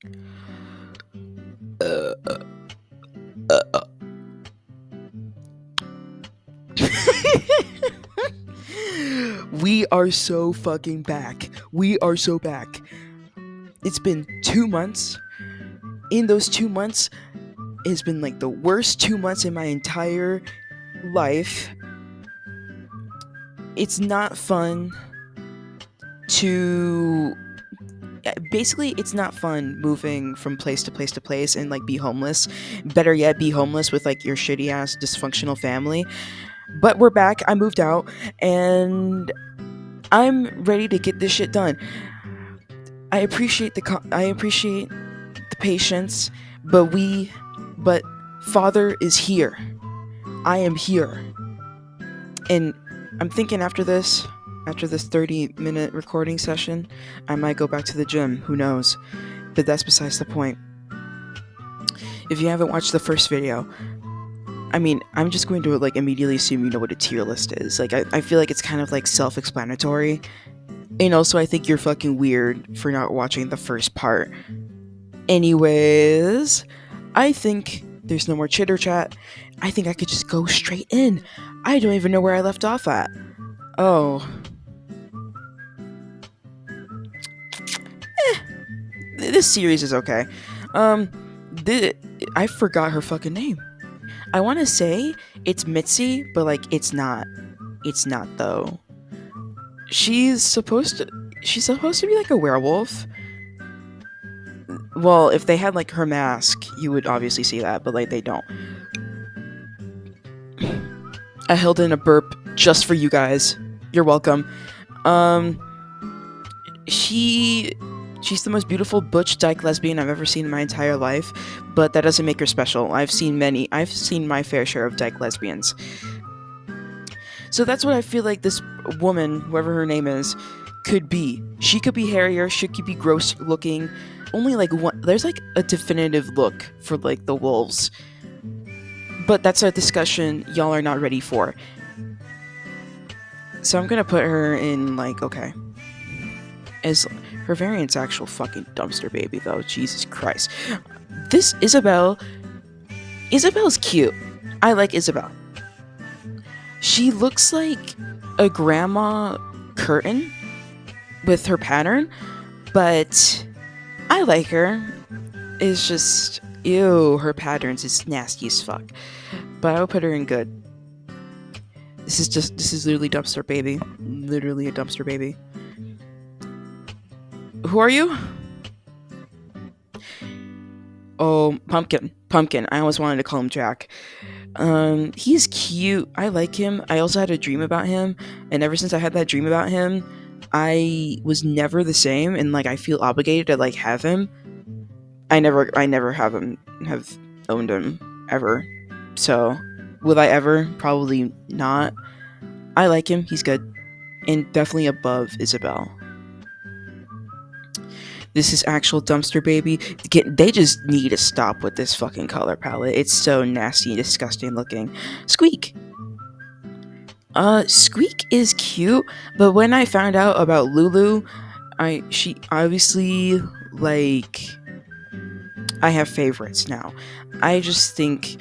Uh, uh, uh. We are so fucking back. We are so back. It's been 2 months. In those 2 months, it's been like the worst 2 months in my entire life. It's not fun to basically it's not fun moving from place to place to place and like be homeless. Better yet, be homeless with like your shitty ass dysfunctional family. But we're back. I moved out and I'm ready to get this shit done. I appreciate the patience, but Father is here. I am here. And I'm thinking after this 30-minute recording session, I might go back to the gym. Who knows? But that's besides the point. If you haven't watched the first video, I mean, I'm just going to like immediately assume you know what a tier list is. Like, I feel like it's kind of like self-explanatory. And also, I think you're fucking weird for not watching the first part. Anyways, I think there's no more chitter chat. I think I could just go straight in. I don't even know where I left off at. Oh, this series is okay. Um, th- I forgot her fucking name. I want to say it's Mitzi, but like it's not. It's not though. She's supposed to. She's supposed to be like a werewolf. Well, if they had like her mask, you would obviously see that, but like they don't. I held in a burp just for you guys. You're welcome. Um, she she's the most beautiful butch dyke lesbian I've ever seen in my entire life, but that doesn't make her special. I've seen many. I've seen my fair share of dyke lesbians. So that's what I feel like this woman, whoever her name is, could be. She could be hairier. She could be gross looking. Only like one. There's like a definitive look for like the wolves, but that's a discussion y'all are not ready for. So I'm gonna put her in like okay. As her variant's actual fucking dumpster baby though. Jesus Christ. This Isabel's cute. I like Isabel. She looks like a grandma curtain with her pattern, but I like her. It's just ew, her patterns is nasty as fuck. But I would put her in good. This is literally dumpster baby. Literally a dumpster baby. Who are you? Oh, Pumpkin. Pumpkin. I always wanted to call him Jack. He's cute. I like him. I also had a dream about him, and ever since I had that dream about him, I was never the same, and like I feel obligated to like have him. I never have owned him ever. So, will I ever? Probably not. I like him. He's good, and definitely above Isabel. This is actual dumpster baby. They just need to stop with this fucking color palette. It's so nasty and disgusting looking. Squeak. Squeak is cute, but when I found out about Lulu, she obviously like I have favorites now. I just think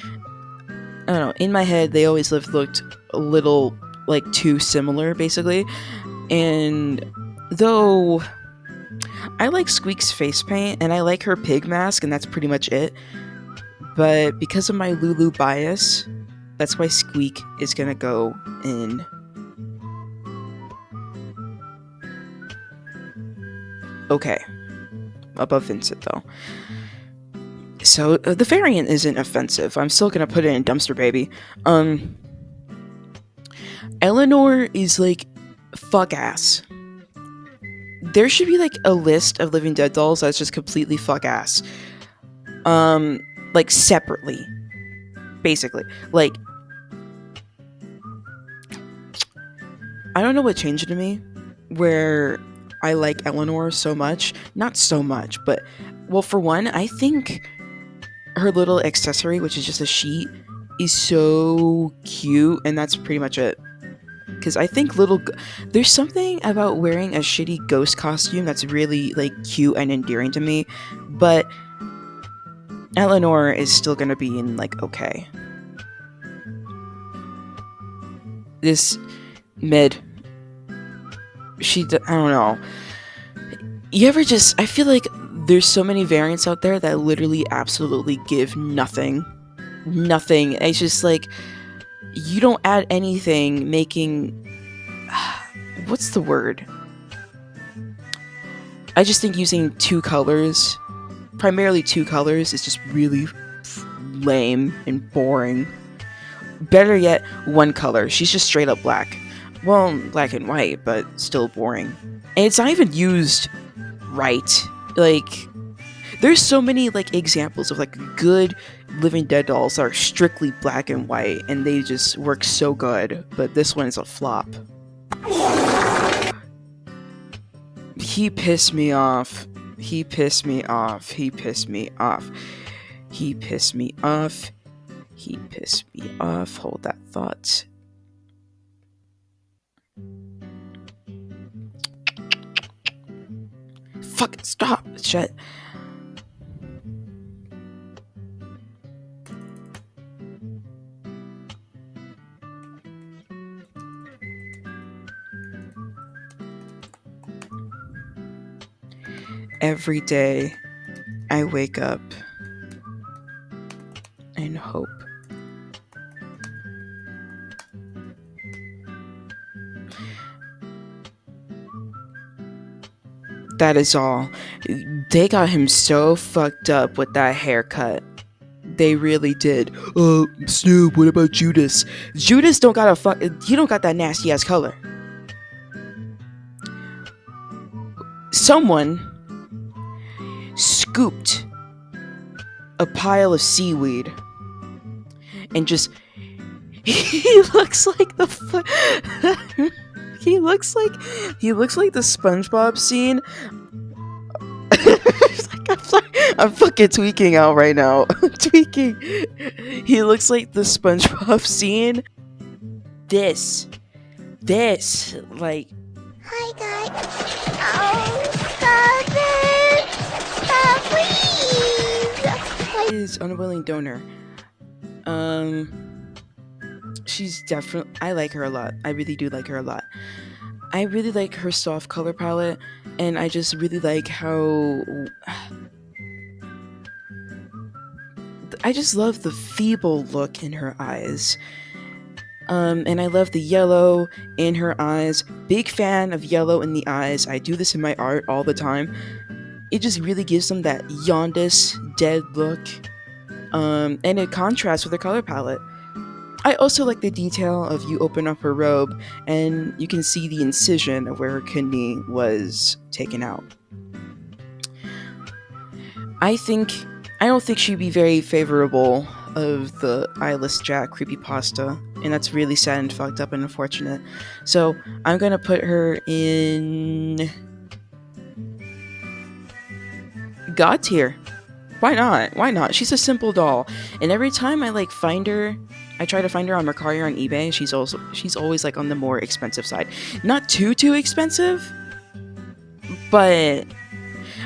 I don't know, in my head they always looked a little like too similar basically. And though I like Squeak's face paint and I like her pig mask and that's pretty much it. But because of my Lulu bias, that's why Squeak is gonna go in. Okay, above Vincent though. So the variant isn't offensive. I'm still gonna put it in dumpster baby. Um, Eleanor is like fuck ass. There should be like a list of Living Dead dolls that's just completely fuck ass. Like separately, basically. Like I don't know what changed in me, where I like Eleanor so much. Not so much, but well, for one, I think her little accessory, which is just a sheet, is so cute, and that's pretty much it. Because I think there's something about wearing a shitty ghost costume that's really like cute and endearing to me. But Eleanor is still gonna be in like okay. This mid, I don't know. You ever just? I feel like there's so many variants out there that literally absolutely give nothing, nothing. It's just like you don't add anything, making what's the word? I just think using two colors, primarily two colors, is just really lame and boring. Better yet, one color. She's just straight up black. Well, black and white, but still boring. And it's not even used right. Like, there's so many like examples of like good Living Dead dolls that are strictly black and white, and they just work so good. But this one is a flop. He pissed me off. He pissed me off. He pissed me off. He pissed me off. He pissed me off. Hold that thought. Fucking stop. Shit. Every day I wake up and hope. That is all. They got him so fucked up with that haircut. They really did. Snoop, what about Judas? Judas don't got he don't got that nasty ass color. Someone scooped a pile of seaweed and just he looks like the he looks like the SpongeBob scene. I'm fucking tweaking out right now. I'm tweaking. He looks like the SpongeBob scene. This like. Hi guys. Oh, stop it! Stop, please. Is unwilling donor. She's definitely. I like her a lot. I really do like her a lot. I really like her soft color palette, and I just really like how. I just love the feeble look in her eyes. And I love the yellow in her eyes. Big fan of yellow in the eyes. I do this in my art all the time. It just really gives them that jaundice, dead look. And it contrasts with her color palette. I also like the detail of you open up her robe and you can see the incision of where her kidney was taken out. I don't think she'd be very favorable of the eyeless Jack creepypasta, and that's really sad and fucked up and unfortunate. So I'm gonna put her in God tier. Why not? Why not? She's a simple doll, and every time I like find her, I try to find her on Mercari or on eBay. She's always like on the more expensive side. Not too expensive, but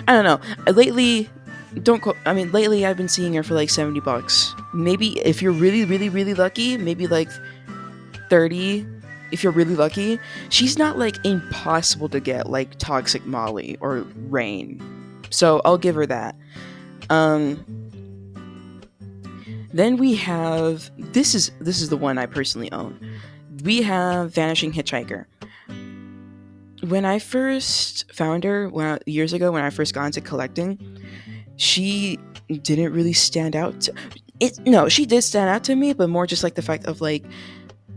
I don't know. Lately I've been seeing her for like $70. Maybe if you're really lucky, maybe like 30 if you're really lucky. She's not like impossible to get like Toxic Molly or Rain. So I'll give her that. Then we have this is the one I personally own. We have Vanishing Hitchhiker. When I first found her years ago when I first got into collecting, she didn't really stand out. She did stand out to me, but more just like the fact of like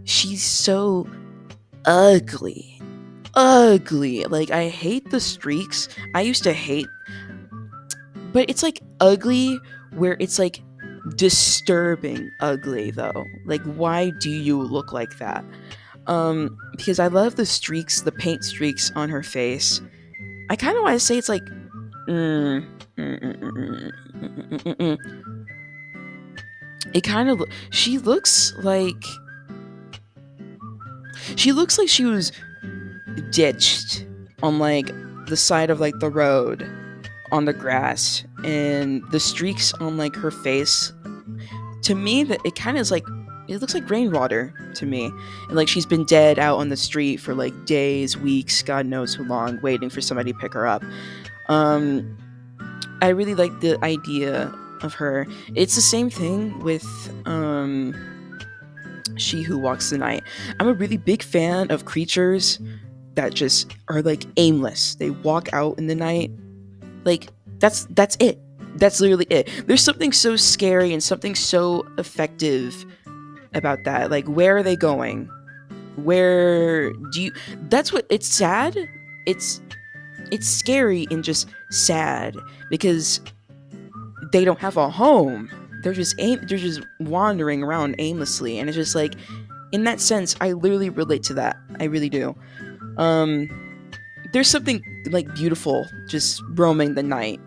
she's so ugly. Like I hate the streaks. I used to hate, but it's like ugly where it's like disturbing ugly though. Like why do you look like that? Because I love the streaks, the paint streaks on her face. I kind of want to say it's like it kind of she looks like she was ditched on like the side of like the road on the grass, and the streaks on like her face, to me that it kind of is like, it looks like rainwater to me, and like she's been dead out on the street for like days, weeks, god knows how long, waiting for somebody to pick her up. um I really like the idea of her. It's the same thing with She Who Walks the Night. I'm a really big fan of creatures that just are like aimless. They walk out in the night. Like that's it. That's literally it. There's something so scary and something so effective about that. Like, where are they going? Where do you That's what it's sad. It's it's scary and just sad because they don't have a home. They're just wandering around aimlessly, and it's just like, in that sense, I literally relate to that. I really do. Um, there's something like beautiful just roaming the night.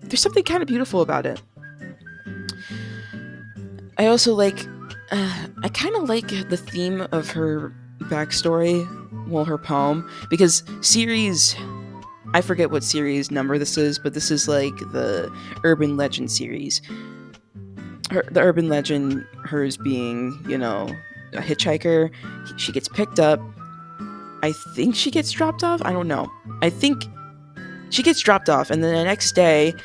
There's something kind of beautiful about it. I also like. I kind of like the theme of her backstory, well, her poem, because series. I forget what series number this is, but this is like the urban legend series. The urban legend, hers being, a hitchhiker. She gets picked up. I think she gets dropped off. I don't know. I think she gets dropped off, and then the next day,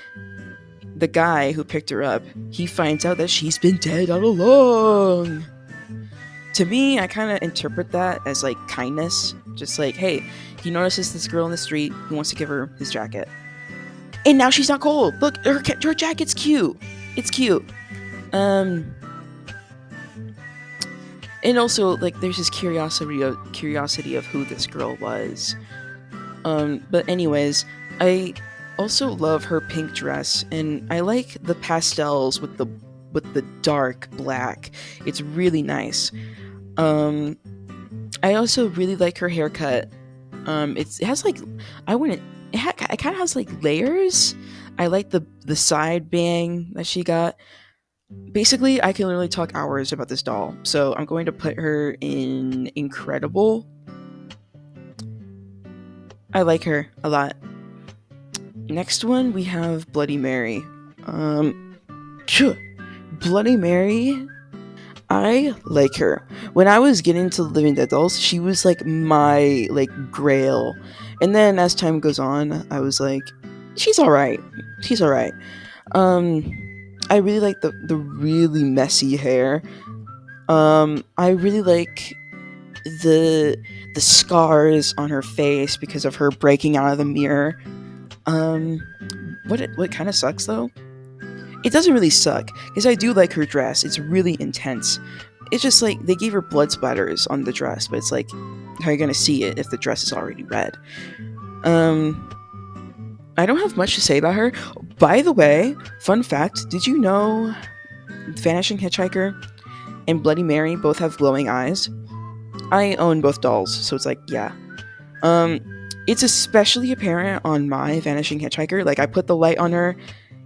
the guy who picked her up, he finds out that she's been dead all along. To me, I kind of interpret that as like kindness. Just like, hey, he notices this girl in the street. He wants to give her his jacket, and now she's not cold. Look, her jacket's cute. It's cute. Um, and also like there's this curiosity of who this girl was. But anyways, I also love her pink dress, and I like the pastels with the dark black. It's really nice. Um, I also really like her haircut. It has like, I wouldn't. It kind of has like layers. I like the side bang that she got. Basically, I can literally talk hours about this doll, so I'm going to put her in incredible. I like her a lot. Next one, we have Bloody Mary. Phew, Bloody Mary. I like her. When I was getting to Living Dead dolls, she was like my like grail. And then as time goes on, I was like, she's all right. She's all right. Um, I really like the really messy hair. I really like the the scars on her face because of her breaking out of the mirror. Um, what kind of sucks though? It doesn't really suck because I do like her dress. It's really intense. It's just like they gave her blood splatters on the dress, but it's like, how are you gonna see it if the dress is already red? Um, I don't have much to say about her. By the way, fun fact: did you know Vanishing Hitchhiker and Bloody Mary both have glowing eyes? I own both dolls, so it's like, yeah. Um, it's especially apparent on my Vanishing Hitchhiker. Like I put the light on her,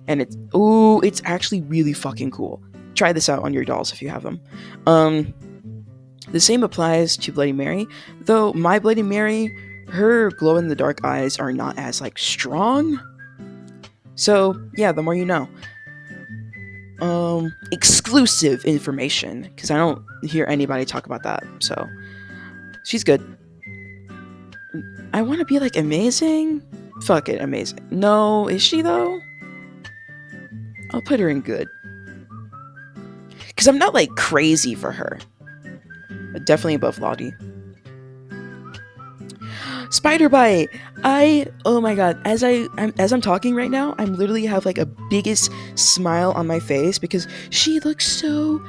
and it's actually really fucking cool. Try this out on your dolls if you have them. Um, the same applies to Bloody Mary, though my Bloody Mary, her glow in the dark eyes are not as like strong. So yeah, the more you know. Exclusive information because I don't hear anybody talk about that. So she's good. I want to be like amazing. Fuck it, amazing. No, is she though? I'll put her in good. Because I'm not like crazy for her. But definitely above Lottie. Spider Bite! Oh my god, as I'm talking right now, I'm literally have like a biggest smile on my face because she looks so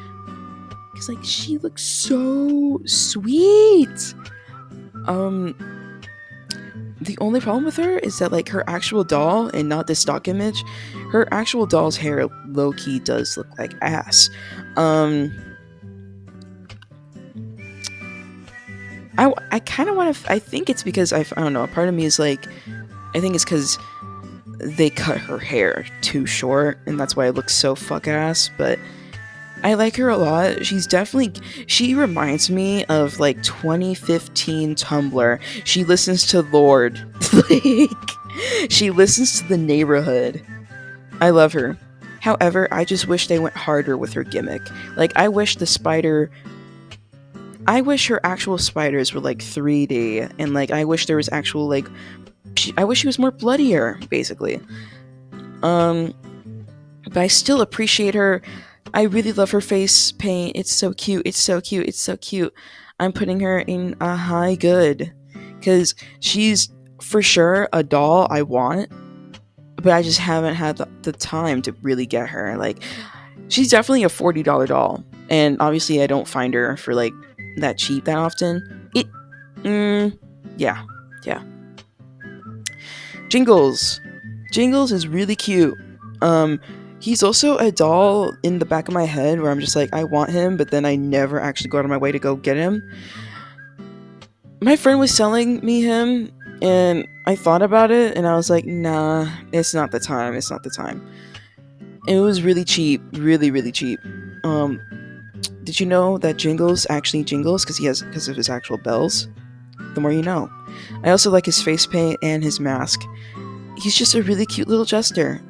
sweet. The only problem with her is that like her actual doll and not the stock image, her actual doll's hair low key does look like ass. I kind of want to. I think it's because I don't know. A part of me is like, I think it's because they cut her hair too short, and that's why it looks so fuck ass. But I like her a lot. She reminds me of like 2015 Tumblr. She listens to Lord. Like, She listens to the neighborhood. I love her. However, I just wish they went harder with her gimmick. Like, I wish her actual spiders were like 3D, and like, I wish there was actual, like, I wish she was more bloodier, basically. Um, but I still appreciate her. I really love her face paint. It's so cute. It's so cute. It's so cute. I'm putting her in a high good because she's for sure a doll I want, but I just haven't had the time to really get her. Like, she's definitely a $40 doll, and obviously I don't find her for like that cheap that often. Mm, yeah, yeah. Jingles. Jingles is really cute. Um, he's also a doll in the back of my head where I'm just like, I want him, but then I never actually go out of my way to go get him. My friend was selling me him, and I thought about it, and I was like, nah, it's not the time. It's not the time. And it was really cheap, really, really cheap. Um, did you know that Jingles actually jingles because of his actual bells? The more you know. I also like his face paint and his mask. He's just a really cute little jester.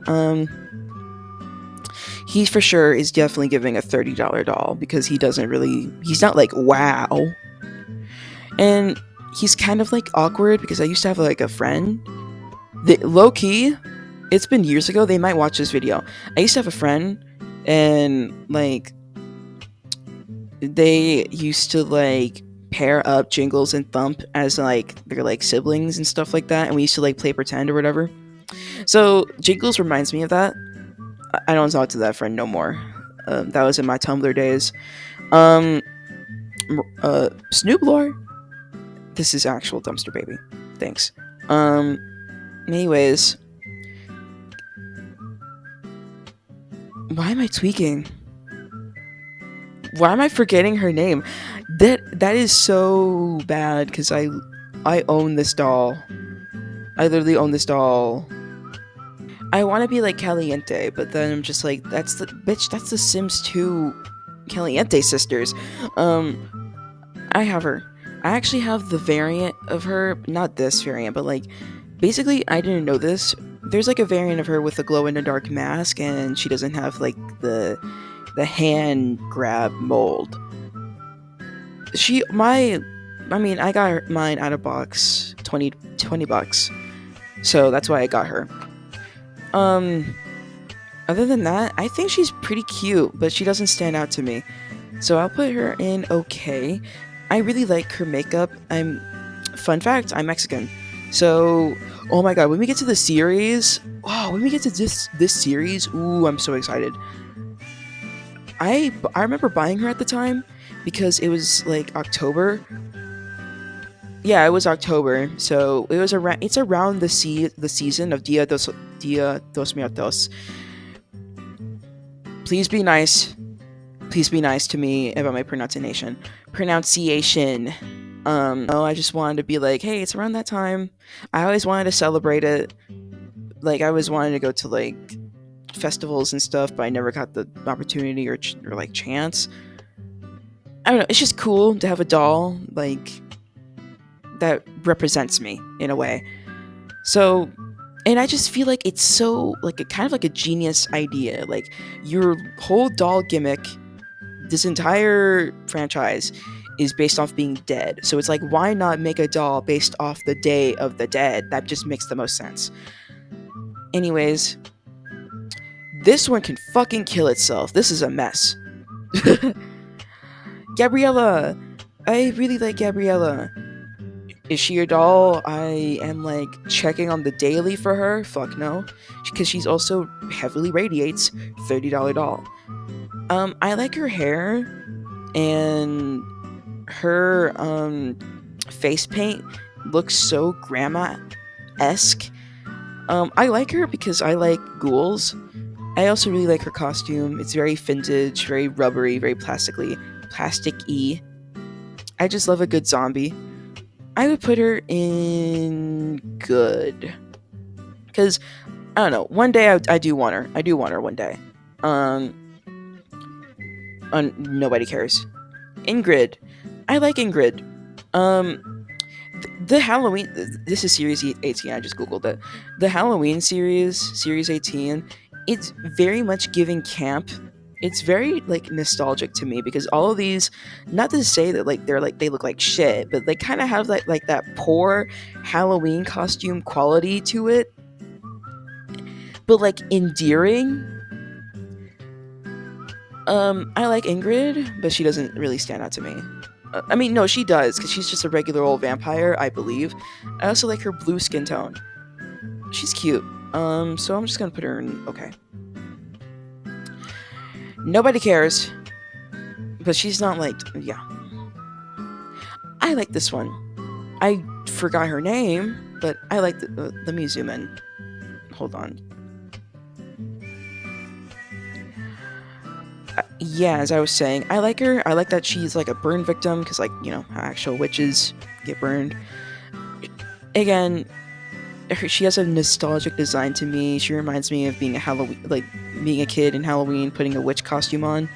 He for sure is definitely giving a $30 doll because he's not like wow. And he's kind of like awkward because I used to have like a friend that low key, it's been years ago, they might watch this video. I used to have a friend and like they used to like pair up Jingles and Thump as like they're like siblings and stuff like that, and we used to like play pretend or whatever. So Jingles reminds me of that. I don't talk to that friend no more. That was in my Tumblr days. Um, Snoop Lore. This is actual dumpster baby. Thanks. Um, anyways, why am I tweaking? Why am I forgetting her name? That is so bad because I own this doll. I literally own this doll. I want to be like Caliente, but then I'm just like, that's the bitch. That's the Sims 2 Caliente sisters. Um, I have her. I actually have the variant of her, not this variant, but like, basically, I didn't know this. There's like a variant of her with a glow in the dark mask, and she doesn't have like the hand grab mold. I mean, I got mine out of box, 20 bucks. So that's why I got her. Um, Other than that, I think she's pretty cute, but she doesn't stand out to me. So I'll put her in okay. I really like her makeup. Fun fact, I'm Mexican. So, oh my god, when we get to the series, wow, when we get to this series, ooh, I'm so excited. I remember buying her at the time because it was like October. Yeah, it was October, so it's around the season of Dia dos Muertos. Please be nice. Please be nice to me about my pronunciation. Pronunciation. Oh, I just wanted to be like, hey, it's around that time. I always wanted to celebrate it. Like, I always wanted to go to like festivals and stuff, but I never got the opportunity or like chance. I don't know. It's just cool to have a doll like that represents me in a way. So, and I just feel like it's so like a kind of like a genius idea. Like your whole doll gimmick, this entire franchise is based off being dead. So it's like, why not make a doll based off the Day of the Dead? That just makes the most sense. Anyways, this one can fucking kill itself. This is a mess. Gabriella! I really like Gabriella. Is she your doll? I am like checking on the daily for her. Fuck no. Because she's also heavily radiates $30 doll. I like her hair and her face paint looks so grandma esque. I like her because I like ghouls. I also really like her costume. It's very vintage, very rubbery, very plastic-y. I just love a good zombie. I would put her in good. Because, I don't know, one day I do want her. I do want her one day. Um, Nobody cares. Ingrid. I like Ingrid. The Halloween, this is series 18. I just googled it. The Halloween series 18, it's very much giving camp. It's very like nostalgic to me because all of these, not to say that like they're like they look like shit, but they kind of have like that poor Halloween costume quality to it, but like endearing. I like Ingrid, but she doesn't really stand out to me. I mean, no, she does because she's just a regular old vampire, I believe. I also like her blue skin tone. She's cute. So I'm just gonna put her in. Okay. Nobody cares, but she's not like. Yeah, I like this one. I forgot her name, but I like let me zoom in. Hold on. Yeah, as I was saying, I like her. I like that she's like a burn victim because, like, actual witches get burned. Again, she has a nostalgic design to me. She reminds me of being a Halloween, like being a kid in Halloween, putting a witch costume on.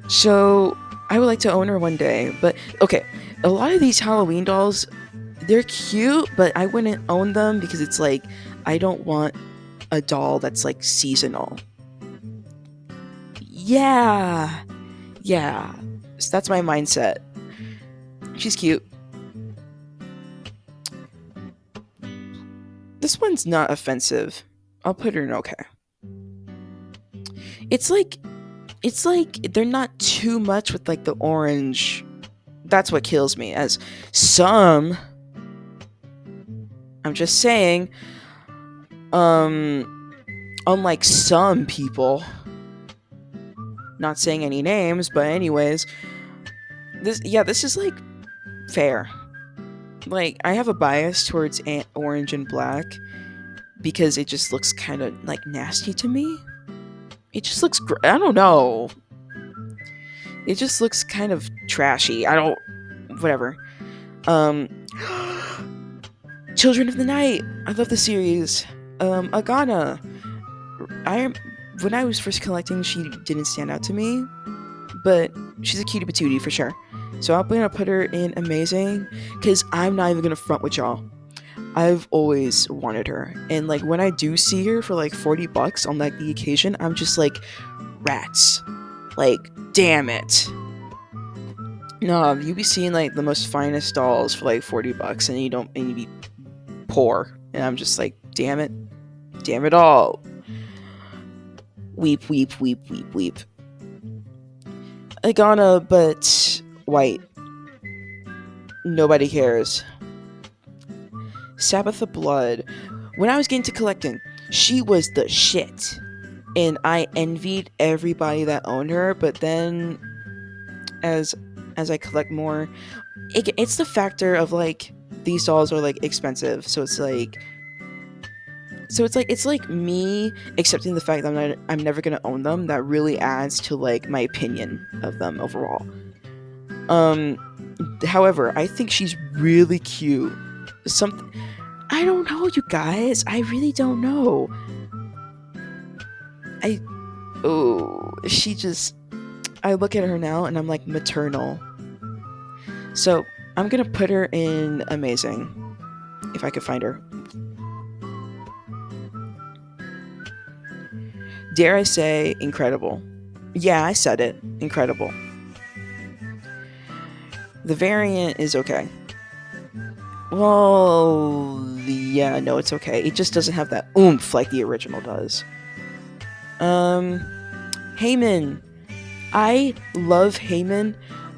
So I would like to own her one day. But okay, a lot of these Halloween dolls, they're cute, but I wouldn't own them because it's like I don't want a doll that's like seasonal. Yeah, yeah. So that's my mindset. She's cute. This one's not offensive. I'll put her in okay. It's like they're not too much with like the orange. That's what kills me. As some, I'm just saying, unlike some people, not saying any names, but anyways, this is like fair. Like I have a bias towards orange and black because it just looks kind of like nasty to me. It just looks I don't know. It just looks kind of trashy. I don't whatever. Um Children of the Night. I love the series. Agana. I when I was first collecting, she didn't stand out to me, but she's a cutie patootie for sure. So I'm gonna put her in amazing because I'm not even gonna front with y'all. I've always wanted her, and like when I do see her for like $40 on like the occasion, I'm just like, rats, like damn it. No, you be seeing like the most finest dolls for like $40, and you be poor, and I'm just like, damn it all. Weep, weep, weep, weep, weep. Agana, but white. Nobody cares. Sabbath of Blood. When I was getting to collecting, she was the shit. And I envied everybody that owned her, but then as I collect more, it's the factor of like these dolls are like expensive, so it's like me accepting the fact that I'm never gonna own them. That really adds to like my opinion of them overall. Um, However, I think she's really cute. Something I don't know, you guys. I really don't know. I she just I look at her now and I'm like maternal. So I'm gonna put her in amazing if I could find her. Dare I say incredible? Yeah, I said it. Incredible. The variant is okay. Well, yeah, no, it's okay. It just doesn't have that oomph like the original does. Um, Heyman. I love Heyman.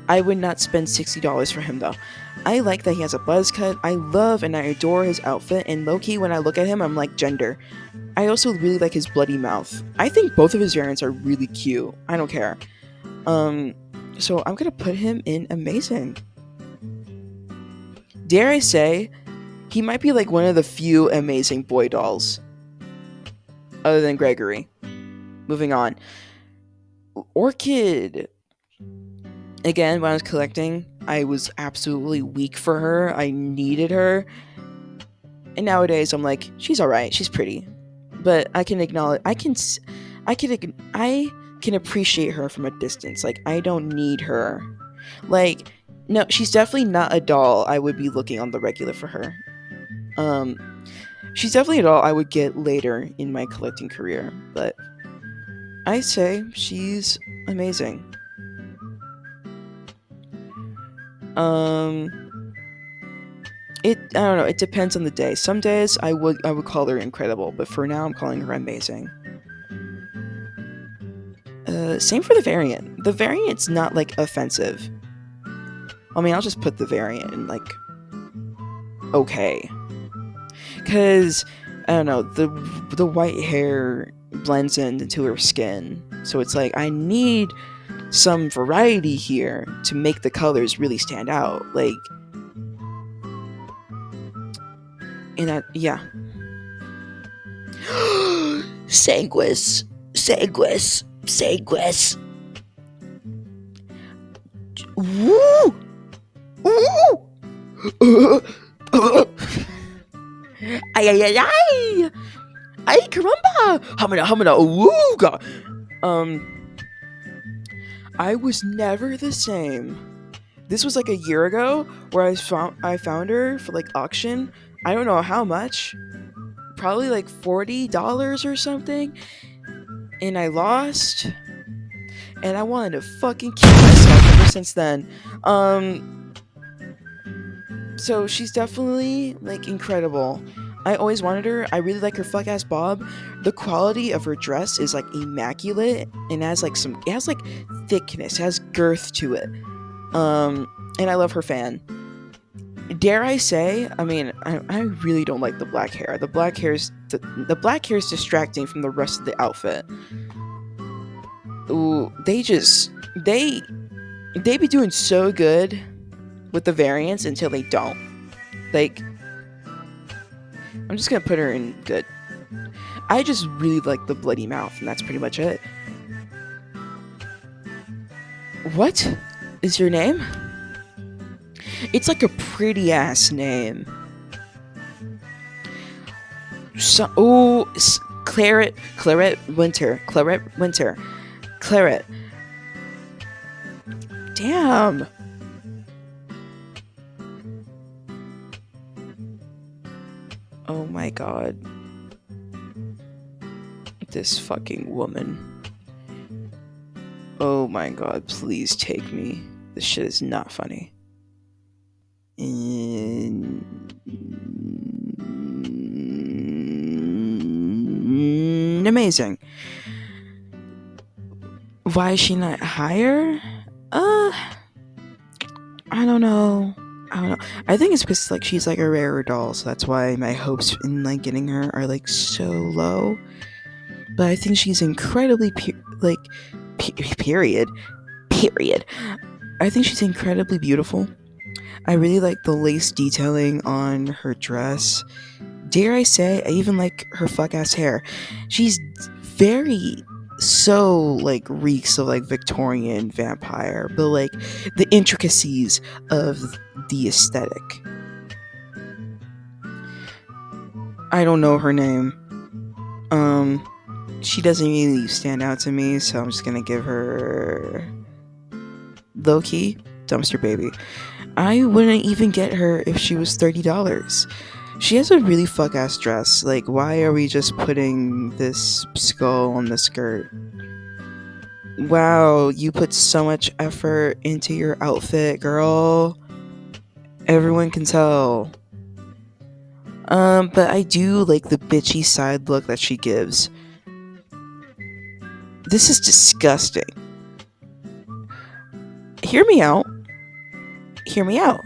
I would not spend $60 for him though. I like that he has a buzz cut. I love and I adore his outfit. And low-key, when I look at him, I'm like gender. I also really like his bloody mouth. I think both of his variants are really cute. I don't care. Um, so I'm gonna put him in amazing. Dare I say, he might be like one of the few amazing boy dolls, other than Gregory. Moving on. Orchid. Again, when I was collecting, I was absolutely weak for her. I needed her. And nowadays, I'm like, she's alright. She's pretty. But I can acknowledge, I can appreciate her from a distance. Like, I don't need her. Like, No, she's definitely not a doll I would be looking on the regular for her. Um, she's definitely a doll I would get later in my collecting career, but I say she's amazing. Um, I don't know. It depends on the day. Some days I would call her incredible, but for now I'm calling her amazing. Same for the variant. The variant's not like offensive. I mean, I'll just put the variant in like okay, because I don't know, the white hair blends into her skin, so it's like I need some variety here to make the colors really stand out. Like, in that, yeah. Sanguis, Sanguis, Sanguis. Woo! Woo! Ay, ay, ay, ay! Ay, caramba! Hamina, hamina, wooga! Um, I was never the same. This was like a year ago where I found her for like auction. I don't know how much. Probably like $40 or something. And I lost. And I wanted to fucking kill myself ever since then. Um, so she's definitely like incredible. I always wanted her. I really like her fuck ass bob. The quality of her dress is like immaculate and has like it has like thickness, it has girth to it. Um, and I love her fan. Dare I say? I mean, I really don't like the black hair. The black hair is distracting from the rest of the outfit. Ooh, they be doing so good with the variants until they don't. Like, I'm just gonna put her in good. I just really like the bloody mouth, and that's pretty much it. What is your name? It's like a pretty ass name. So, oh, Claret Winter, Claret Winter, Claret. Damn. Oh my god. This fucking woman. Oh my god, please take me. This shit is not funny. Amazing. Why is she not higher? Uh, I don't know. I don't know. I think it's because like she's like a rarer doll, so that's why my hopes in like getting her are like so low. But I think she's incredibly period, period. I think she's incredibly beautiful. I really like the lace detailing on her dress. Dare I say, I even like her fuck ass hair. She's very so like reeks of like Victorian vampire, but like the intricacies of the aesthetic. I don't know her name. Um, she doesn't really stand out to me, so I'm just gonna give her low key dumpster baby. I wouldn't even get her if she was $30. She has a really fuck ass dress. Like, why are we just putting this skull on the skirt? Wow, you put so much effort into your outfit, girl. Everyone can tell. But I do like the bitchy side look that she gives. This is disgusting. Hear me out. Hear me out.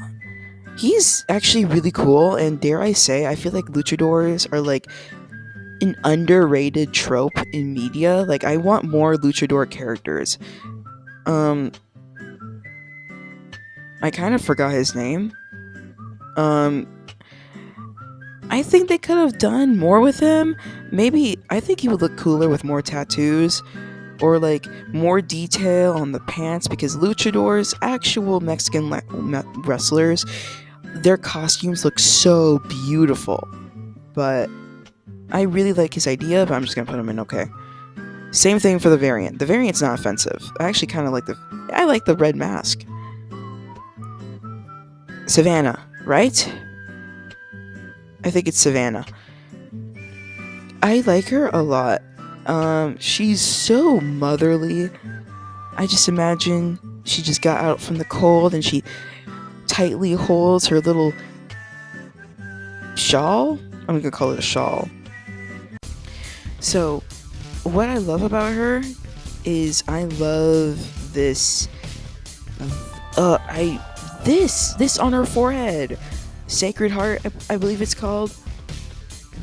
He's actually really cool, and dare I say, I feel like luchadors are like an underrated trope in media. Like, I want more luchador characters. Um, I kind of forgot his name. Um, I think they could have done more with him. Maybe I think he would look cooler with more tattoos or like more detail on the pants because luchadors, actual Mexican wrestlers, their costumes look so beautiful. But I really like his idea, but I'm just gonna put him in okay. Same thing for the variant. The variant's not offensive. I actually kind of like I like the red mask. Savannah, right? I think it's Savannah. I like her a lot. She's so motherly. I just imagine she just got out from the cold and she tightly holds her little shawl. I'm gonna call it a shawl. So, what I love about her is I love this. I this on her forehead, Sacred Heart, I believe it's called.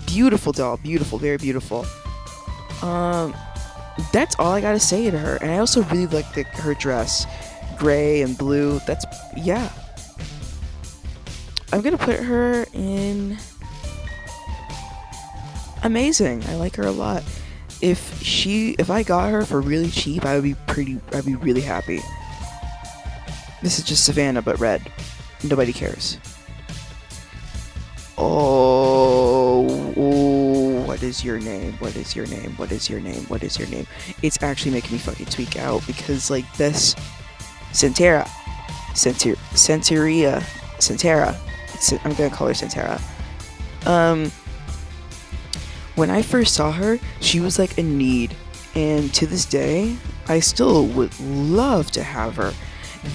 Beautiful doll, beautiful, very beautiful. Um, that's all I gotta say to her. And I also really like her dress, gray and blue. That's yeah. I'm gonna put her in amazing. I like her a lot. If I got her for really cheap, I'd be really happy. This is just Savannah but red. Nobody cares. Oh, what is your name? What is your name? What is your name? What is your name? It's actually making me fucking tweak out because like this Centera. Centeria. Centera. I'm gonna call her Centera. When I first saw her, she was like a need, and to this day, I still would love to have her.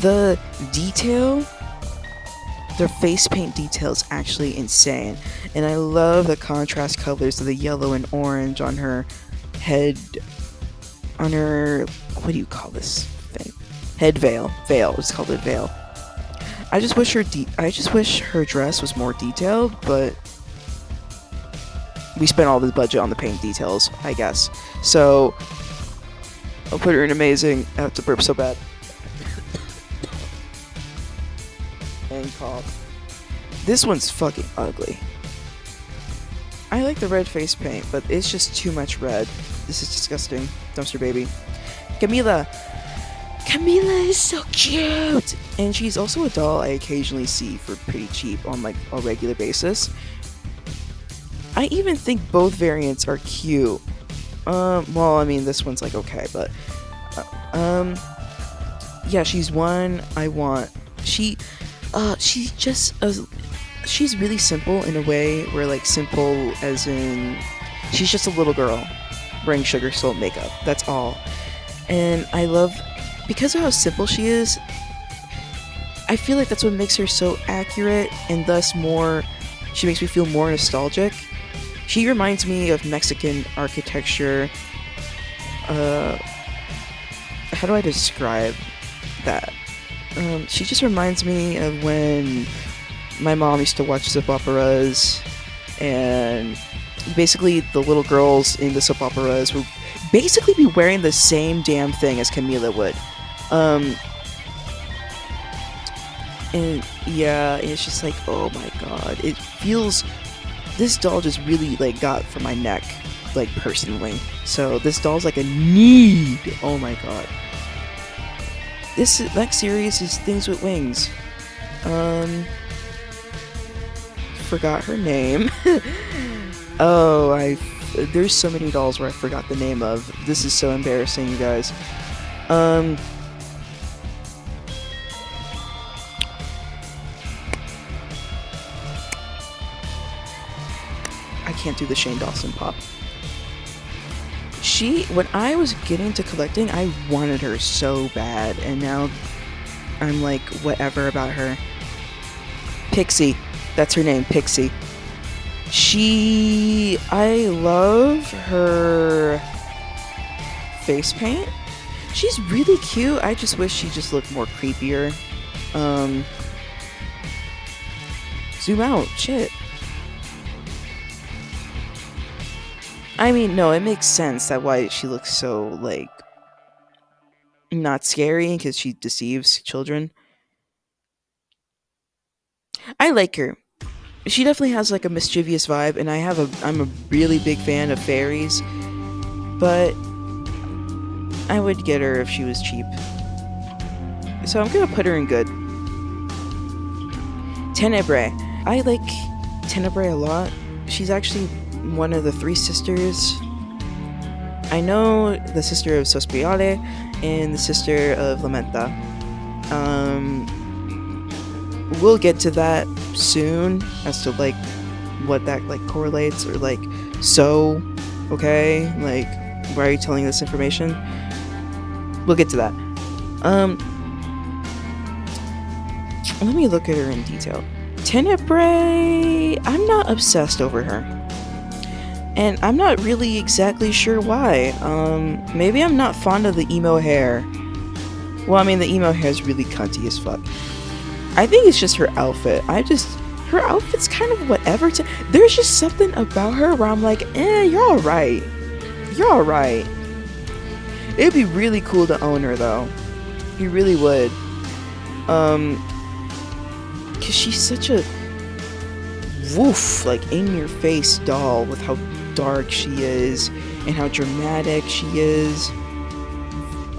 The detail, their face paint detail is actually insane, and I love the contrast colors of the yellow and orange on her head, on her, what do you call this thing? Head veil. Let's call it veil. I just wish her dress was more detailed, but we spent all the budget on the paint details, I guess. So I'll put her in amazing. I have to burp so bad. And cough. This one's fucking ugly. I like the red face paint, but it's just too much red. This is disgusting. Dumpster baby. Camila is so cute! And she's also a doll I occasionally see for pretty cheap on like a regular basis. I even think both variants are cute. Well, I mean, this one's like okay, but yeah, she's one I want. She's really simple in a way where like simple as in she's just a little girl wearing sugar salt makeup. That's all. And I love because of how simple she is. I feel like that's what makes her so accurate and thus more. She makes me feel more nostalgic. She reminds me of Mexican architecture. How do I describe that? She just reminds me of when my mom used to watch soap operas, and basically the little girls in the soap operas would basically be wearing the same damn thing as Camila would. And yeah, it's just like, oh my god, it feels. This doll just really like got for my neck, like personally. So this doll's like a need. Oh my god. This next series is Things with Wings. Forgot her name. There's so many dolls where I forgot the name of. This is so embarrassing, you guys. I can't do the Shane Dawson pop. When I was getting to collecting, I wanted her so bad, and now I'm like, whatever about her. Pixie. That's her name, Pixie. I love her face paint. She's really cute. I just wish she just looked more creepier. Zoom out. Shit. I mean, no, it makes sense that why she looks so, like, not scary, because she deceives children. I like her. She definitely has, like, a mischievous vibe, and I'm a really big fan of fairies, but I would get her if she was cheap. So I'm gonna put her in good. Tenebrae. I like Tenebrae a lot. She's actually one of the three sisters. I know the sister of Sospirale and the sister of Lamenta. we'll get to that soon as to like what that like correlates or like. So okay, like, why are you telling this information? We'll get to that. um Let me look at her in detail. Tenebrae, I'm not obsessed over her, and I'm not really exactly sure why. Maybe I'm not fond of the emo hair. Well, I mean, the emo hair is really cunty as fuck. I think it's just her outfit. Her outfit's kind of whatever. There's just something about her where I'm like, you're all right. You're all right. It'd be really cool to own her though. You really would. Cause she's such a woof, like in your face doll with how dark she is and how dramatic she is.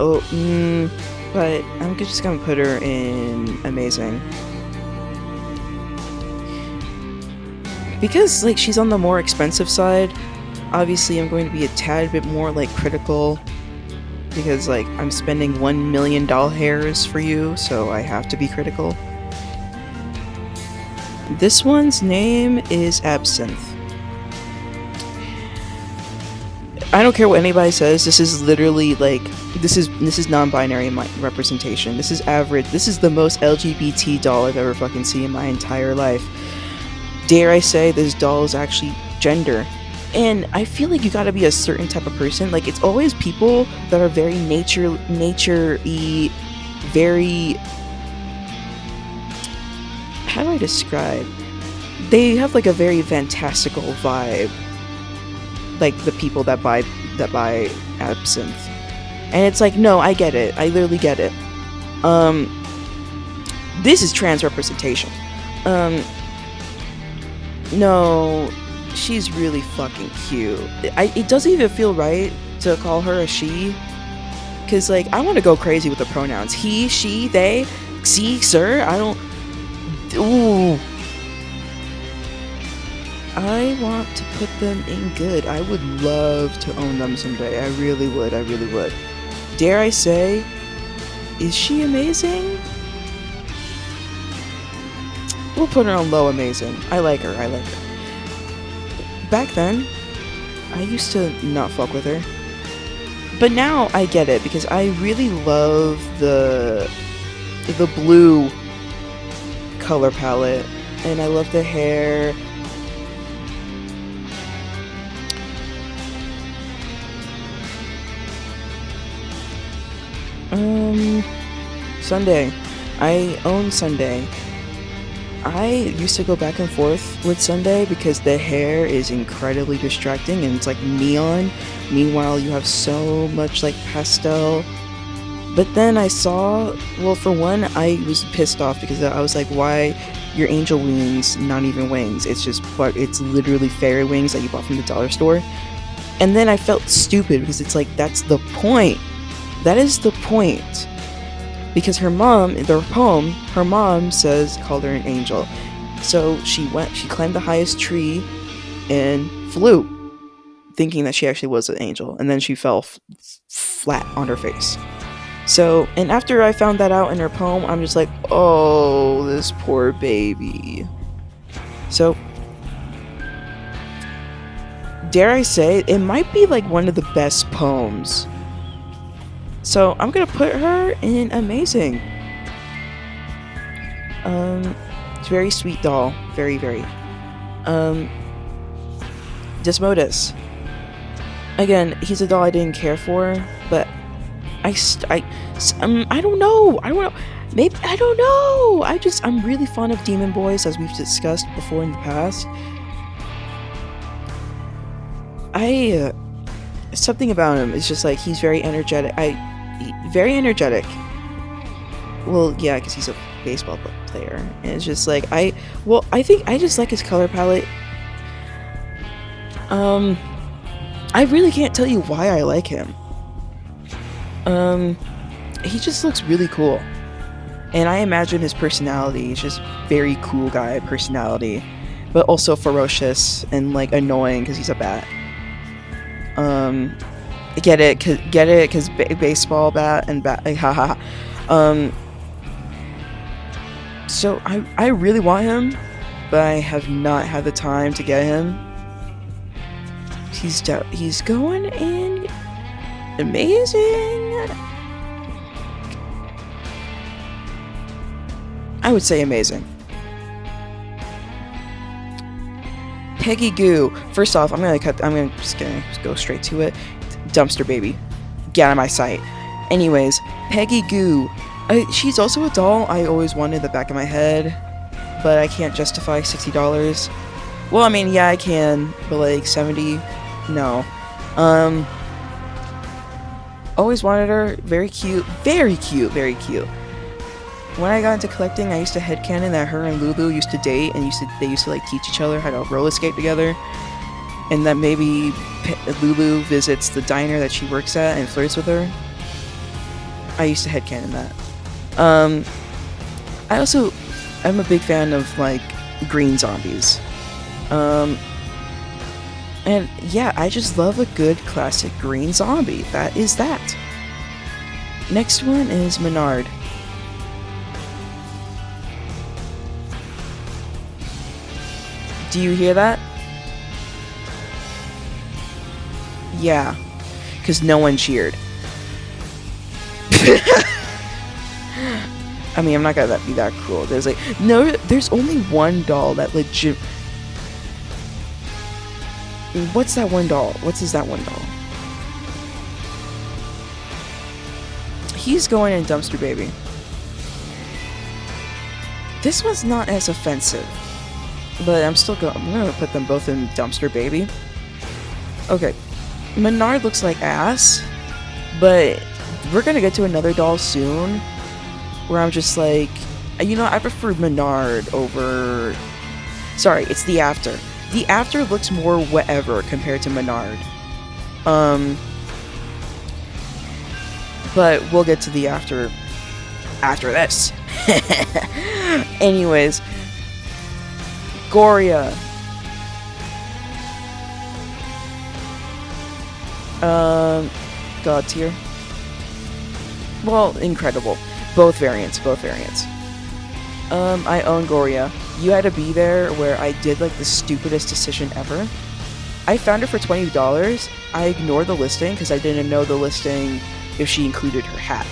Oh, but I'm just gonna put her in amazing. Because like she's on the more expensive side, obviously I'm going to be a tad bit more like critical because like I'm spending $1 million hairs for you, so I have to be critical. This one's name is Absinthe. I don't care what anybody says. This is literally like this is non-binary representation. This is average. This is the most LGBT doll I've ever fucking seen in my entire life. Dare I say this doll is actually gender. And I feel like you gotta be a certain type of person. Like it's always people that are very nature-y, very, how do I describe? They have like a very fantastical vibe. Like the people that buy Absinthe. And it's like, no, I get it. I literally get it. This is trans representation. No, she's really fucking cute. It doesn't even feel right to call her a she. Cause like I want to go crazy with the pronouns. He, she, they, see, sir. I don't. Ooh. I want to put them in good. I would love to own them someday. I really would. I really would. Dare I say, is she amazing? We'll put her on low amazing. I like her. I like her. Back then, I used to not fuck with her. But now I get it because I really love the blue color palette. And I love the hair. Sunday. I own Sunday. I used to go back and forth with Sunday because the hair is incredibly distracting and it's like neon. Meanwhile, you have so much like pastel. But then I saw, well, for one, I was pissed off because I was like, why your angel wings, not even wings? It's just, but it's literally fairy wings that you bought from the dollar store. And then I felt stupid because it's like, that's the point. That is the point. Because her mom, in their poem, her mom called her an angel. So she climbed the highest tree and flew, thinking that she actually was an angel. And then she fell flat on her face. So, and after I found that out in her poem, I'm just like, oh, this poor baby. So, dare I say, it might be like one of the best poems. So I'm gonna put her in amazing. It's very sweet doll, very very. Desmodus. Again, he's a doll I didn't care for, but I don't know. Maybe I don't know. I'm really fond of demon boys, as we've discussed before in the past. Something about him is just like he's very energetic. Very energetic. Well, yeah, because he's a baseball player, and it's just like I think I just like his color palette. I really can't tell you why I like him. He just looks really cool, and I imagine his personality is just very cool guy personality, but also ferocious and like annoying because he's a bat. Get it, cause baseball bat and bat, like, haha. So I really want him, but I have not had the time to get him. He's going in amazing. I would say amazing. Peggy Goo. First off, I'm just gonna go straight to it. Dumpster baby. Get out of my sight. Anyways, Peggy Goo. She's also a doll I always wanted in the back of my head, but I can't justify $60. Well, I mean, yeah, I can, but like 70, no. Always wanted her. Very cute. Very cute. Very cute. When I got into collecting, I used to headcanon that her and Lulu used to date, and they used to like teach each other how to roller skate together, and that maybe Lulu visits the diner that she works at and flirts with her. I used to headcanon that. I'm a big fan of like green zombies. And yeah, I just love a good classic green zombie. That is that. Next one is Menard. Do you hear that? Yeah, because no one cheered. I mean, I'm not gonna be that cruel. There's only one doll that legit. What's that one doll? What is that one doll? He's going in Dumpster Baby. This one's not as offensive, but I'm gonna put them both in Dumpster Baby. Okay, Menard looks like ass, but we're gonna get to another doll soon where I'm just like, I prefer Menard over. Sorry, it's the After. The After looks more whatever compared to Menard. But we'll get to the After this. Anyways, Goria. God tier. Well, incredible. Both variants. I own Goria. You had to be there where I did like the stupidest decision ever. I found her for $20. I ignored the listing because I didn't know the listing if she included her hat.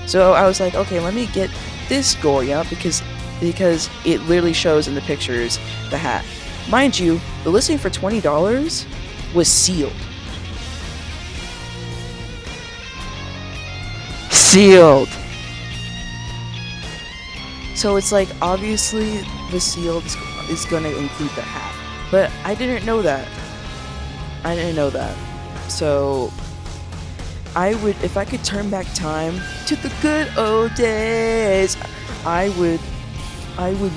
So I was like, okay, let me get this Goria because it literally shows in the pictures the hat. Mind you, the listing for $20 was sealed. Sealed! So it's like, obviously, the sealed is going to include the hat. But I didn't know that. So, if I could turn back time to the good old days, I would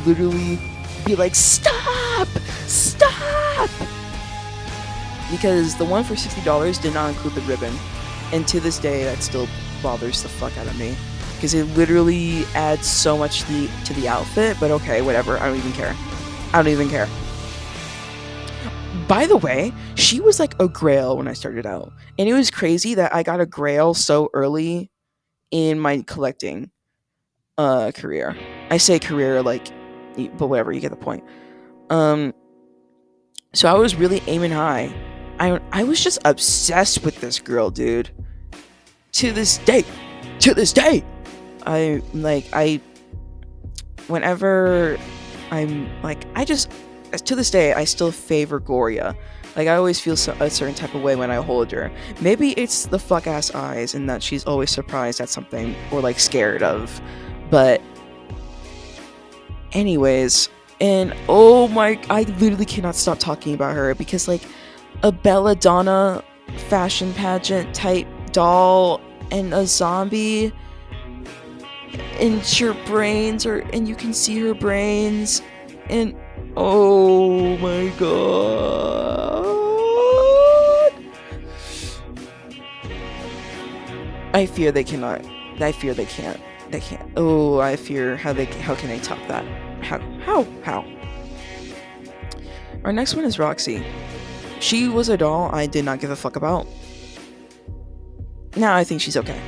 literally be like, stop! Because the one for $60 did not include the ribbon. And to this day, that still bothers the fuck out of me. Because it literally adds so much to the outfit, but okay, whatever, I don't even care. By the way, she was like a grail when I started out. And it was crazy that I got a grail so early in my collecting career. I say career like, but whatever, you get the point. So I was really aiming high. I was just obsessed with this girl, dude. To this day. Whenever I'm like, to this day, I still favor Goria. Like, I always feel a certain type of way when I hold her. Maybe it's the fuck-ass eyes and that she's always surprised at something or, like, scared of. But, anyways, and I literally cannot stop talking about her because, like, a belladonna fashion pageant type doll and a zombie and your brains and you can see her brains and oh my god, I fear they can't. Oh, I fear how can they top that? How? Our next one is Roxy. She was a doll I did not give a fuck about. Now I think she's okay.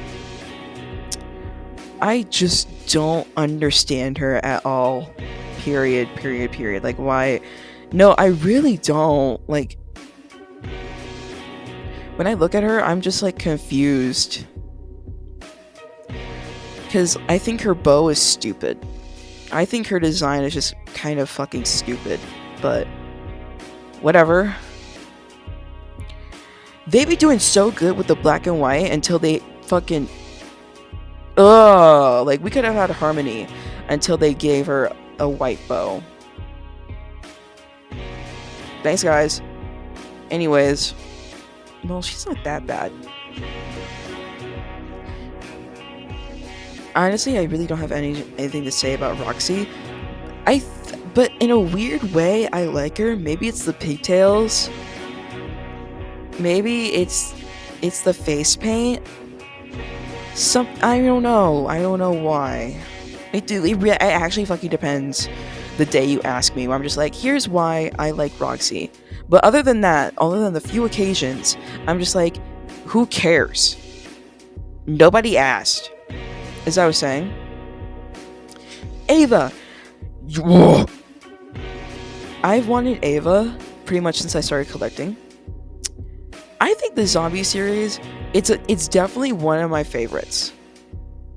I just don't understand her at all. Period, period, period. Like, why? No, I really don't. Like, when I look at her, I'm just like confused. Because I think her bow is stupid. I think her design is just kind of fucking stupid. But, whatever. They be doing so good with the black and white until they fucking. Ugh. Like, we could have had harmony until they gave her a white bow. Thanks, guys. Anyways. Well, she's not that bad. Honestly, I really don't have anything to say about Roxy. But in a weird way, I like her. Maybe it's the pigtails. Maybe it's the face paint. I don't know. I don't know why. It actually fucking depends the day you ask me. Where I'm just like, here's why I like Roxy. But other than that, other than the few occasions, I'm just like, who cares? Nobody asked. As I was saying, Ava. I've wanted Ava pretty much since I started collecting. I think the zombie series, it's definitely one of my favorites.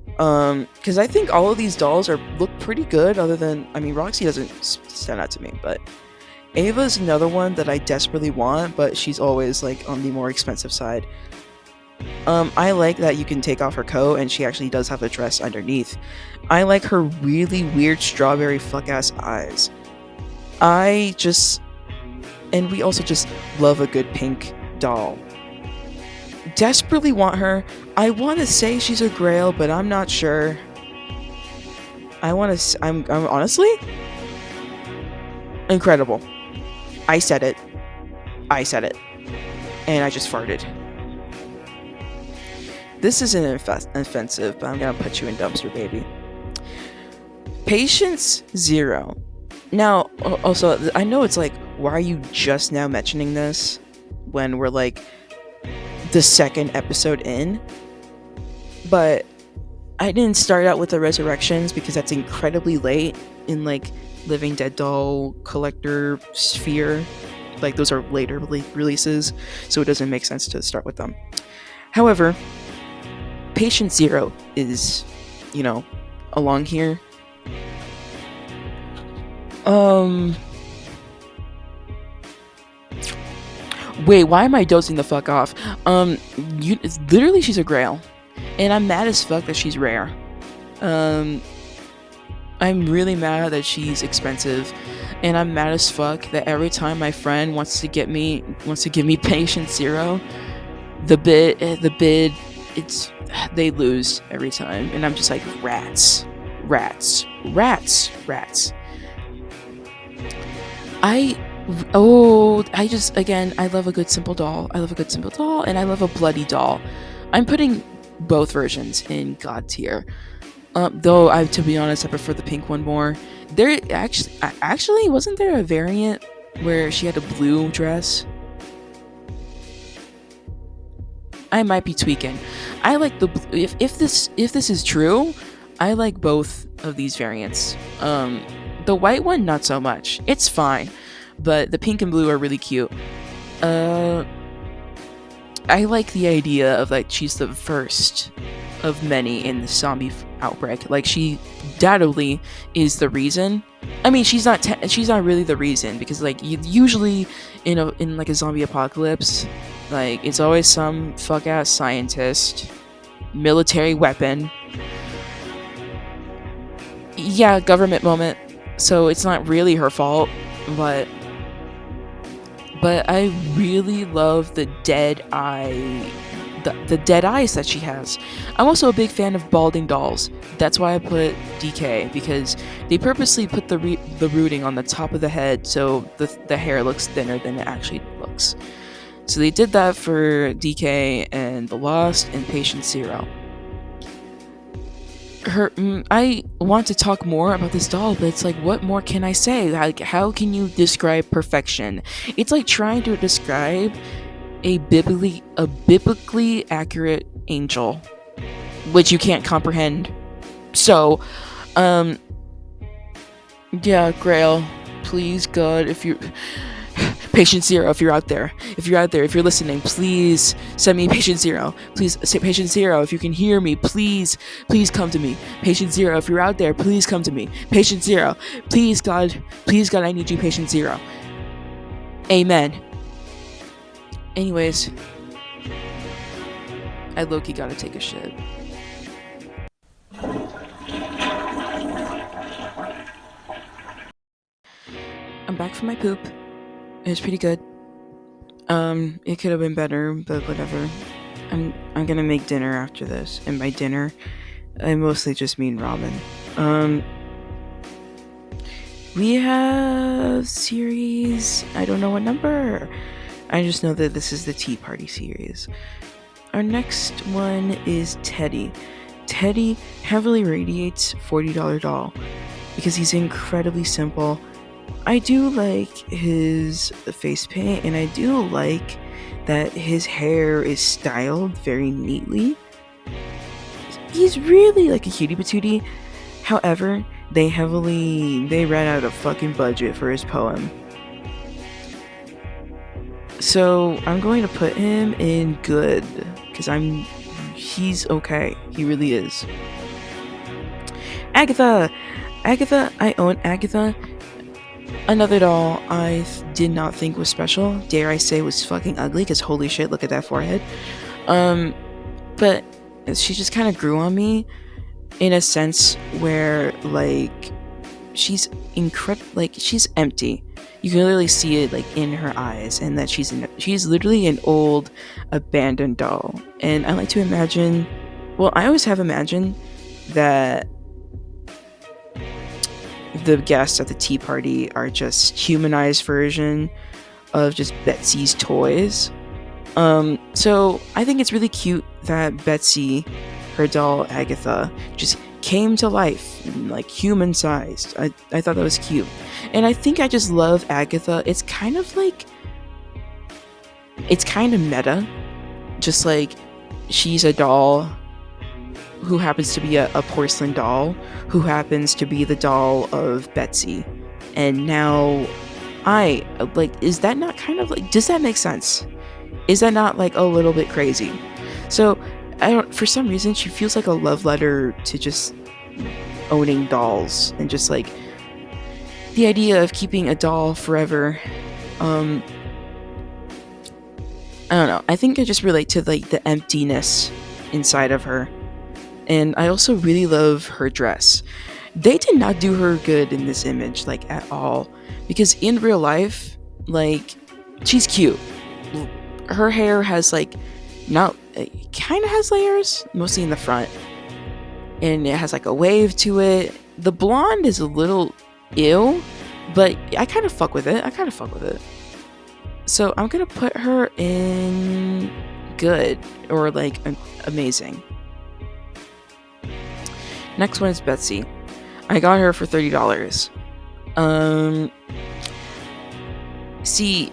Because I think all of these dolls look pretty good. Other than, I mean, Roxy doesn't stand out to me, but Ava's another one that I desperately want, but she's always like on the more expensive side. I like that you can take off her coat and she actually does have a dress underneath. I like her really weird strawberry fuck ass eyes. And we also just love a good pink doll. Desperately want her. I want to say she's a grail, but I'm not sure. I'm honestly incredible. I said it. And I just farted. This isn't offensive, but I'm gonna put you in dumpster, baby. Patience 0. Now, also, I know it's like, why are you just now mentioning this when we're like the second episode in? But I didn't start out with the Resurrections because that's incredibly late in like Living Dead doll collector sphere. Like, those are later releases, so it doesn't make sense to start with them. However, Patient 0 is, along here. Wait, why am I dozing the fuck off? Literally, she's a grail. And I'm mad as fuck that she's rare. I'm really mad that she's expensive. And I'm mad as fuck that every time my friend wants to give me Patient 0, the bid, they lose every time, and I'm just like, rats. I love a good simple doll. And I love a bloody doll. I'm putting both versions in God tier. Though to be honest, I prefer the pink one more. There actually wasn't there a variant where she had a blue dress? I might be tweaking. I like if this is true, I like both of these variants. The white one, not so much. It's fine, but the pink and blue are really cute. I like the idea of like she's the first of many in the zombie outbreak. Like, she undoubtedly is the reason. I mean, she's not really the reason, because like usually in like a zombie apocalypse, like it's always some fuck ass scientist, military weapon. Yeah, government moment. So it's not really her fault, but I really love the dead eye, the dead eyes that she has. I'm also a big fan of balding dolls. That's why I put DK, because they purposely put the rooting on the top of the head so the hair looks thinner than it actually looks. So they did that for DK and The Lost and Patient 0. I want to talk more about this doll, but it's like, what more can I say? Like, how can you describe perfection? It's like trying to describe a biblically accurate angel, which you can't comprehend. So, um, yeah, Grail, please, God, if you Patient Zero, if you're out there, if you're listening, please send me Patient Zero. Please say Patient Zero, if you can hear me, please come to me. Patient Zero, if you're out there, please come to me. Patient Zero, please God, I need you, Patient Zero. Amen. Anyways, I low-key gotta take a shit. I'm back from my poop. It was pretty good. It could have been better, but whatever. I'm gonna make dinner after this, and by dinner, I mostly just mean ramen. Um, we have series. I don't know what number. I just know that this is the Tea Party series. Our next one is Teddy. Teddy heavily radiates $40 doll because he's incredibly simple. I do like his face paint, and I do like that his hair is styled very neatly. He's really like a cutie patootie. However, they ran out of fucking budget for his poem. So I'm going to put him in good because he's okay. He really is. Agatha, I own Agatha. Another doll did not think was special. Dare I say was fucking ugly? Because holy shit, look at that forehead. But she just kind of grew on me in a sense where like she's she's empty. You can literally see it like in her eyes, and that she's literally an old abandoned doll. And I like to imagine, well, I always have imagined that the guests at the tea party are just humanized version of just Betsy's toys. So I think it's really cute that Betsy, her doll Agatha, just came to life, like human sized. I thought that was cute. And I think I just love Agatha. It's kind of meta. Just like she's a doll who happens to be a porcelain doll who happens to be the doll of Betsy. And now is that not kind of like, does that make sense? Is that not like a little bit crazy? So for some reason she feels like a love letter to just owning dolls and just like the idea of keeping a doll forever. I don't know. I think I just relate to like the emptiness inside of her. And I also really love her dress. They did not do her good in this image, like at all. Because in real life, like, she's cute. Her hair has like, not, it kind of has layers, mostly in the front. And it has like a wave to it. The blonde is a little ew, but I kind of fuck with it. So I'm gonna put her in good or like amazing. Next one is Betsy. I got her for $30. See,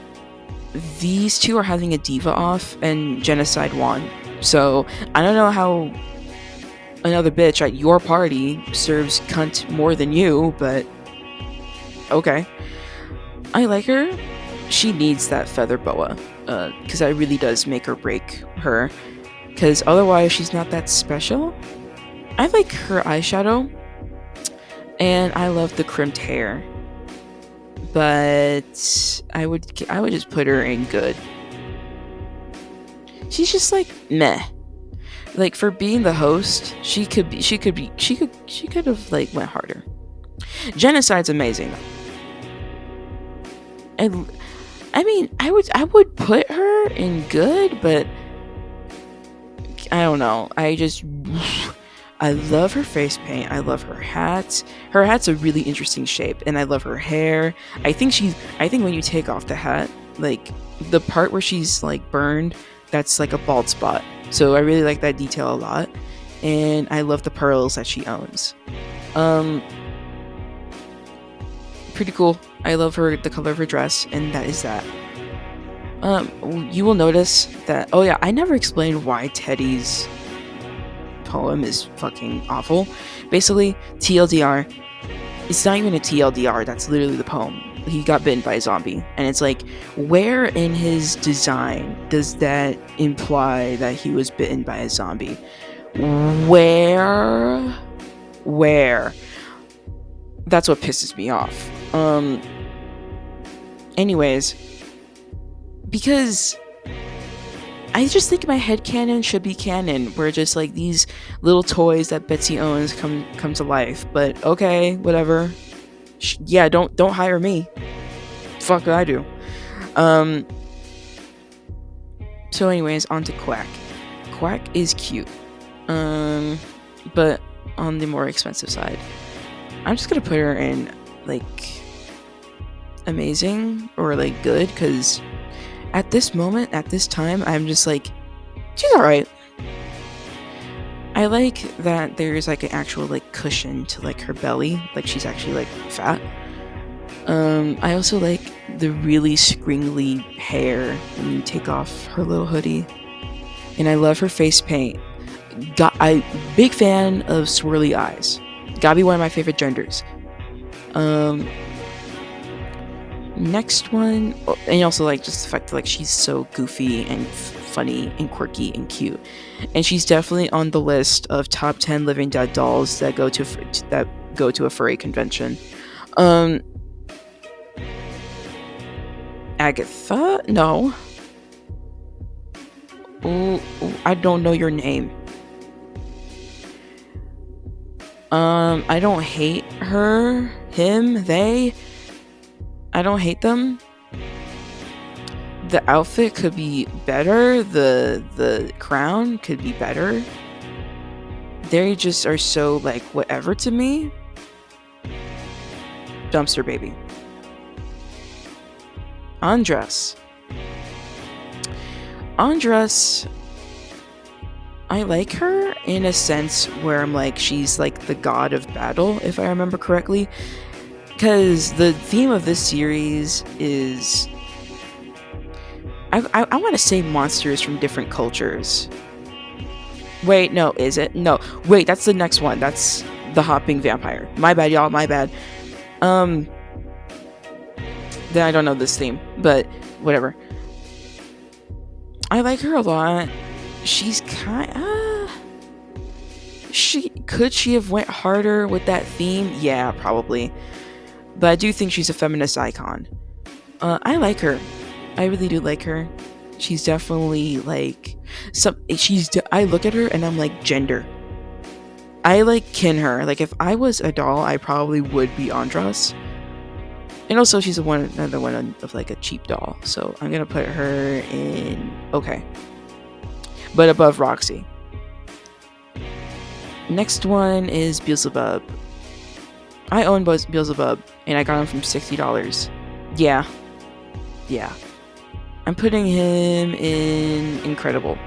these two are having a diva off and Genocide won. So I don't know how another bitch at your party serves cunt more than you, but okay. I like her. She needs that feather boa, because that really does make or break her. Because otherwise, she's not that special. I like her eyeshadow, and I love the crimped hair. But I would just put her in good. She's just like meh. Like for being the host, she could have like went harder. Genocide's amazing. And I mean, I would put her in good, but I don't know. I love her face paint. I love her hat. Her hat's a really interesting shape, and I love her hair. I think when you take off the hat, like the part where she's like burned, that's like a bald spot. So I really like that detail a lot, and I love the pearls that she owns. Pretty cool. I love the color of her dress, and that is that. You will notice that. Oh yeah, I never explained why Teddy's poem is fucking awful. Basically, TLDR, it's not even a TLDR, that's literally the poem. He got bitten by a zombie. And it's like, where in his design does that imply that he was bitten by a zombie? Where? Where? That's what pisses me off. Anyways, because I just think my headcanon should be canon, where just like these little toys that Betsy owns come to life. But okay, whatever. Yeah, don't hire me. Fuck what I do. So anyways, on to Quack. Quack is cute. But on the more expensive side. I'm just gonna put her in like amazing or like good, because at this moment, at this time, I'm just like, she's alright. I like that there's like an actual like cushion to like her belly, like she's actually like fat. I also like the really scringly hair when you take off her little hoodie, and I love her face paint. I big fan of swirly eyes. Gotta be one of my favorite genders. Next one, and also like just the fact that like she's so goofy and funny and quirky and cute, and she's definitely on the list of top 10 living dead dolls that go to a furry convention. Agatha? No. Ooh, I don't know your name. I don't hate her, him, they. I don't hate them. The outfit could be better. The crown could be better. They just are so like whatever to me. Dumpster baby. Andress. I like her in a sense where I'm like, she's like the god of battle, if I remember correctly. Because the theme of this series is... I want to say monsters from different cultures. Wait, no, is it? No, wait, that's the next one. That's the hopping vampire. My bad, y'all, my bad. Then I don't know this theme, but whatever. I like her a lot. She's could she have went harder with that theme? Yeah, probably. But I do think she's a feminist icon. I like her. I really do like her. She's definitely like I look at her and I'm like, gender. I like kin her. Like if I was a doll, I probably would be Andras. And also she's another one of like a cheap doll. So I'm gonna put her in okay. But above Roxy. Next one is Beelzebub. I own Beelzebub and I got him from $60. Yeah. I'm putting him in Incredible.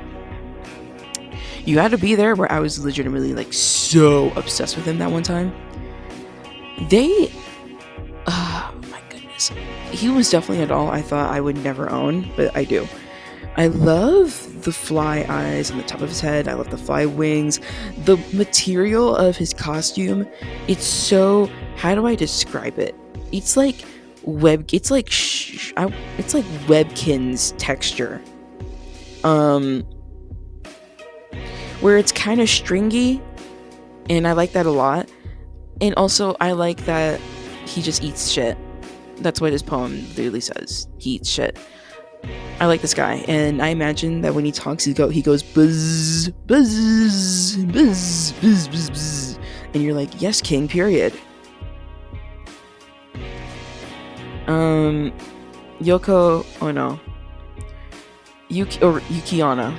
You had to be there where I was legitimately like so obsessed with him that one time. Oh my goodness. He was definitely a doll I thought I would never own, but I do. I love the fly eyes on the top of his head. I love the fly wings. The material of his costume, it's so, how do I describe it? It's like it's like Webkinz texture. Where it's kind of stringy, and I like that a lot. And also I like that he just eats shit. That's what his poem literally says. He eats shit. I like this guy, and I imagine that when he talks, he goes buzz, buzz, buzz, buzz, buzz, buzz, and you're like, yes, king, period. Yoko Ono, Yuki Onna.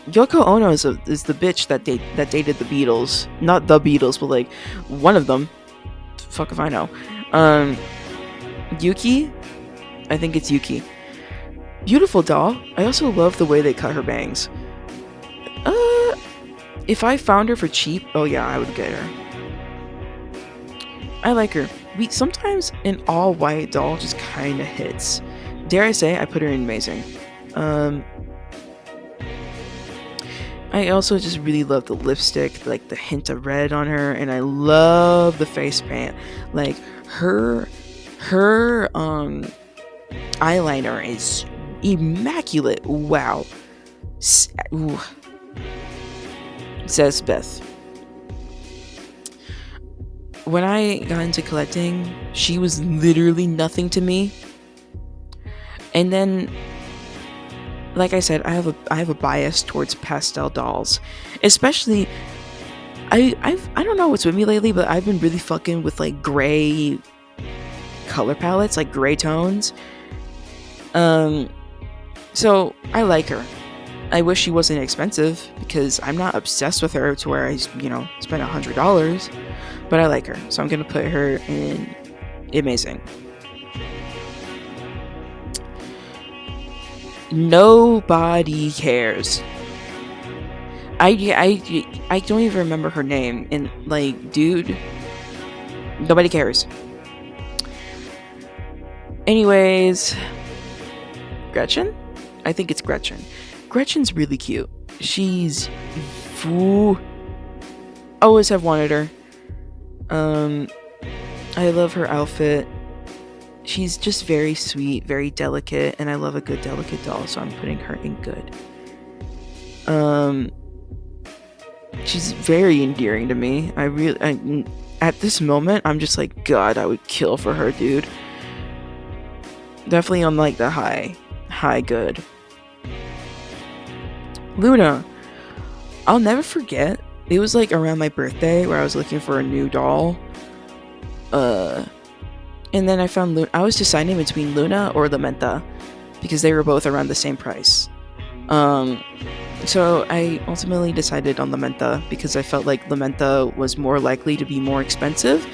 Yoko Ono is the bitch that dated the Beatles, not the Beatles, but like one of them. Fuck if I know. Yuki. I think it's Yuki. Beautiful doll. I also love the way they cut her bangs. If I found her for cheap, oh yeah, I would get her. I like her. Sometimes an all white doll just kind of hits. Dare I say, I put her in amazing. I also just really love the lipstick, like the hint of red on her, and I love the face paint. Like her eyeliner is immaculate. Wow. Ooh, says Beth. When I got into collecting, she was literally nothing to me. And then, like I said, I have a bias towards pastel dolls, especially. I don't know what's with me lately, but I've been really fucking with like gray color palettes, like gray tones. Um, so I like her. I wish she wasn't expensive because I'm not obsessed with her to where spend $100, but I like her, so I'm gonna put her in amazing. Nobody cares. I don't even remember her name, and like, dude, nobody cares. Anyways, Gretchen? I think it's Gretchen. Gretchen's really cute. She's ooh, always have wanted her. Um, I love her outfit. She's just very sweet, very delicate, and I love a good delicate doll, so I'm putting her in good. Um, she's very endearing to me. At this moment, I'm just like, God, I would kill for her, dude. Definitely on like the high good. Luna, I'll never forget. It was like around my birthday where I was looking for a new doll. And then I found Luna. I was deciding between Luna or Lamenta because they were both around the same price. Um, so I ultimately decided on Lamenta because I felt like Lamenta was more likely to be more expensive.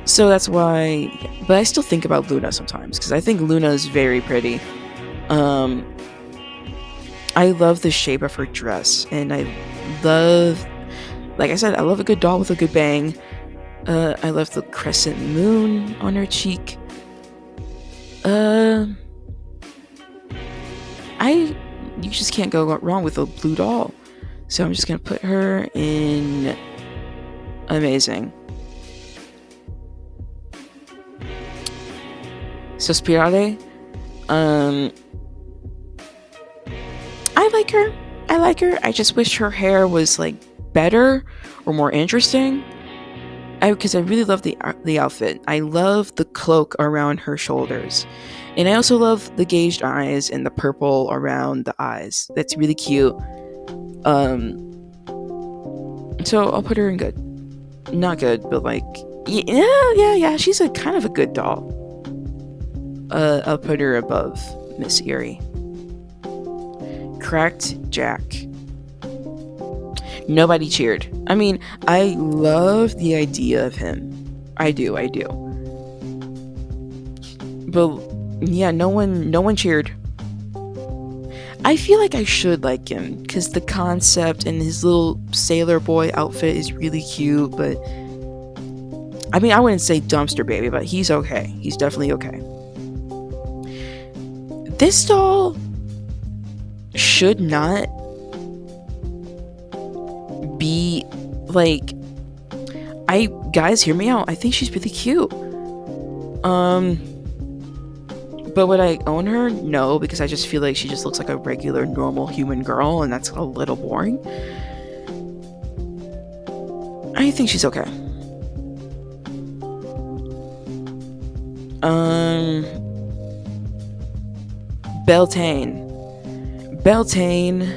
So that's why. But I still think about Luna sometimes because I think Luna is very pretty. Um, I love the shape of her dress, and I love, like I said, I love a good doll with a good bang. I love the crescent moon on her cheek. Uh, you just can't go wrong with a blue doll. So I'm just gonna put her in amazing. Sospirare. Um, I like her. I like her. I just wish her hair was like better or more interesting. Because I really love the outfit. I love the cloak around her shoulders, and I also love the gauged eyes and the purple around the eyes. That's really cute. Um, so I'll put her in good, not good, but like yeah. She's a kind of a good doll. I'll put her above Miss Erie. Cracked Jack. Nobody cheered. I mean, I love the idea of him. I do. But yeah, no one cheered. I feel like I should like him because the concept and his little sailor boy outfit is really cute. But I mean, I wouldn't say dumpster baby, but he's okay. He's definitely okay. This doll should not be like, I guys hear me out. I think she's really cute. But would I own her? No, because I just feel like she just looks like a regular normal human girl, and that's a little boring. I think she's okay. Beltane.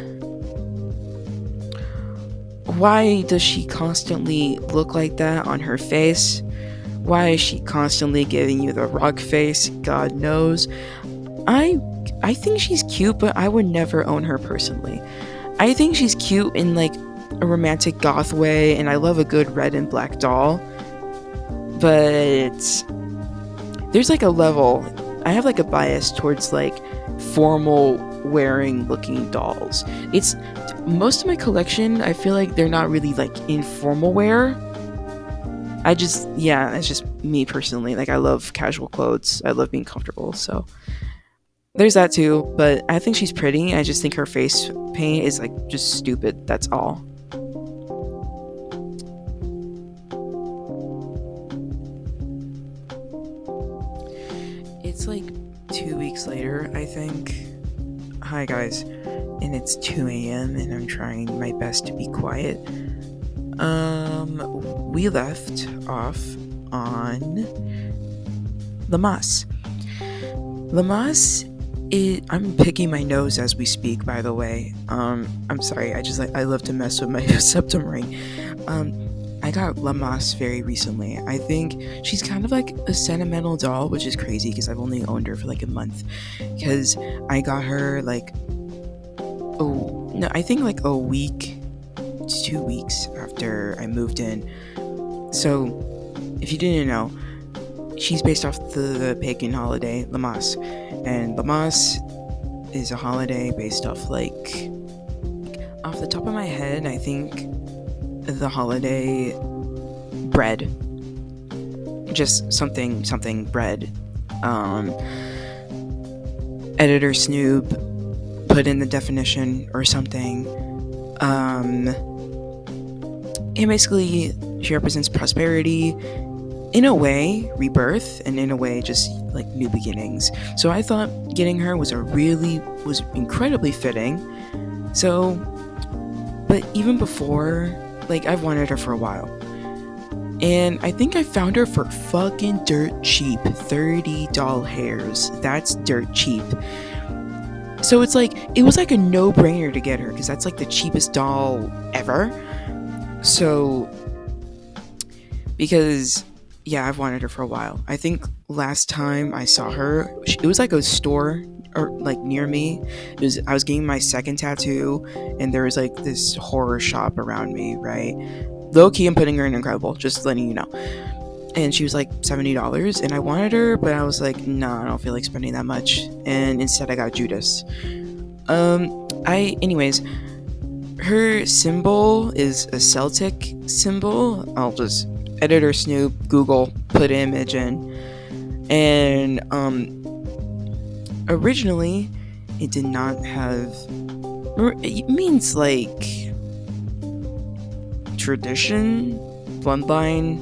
Why does she constantly look like that on her face? Why is she constantly giving you the rock face? God knows. I think she's cute, but I would never own her personally. I think she's cute in like a romantic goth way, and I love a good red and black doll. But there's like a level. I have like a bias towards like formal wearing looking dolls. It's most of my collection, I feel like they're not really like informal wear. It's just me personally. Like, I love casual clothes. I love being comfortable. So There's that too, but I think she's pretty. I just think her face paint is like just stupid. That's all. It's like 2 weeks later, I think. Hi guys, and it's 2 a.m. and I'm trying my best to be quiet. We left off on Lamas. Lamas, I'm picking my nose as we speak. By the way, I'm sorry. I love to mess with my septum ring. I got Lamas very recently. I think she's kind of like a sentimental doll, which is crazy because I've only owned her for like a month. Because I got her like, oh no, I think like a week, 2 weeks after I moved in. So, if you didn't know, she's based off the pagan holiday Lamas, and Lamas is a holiday based off like, off the top of my head, I think the holiday bread, just something bread. Editor Snoob put in the definition or something. And basically, she represents prosperity, in a way, rebirth, and in a way, just like new beginnings. So I thought getting her was incredibly fitting. So, but even before, like, I've wanted her for a while. And I think I found her for fucking dirt cheap. 30 doll hairs. That's dirt cheap. So it's like, it was like a no-brainer to get her, because that's like the cheapest doll ever. So, because, yeah, I've wanted her for a while. I think last time I saw her, it was like a store or like near me. I was getting my second tattoo, and there was like this horror shop around me, right? Low key, I'm putting her in Incredible, just letting you know. And she was like $70, and I wanted her, but I was like, nah, I don't feel like spending that much. And instead, I got Judas. Anyways, her symbol is a Celtic symbol. I'll just editor Snoop, Google, put image in. And originally, it did not have. It means like tradition, bloodline,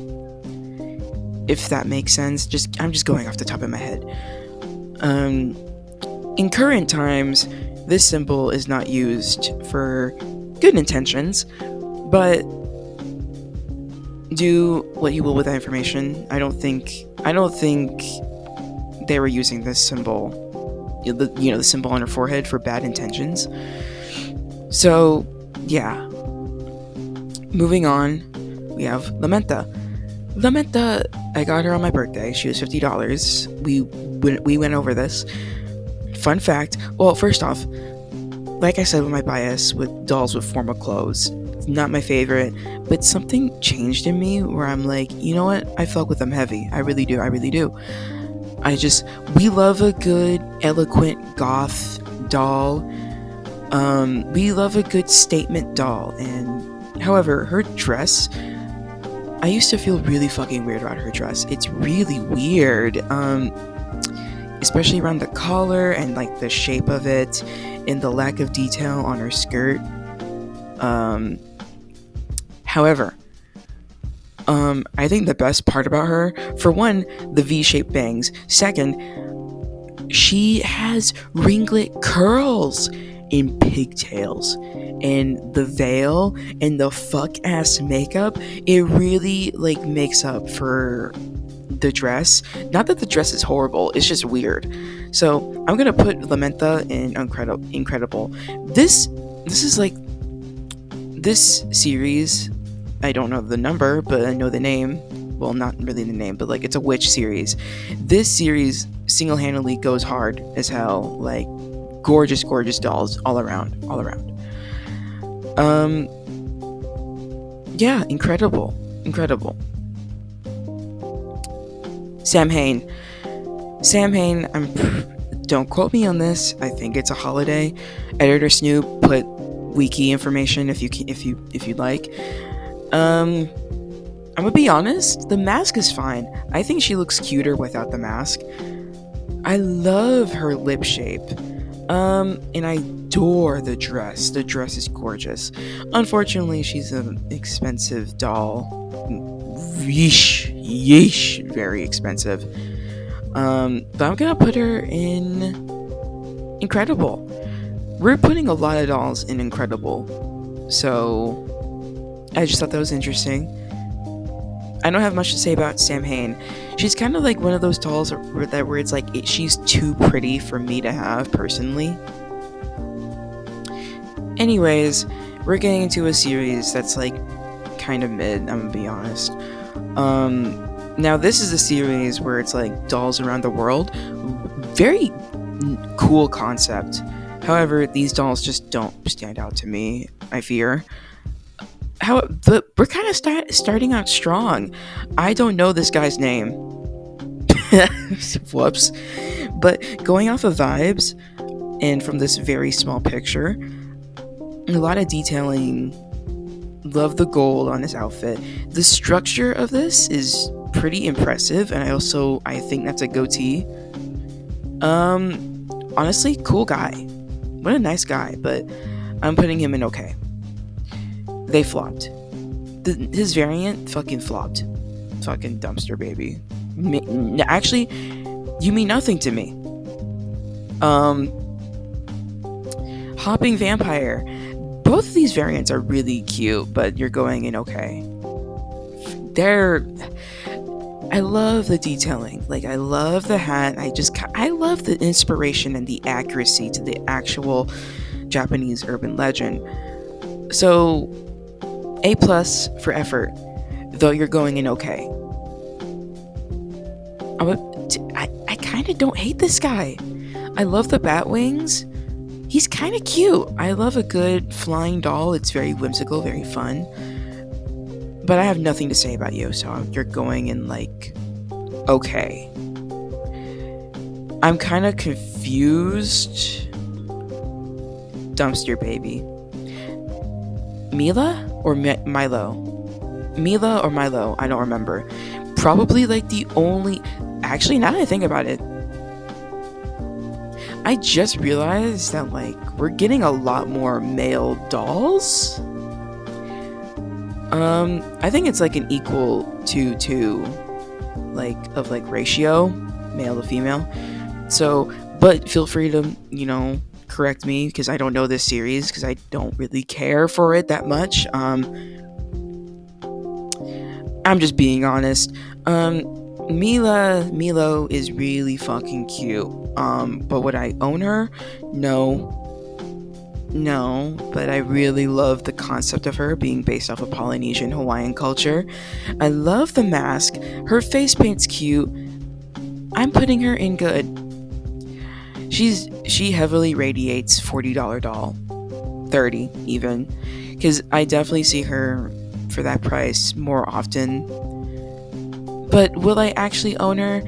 if that makes sense. I'm just going off the top of my head. In current times, this symbol is not used for good intentions, but do what you will with that information. I don't think they were using this symbol, the symbol on her forehead, for bad intentions. So, yeah. Moving on, we have Lamenta. Lamenta, I got her on my birthday. She was $50. We went over this. Fun fact. Well, first off, like I said with my bias with dolls with formal clothes, it's not my favorite, but something changed in me where I'm like, you know what? I fuck with them heavy. I really do. We love a good, eloquent goth doll. We love a good statement doll. And however, her dress, I used to feel really fucking weird about her dress. It's really weird. Especially around the collar and like the shape of it and the lack of detail on her skirt. However, I think the best part about her, for one, the V-shaped bangs. Second, she has ringlet curls and pigtails, and the veil and the fuck ass makeup. It really like makes up for the dress. Not that the dress is horrible, it's just weird. So I'm gonna put Lamenta in Incredible. This is like, this series, I don't know the number, but I know the name. Well, not really the name, but like, it's a witch series. This series single-handedly goes hard as hell. Like, gorgeous dolls all around. Yeah, incredible. Samhain, don't quote me on this. I think it's a holiday. Editor Snoop put wiki information if you'd like. I'm gonna be honest, the mask is fine. I think she looks cuter without the mask. I love her lip shape. And I adore the dress. The dress is gorgeous. Unfortunately, she's an expensive doll. Yeesh, yeesh, very expensive. But I'm gonna put her in Incredible. We're putting a lot of dolls in Incredible, so I just thought that was interesting. I don't have much to say about Sam Hain. She's kind of like one of those dolls where it's like she's too pretty for me to have personally. Anyways, we're getting into a series that's like kind of mid. I'm gonna be honest. Now this is a series where it's like dolls around the world. Very cool concept. However, these dolls just don't stand out to me. I fear. We're kind of starting out strong. I don't know this guy's name. Whoops. But going off of vibes and from this very small picture, a lot of detailing. Love the gold on his outfit. The structure of this is pretty impressive, and I think that's a goatee. Honestly, cool guy. What a nice guy, but I'm putting him in okay. They flopped. His variant fucking flopped. Fucking dumpster baby. Actually, you mean nothing to me. Hopping vampire. Both of these variants are really cute, but you're going in okay. I love the detailing. Like, I love the hat. I love the inspiration and the accuracy to the actual Japanese urban legend. So, A+ for effort, though you're going in okay. I kind of don't hate this guy. I love the bat wings. He's kind of cute. I love a good flying doll. It's very whimsical, very fun. But I have nothing to say about you, so you're going in like, okay. I'm kind of confused. Dumpster baby. Mila or Milo? Mila or Milo? I don't remember. Probably like the only... Actually, now that I think about it, I just realized that like we're getting a lot more male dolls. I think it's like an equal to like of like ratio, male to female. So, but feel free to, correct me because I don't know this series because I don't really care for it that much. I'm just being honest. Milo is really fucking cute. But would I own her? No, but I really love the concept of her being based off of Polynesian Hawaiian culture. I love the mask. Her face paint's cute. I'm putting her in good. She heavily radiates $40 doll. 30 even. Because I definitely see her for that price more often. But will I actually own her?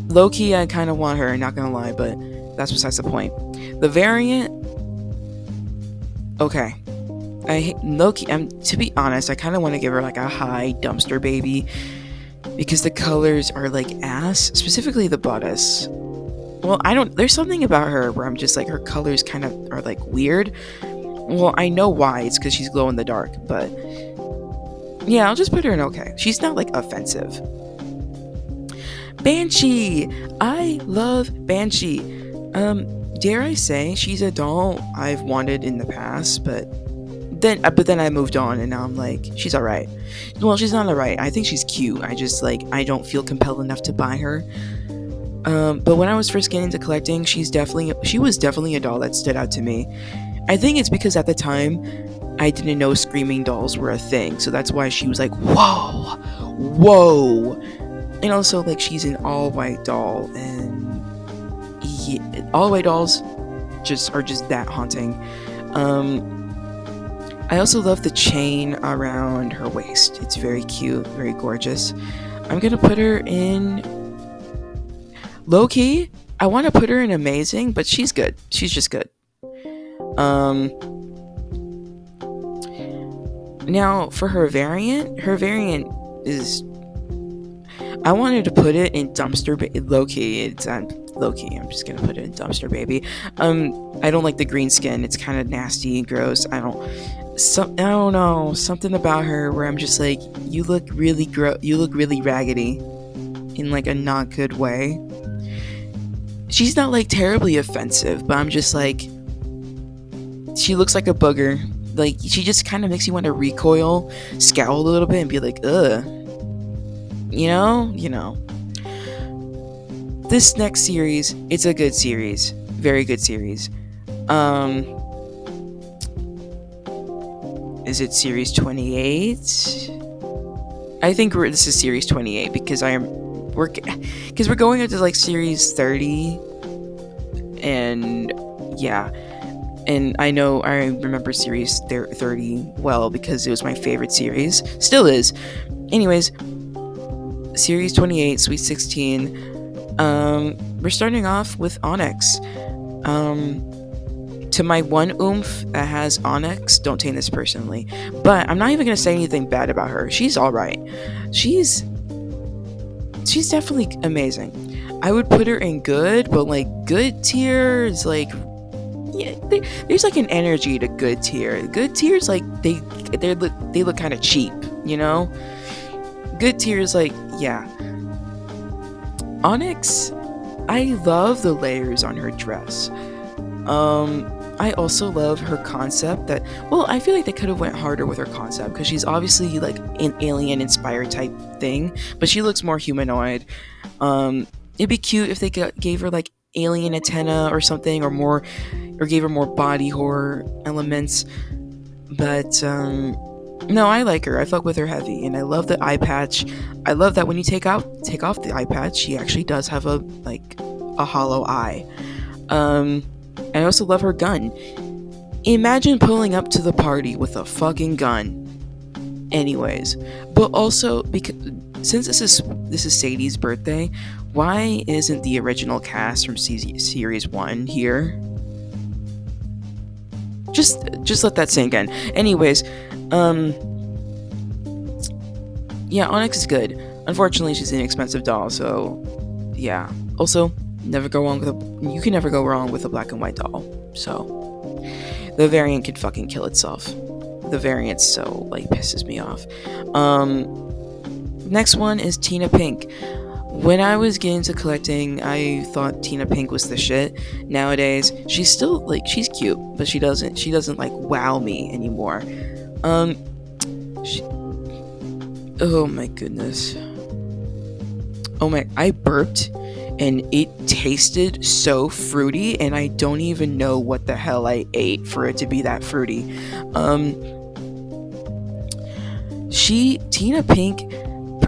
Low-key, I kind of want her, not gonna lie, but that's besides the point. The variant, okay. To be honest, I kind of want to give her like a high dumpster baby because the colors are like ass, specifically the bodice. Well, there's something about her where I'm just like, her colors kind of are like weird. Well, I know why, it's because she's glow in the dark, but yeah, I'll just put her in okay. She's not like offensive. Banshee! I love Banshee. Dare I say she's a doll I've wanted in the past, but then I moved on and now I'm like, she's alright. Well, she's not alright. I think she's cute. I just like, I don't feel compelled enough to buy her. But when I was first getting into collecting, she was definitely a doll that stood out to me. I think it's because at the time I didn't know screaming dolls were a thing, so that's why she was like, whoa. And also, like, she's an all-white doll, and all-white dolls are just that haunting. I also love the chain around her waist. It's very cute, very gorgeous. I'm gonna put her in low-key. I want to put her in amazing, but she's good. She's just good. Now, for her variant is... I wanted to put it in dumpster, but low-key, it's low key. I'm just gonna put it in dumpster baby. I don't like the green skin. It's kind of nasty and gross. I don't know, something about her where I'm just like, you look really you look really raggedy in like a not good way. She's not like terribly offensive, but I'm just like, she looks like a booger. Like, she just kind of makes you want to recoil, scowl a little bit, and be like, ugh. You know. This next series, it's a good series. Very good series. Is it series 28? I think this is series 28 because we're going into like series 30, and yeah, and I remember series 30 well because it was my favorite series, still is. Anyways, series 28, Sweet 16. We're starting off with Onyx. To my one oomph that has Onyx, don't take this personally, but I'm not even gonna say anything bad about her. She's all right. She's definitely amazing. I would put her in good, but like good tier is like, yeah, there's like an energy to good tier. Good tier is like they look kind of cheap, you know. Good tier is like, yeah. Onyx, I love the layers on her dress. I also love her concept that, well, I feel like they could have went harder with her concept because she's obviously like an alien inspired type thing, but she looks more humanoid. It'd be cute if they gave her like alien antenna or something, or gave her more body horror elements. But no, I like her. I fuck with her heavy, and I love the eye patch. I love that when you take off the eye patch, she actually does have a hollow eye. I also love her gun. Imagine pulling up to the party with a fucking gun. Anyways, but also because since this is Sadie's birthday, why isn't the original cast from series 1 here? Just let that sink in. Anyways, yeah, Onyx is good. Unfortunately, she's an expensive doll, so yeah. Also, you can never go wrong with a black and white doll. So the variant can fucking kill itself. The variant so pisses me off. Next one is Tina Pink. When I was getting into collecting, I thought Tina Pink was the shit. Nowadays, she's still she's cute, but she doesn't wow me anymore. Oh my goodness. I burped and it tasted so fruity, and I don't even know what the hell I ate for it to be that fruity. Tina Pink,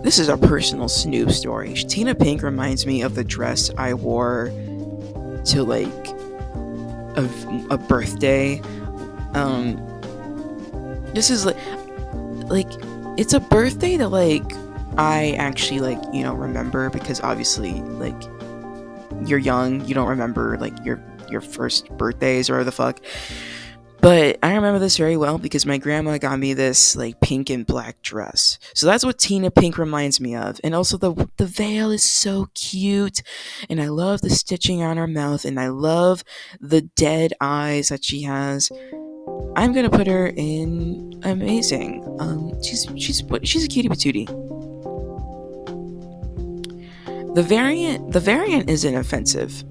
this is a personal Snoop story. Tina Pink reminds me of the dress I wore to a birthday. This is it's a birthday that I actually remember, because obviously you're young, you don't remember your first birthdays or the fuck. But I remember this very well because my grandma got me this pink and black dress. So that's what Tina Pink reminds me of. And also the veil is so cute, and I love the stitching on her mouth, and I love the dead eyes that she has. I'm gonna put her in amazing. She's a cutie patootie. The variant isn't offensive.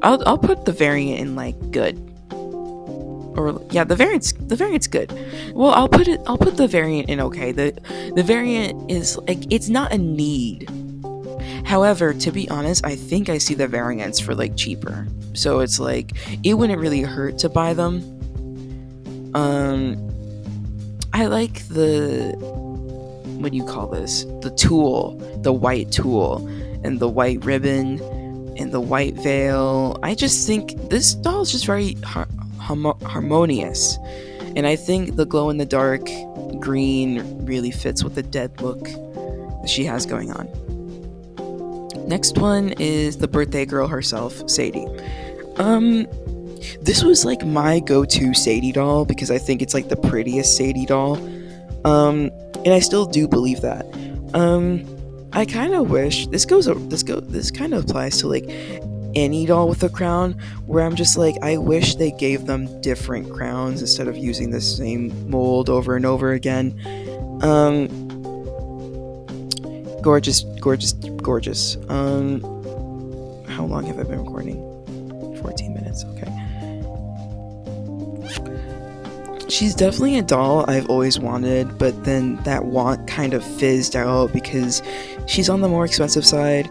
I'll put the variant in good. Or yeah, the variant's good. Well, I'll put the variant in okay. The variant is it's not a need. However, to be honest, I think I see the variants for cheaper. So it's it wouldn't really hurt to buy them. I like the, what do you call this? The tulle, the white tulle, and the white ribbon, and the white veil. I just think this doll is just very harmonious, and I think the glow in the dark green really fits with the dead look that she has going on. Next one is the birthday girl herself, Sadie. This was my go-to Sadie doll because I think it's the prettiest Sadie doll. And I still do believe that. I kind of wish this kind of applies to any doll with a crown, where I'm just like, I wish they gave them different crowns instead of using the same mold over and over again. Um, gorgeous, gorgeous, gorgeous. How long have I been recording? 14 minutes, okay. She's definitely a doll I've always wanted, but then that want kind of fizzed out because she's on the more expensive side.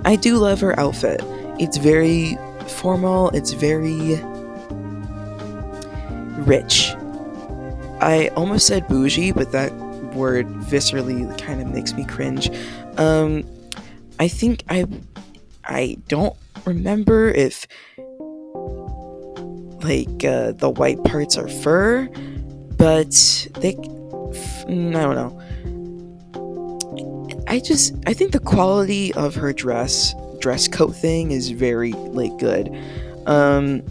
I do love her outfit. It's very formal, it's very rich. I almost said bougie, but that word viscerally kind of makes me cringe. Um, I think I don't remember if the white parts are fur, but I don't know. I think the quality of her dress coat thing is very like good. Um,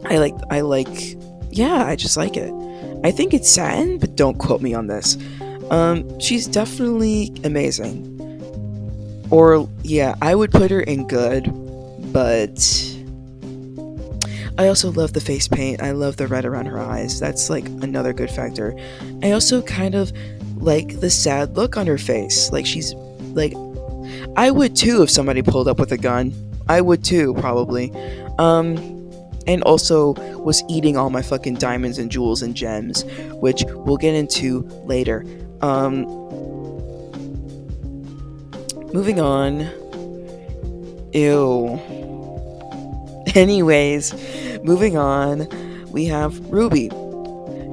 I like yeah, I just like it. I think it's satin, but don't quote me on this. She's definitely amazing. Or yeah, I would put her in good, but I also love the face paint. I love the red around her eyes. That's like another good factor. I also kind of like the sad look on her face. Like she's like I would too if somebody pulled up with a gun. I would too, probably. Um and also was eating all my fucking diamonds and jewels and gems, which we'll get into later. Um moving on. Ew. Anyways, moving on, we have Ruby.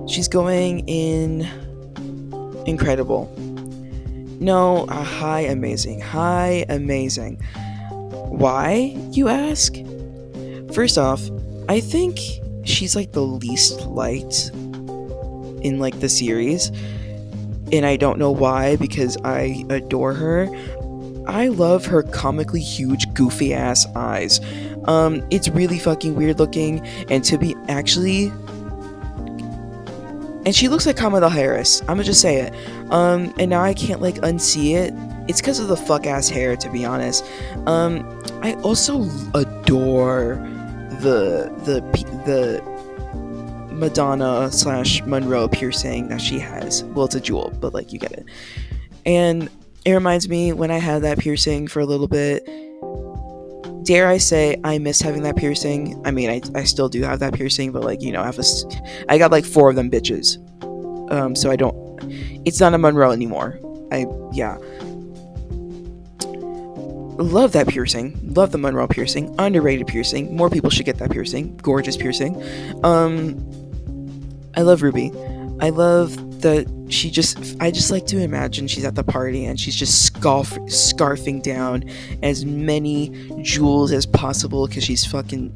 She's going in incredible. No, high amazing. High amazing. Why, you ask? First off, I think she's like the least liked in like the series. And I don't know why, because I adore her. I love her comically huge, goofy ass eyes. It's really fucking weird looking, and to be actually, and she looks like Kamala Harris. I'm gonna just say it. And now I can't like unsee it. It's because of the fuck ass hair, to be honest. I also adore the Madonna slash Monroe piercing that she has. Well, it's a jewel, but like you get it. And it reminds me when I had that piercing for a little bit. Dare I say I miss having that piercing? I mean, I still do have that piercing, but like I got like 4 of them bitches. So I don't. It's not a Monroe anymore. Yeah. Love that piercing. Love the Monroe piercing. Underrated piercing. More people should get that piercing. Gorgeous piercing. I love Ruby. I love that I just like to imagine she's at the party and she's just scarfing down as many jewels as possible because she's fucking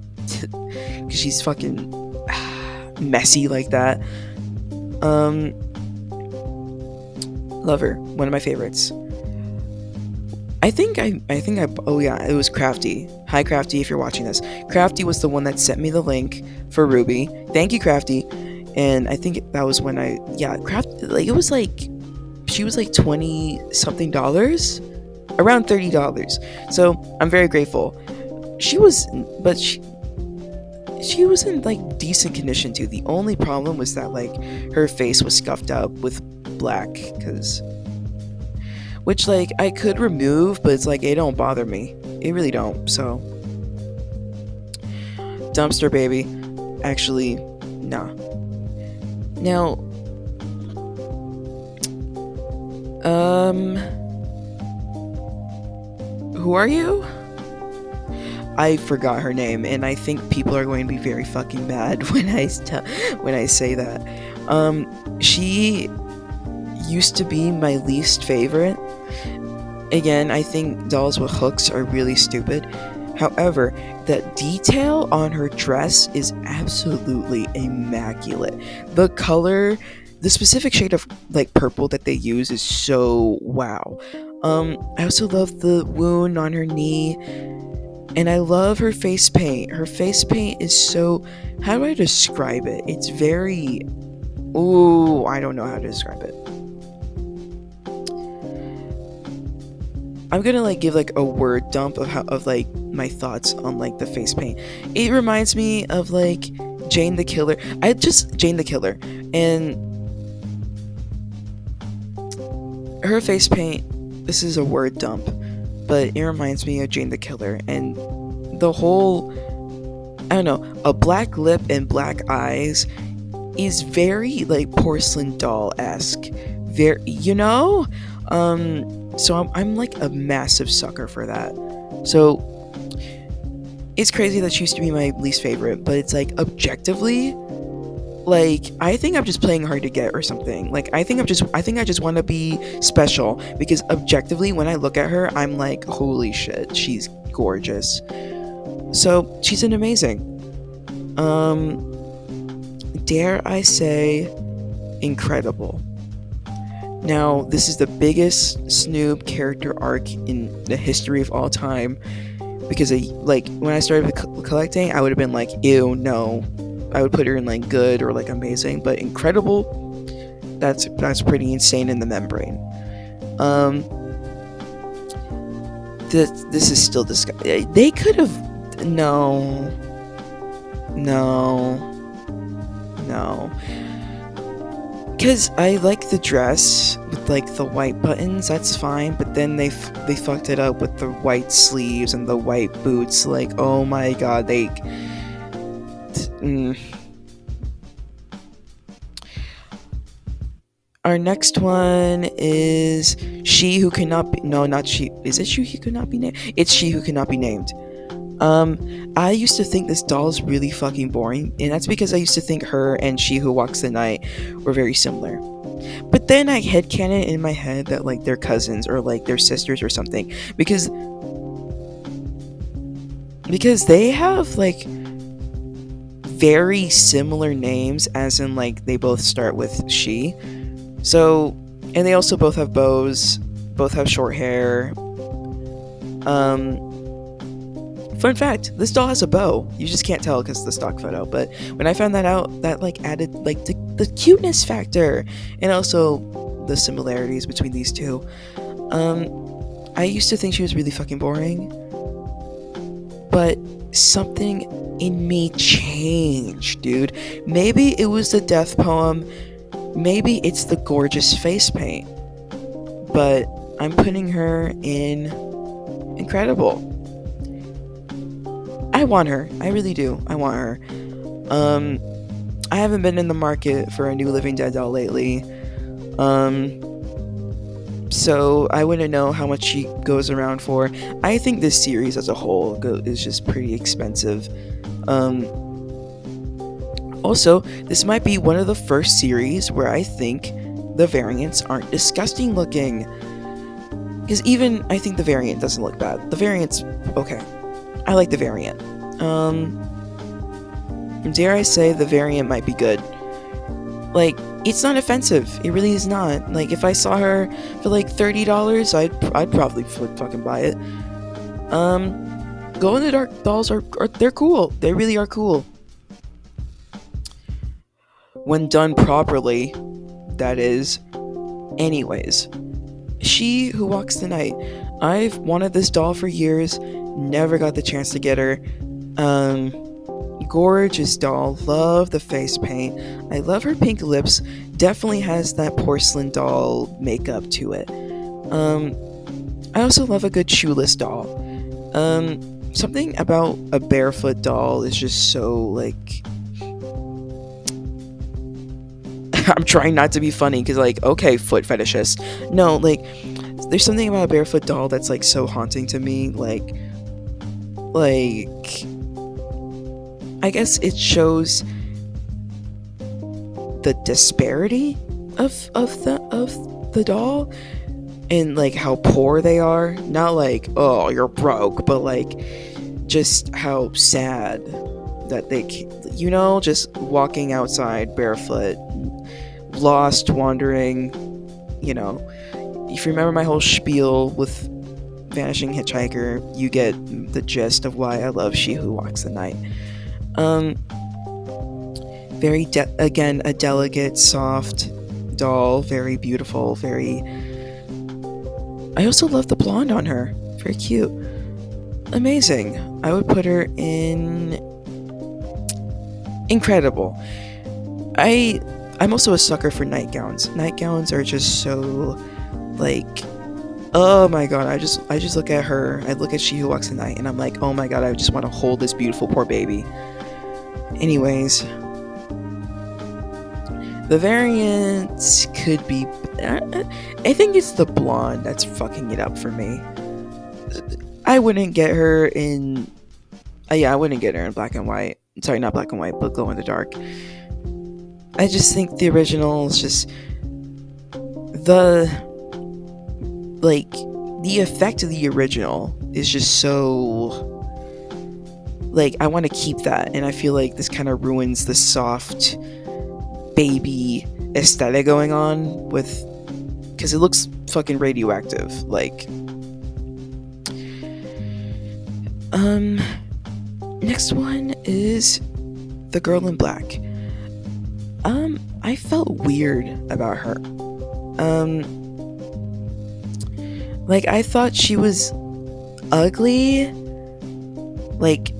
messy like that. Love her. One of my favorites. I think oh yeah, it was Crafty. Hi Crafty, if you're watching this. Crafty was the one that sent me the link for Ruby. Thank you, Crafty. And I think that was when Crafty, like, it was like, she was like 20 something dollars, around $30. So I'm very grateful. She was in like decent condition too. The only problem was that like her face was scuffed up with black, which like I could remove, but it's like it don't bother me. It really don't. So dumpster baby. Actually, nah. Now, who are you? I forgot her name, and I think people are going to be very fucking mad when I say that. She used to be my least favorite. Again, I think dolls with hooks are really stupid. However, the detail on her dress is absolutely immaculate. The color, the specific shade of like purple that they use is so wow. I also love the wound on her knee, and I love her face paint. Her face paint is so, how do I describe it? It's very, ooh, I don't know how to describe it. I'm gonna like give like a word dump of how of like my thoughts on like the face paint. It reminds me of like Jane the Killer. I just Jane the Killer and her face paint. This is a word dump, but it reminds me of Jane the Killer and the whole. I don't know, a black lip and black eyes is very like porcelain doll esque. Very, so I'm like a massive sucker for that. So it's crazy that she used to be my least favorite, but it's like objectively, like I think I'm just playing hard to get or something. Like I think I just want to be special because objectively, when I look at her, I'm like, holy shit, she's gorgeous. So she's an amazing. Dare I say, incredible. Now, this is the biggest Snoob character arc in the history of all time because like when I started collecting, I would have been like, ew, no. I would put her in like good or like amazing, but incredible, that's pretty insane in the membrane. This is still disgusting. They could have no. Because I like the dress with like the white buttons, that's fine, but then they fucked it up with the white sleeves and the white boots. Like, oh my god, Our next one is She Who Cannot Be. No, not She. Is it She Who Cannot Be Named? It's She Who Cannot Be Named. I used to think this doll is really fucking boring, and that's because I used to think her and She Who Walks the Night were very similar. But then I headcanon in my head that like they're cousins or like they're sisters or something because they have like very similar names, as in like they both start with she. So, and they also both have bows, both have short hair. Fun fact, this doll has a bow. You just can't tell because of the stock photo, but when I found that out, that like added like the cuteness factor and also the similarities between these two. I used to think she was really fucking boring, but something in me changed, dude. Maybe it was the death poem, maybe it's the gorgeous face paint, but I'm putting her in incredible. I want her. I really do. I want her. I haven't been in the market for a new Living Dead doll lately. So I wouldn't know how much she goes around for. I think this series as a whole is just pretty expensive. Also, this might be one of the first series where I think the variants aren't disgusting looking. Because even I think the variant doesn't look bad. The variant's okay. I like the variant. Dare I say the variant might be good. Like, it's not offensive. It really is not. Like, if I saw her for like $30, I'd probably fucking buy it. Glow in the dark dolls are they're cool. They really are cool. When done properly, that is. Anyways, She Who Walks the Night. I've wanted this doll for years. Never got the chance to get her. Gorgeous doll. Love the face paint. I love her pink lips. Definitely has that porcelain doll makeup to it. I also love a good shoeless doll. Something about a barefoot doll is just so like. I'm trying not to be funny because like, okay, foot fetishist. No, like there's something about a barefoot doll that's like so haunting to me. Like I guess it shows the disparity of the doll and like how poor they are. Not like, oh, you're broke, but like just how sad that they, just walking outside barefoot, lost, wandering. If you remember my whole spiel with Vanishing Hitchhiker, you get the gist of why I love She Who Walks the Night. Very again, a delicate, soft doll, very beautiful, very I also love the blonde on her. Very cute. Amazing. I would put her in incredible. I'm also a sucker for nightgowns. Nightgowns are just so like, oh my god, I just look at her, I look at She Who Walks the Night and I'm like, oh my god, I just want to hold this beautiful poor baby. Anyways, the variants could be I think it's the blonde that's fucking it up for me. I wouldn't get her in yeah, I wouldn't get her in black and white. Sorry, not black and white, but glow in the dark. I just think the original is just the like the effect of the original is just so like I want to keep that, and I feel like this kind of ruins the soft baby aesthetic going on with because it looks fucking radioactive. Like, next one is the girl in black. I felt weird about her. Like I thought she was ugly. Like,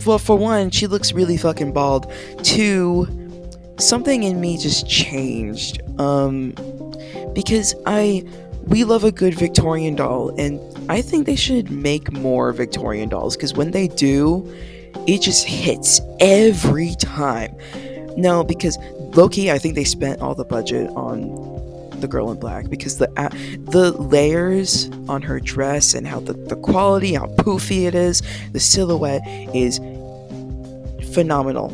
well, for one, she looks really fucking bald. Two, something in me just changed. Because we love a good Victorian doll, and I think they should make more Victorian dolls. Because when they do, it just hits every time. No, because low-key, I think they spent all the budget on the girl in black because the layers on her dress and how the quality, how poofy it is, the silhouette is phenomenal.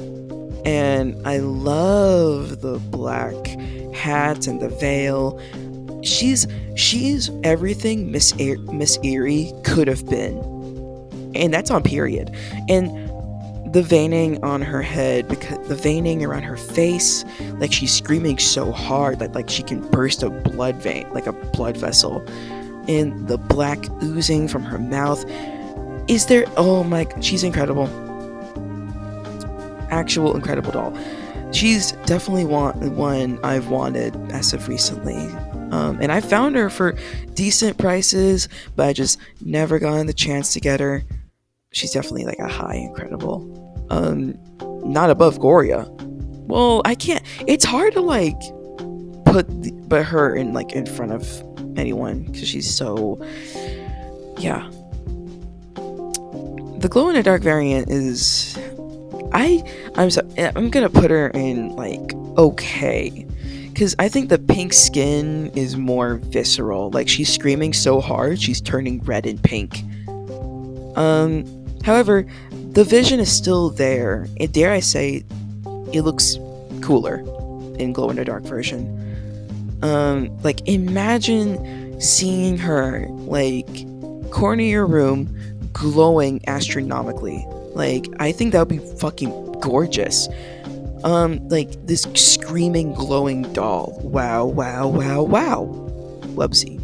And I love the black hat and the veil. She's everything Miss Eerie could have been, and that's on period. And the veining on her head, because the veining around her face, like she's screaming so hard that like she can burst a blood vein, like a blood vessel, and the black oozing from her mouth. Is there? Oh my! She's incredible. Actual incredible doll. She's definitely one I've wanted as of recently. And I found her for decent prices, but I just never gotten the chance to get her. She's definitely like a high incredible. Not above Goria. Well, I can't. It's hard to like put her in like in front of anyone because she's so. Yeah. The glow in the dark variant is. I'm gonna put her in like okay. Because I think the pink skin is more visceral. Like she's screaming so hard, she's turning red and pink. However, the vision is still there. And dare I say, it looks cooler in glow in the dark version. Like imagine seeing her like corner your room glowing astronomically. Like I think that would be fucking gorgeous. Like this screaming glowing doll. Wow, wow, wow, wow. Whoopsie.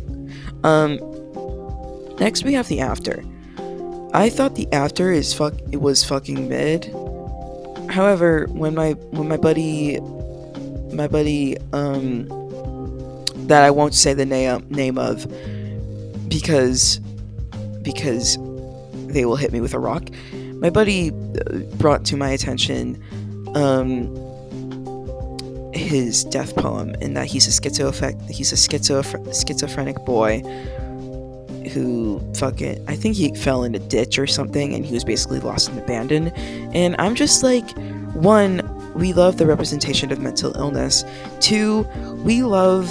Next we have the after. I thought the after it was fucking mid. However, when my buddy that I won't say the name of because they will hit me with a rock. My buddy brought to my attention his death poem, and that he's a schizophrenic boy who fucking, I think he fell in a ditch or something, and he was basically lost and abandoned. And I'm just like, one, we love the representation of mental illness. Two, we love,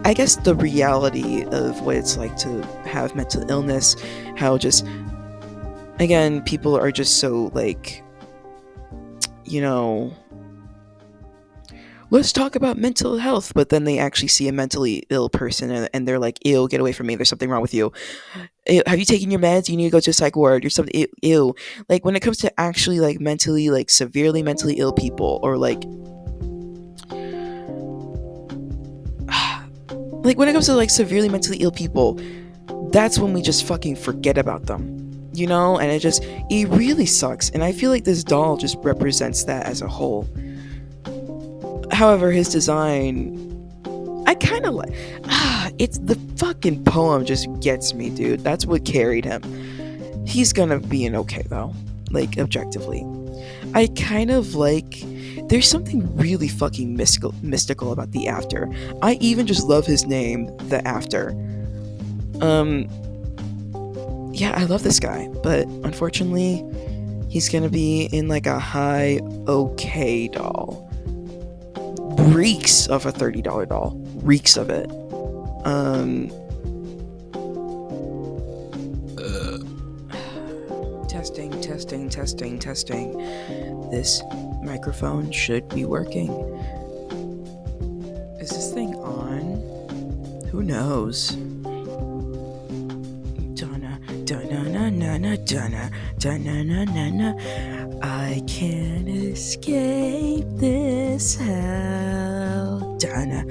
I guess, the reality of what it's like to have mental illness. How just, again, people are just so like, you know, let's talk about mental health, but then they actually see a mentally ill person and they're like, ew, get away from me, there's something wrong with you. Ew, have you taken your meds? You need to go to a psych ward or something. Ew. Like when it comes to actually like mentally, like severely mentally ill people, or like when it comes to like severely mentally ill people, that's when we just fucking forget about them, you know? And it really sucks. And I feel like this doll just represents that as a whole. However, his design, I kind of like. It's the fucking poem just gets me, dude. That's what carried him. He's gonna be an okay though, like objectively. I kind of like. There's something really fucking mystical about the After. I even just love his name, the After. Um, yeah, I love this guy, but unfortunately, he's gonna be in like a high okay doll. Reeks of a $30 doll. Reeks of it. Um, testing. This microphone should be working. Is this thing on? Who knows? Donna. I can't escape this hell. Donna.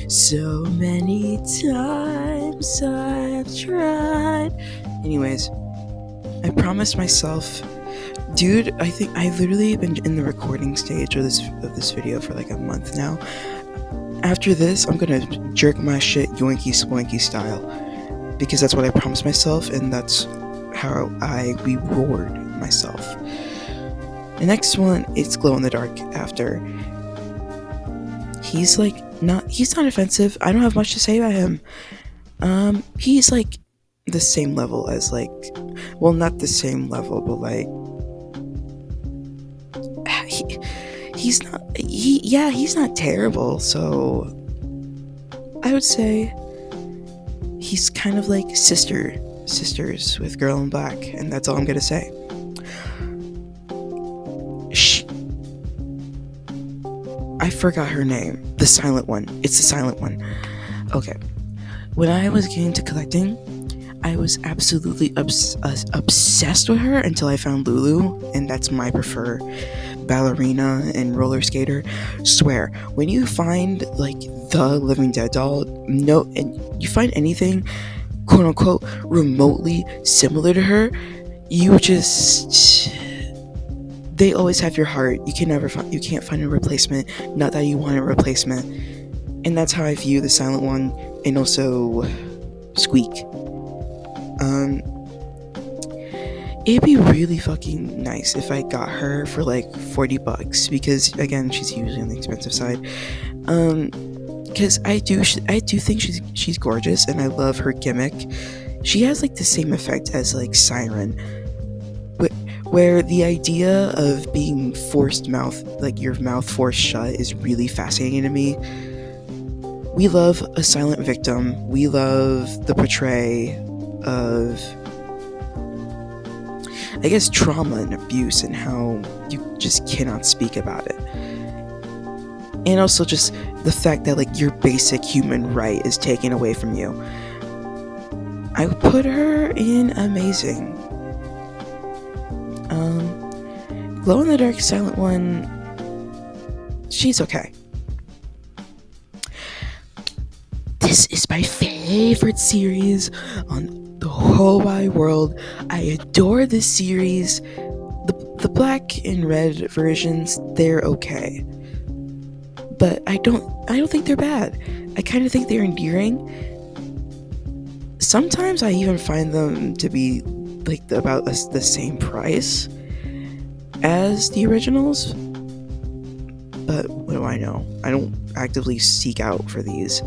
So many times I've tried. Anyways, I promised myself, dude. I think I literally been in the recording stage of this video for like a month now. After this, I'm gonna jerk my shit yoinky spoinky style because that's what I promised myself, and that's how I reward myself. The next one, it's glow in the dark After. He's not offensive. I don't have much to say about him. He's like the same level as well, not the same level, but like he's not terrible, so I would say he's kind of like sisters with Girl in Black, and that's all I'm gonna say. I forgot her name. The silent one. It's the silent one. Okay. When I was getting to collecting, I was absolutely obsessed with her until I found Lulu, and that's my preferred ballerina and roller skater. Swear, when you find like the Living Dead doll, and you find anything quote unquote remotely similar to her, they always have your heart. You can't find a replacement. Not that you want a replacement. And that's how I view the silent one, and also Squeak. It'd be really fucking nice if I got her for like $40, because again, she's usually on the expensive side. Because I do think she's gorgeous, and I love her gimmick. She has like the same effect as like Siren, where the idea of being your mouth forced shut is really fascinating to me. We love a silent victim. We love the portray of, I guess, trauma and abuse, and how you just cannot speak about it. And also just the fact that like your basic human right is taken away from you. I would put her in amazing. Glow in the dark silent one, she's okay. This is my favorite series on the whole wide world. I adore this series. The black and red versions, they're okay, but I don't think they're bad. I kind of think they're endearing. Sometimes I even find them to be like about the same price as the originals, but what do I know? I don't actively seek out for these.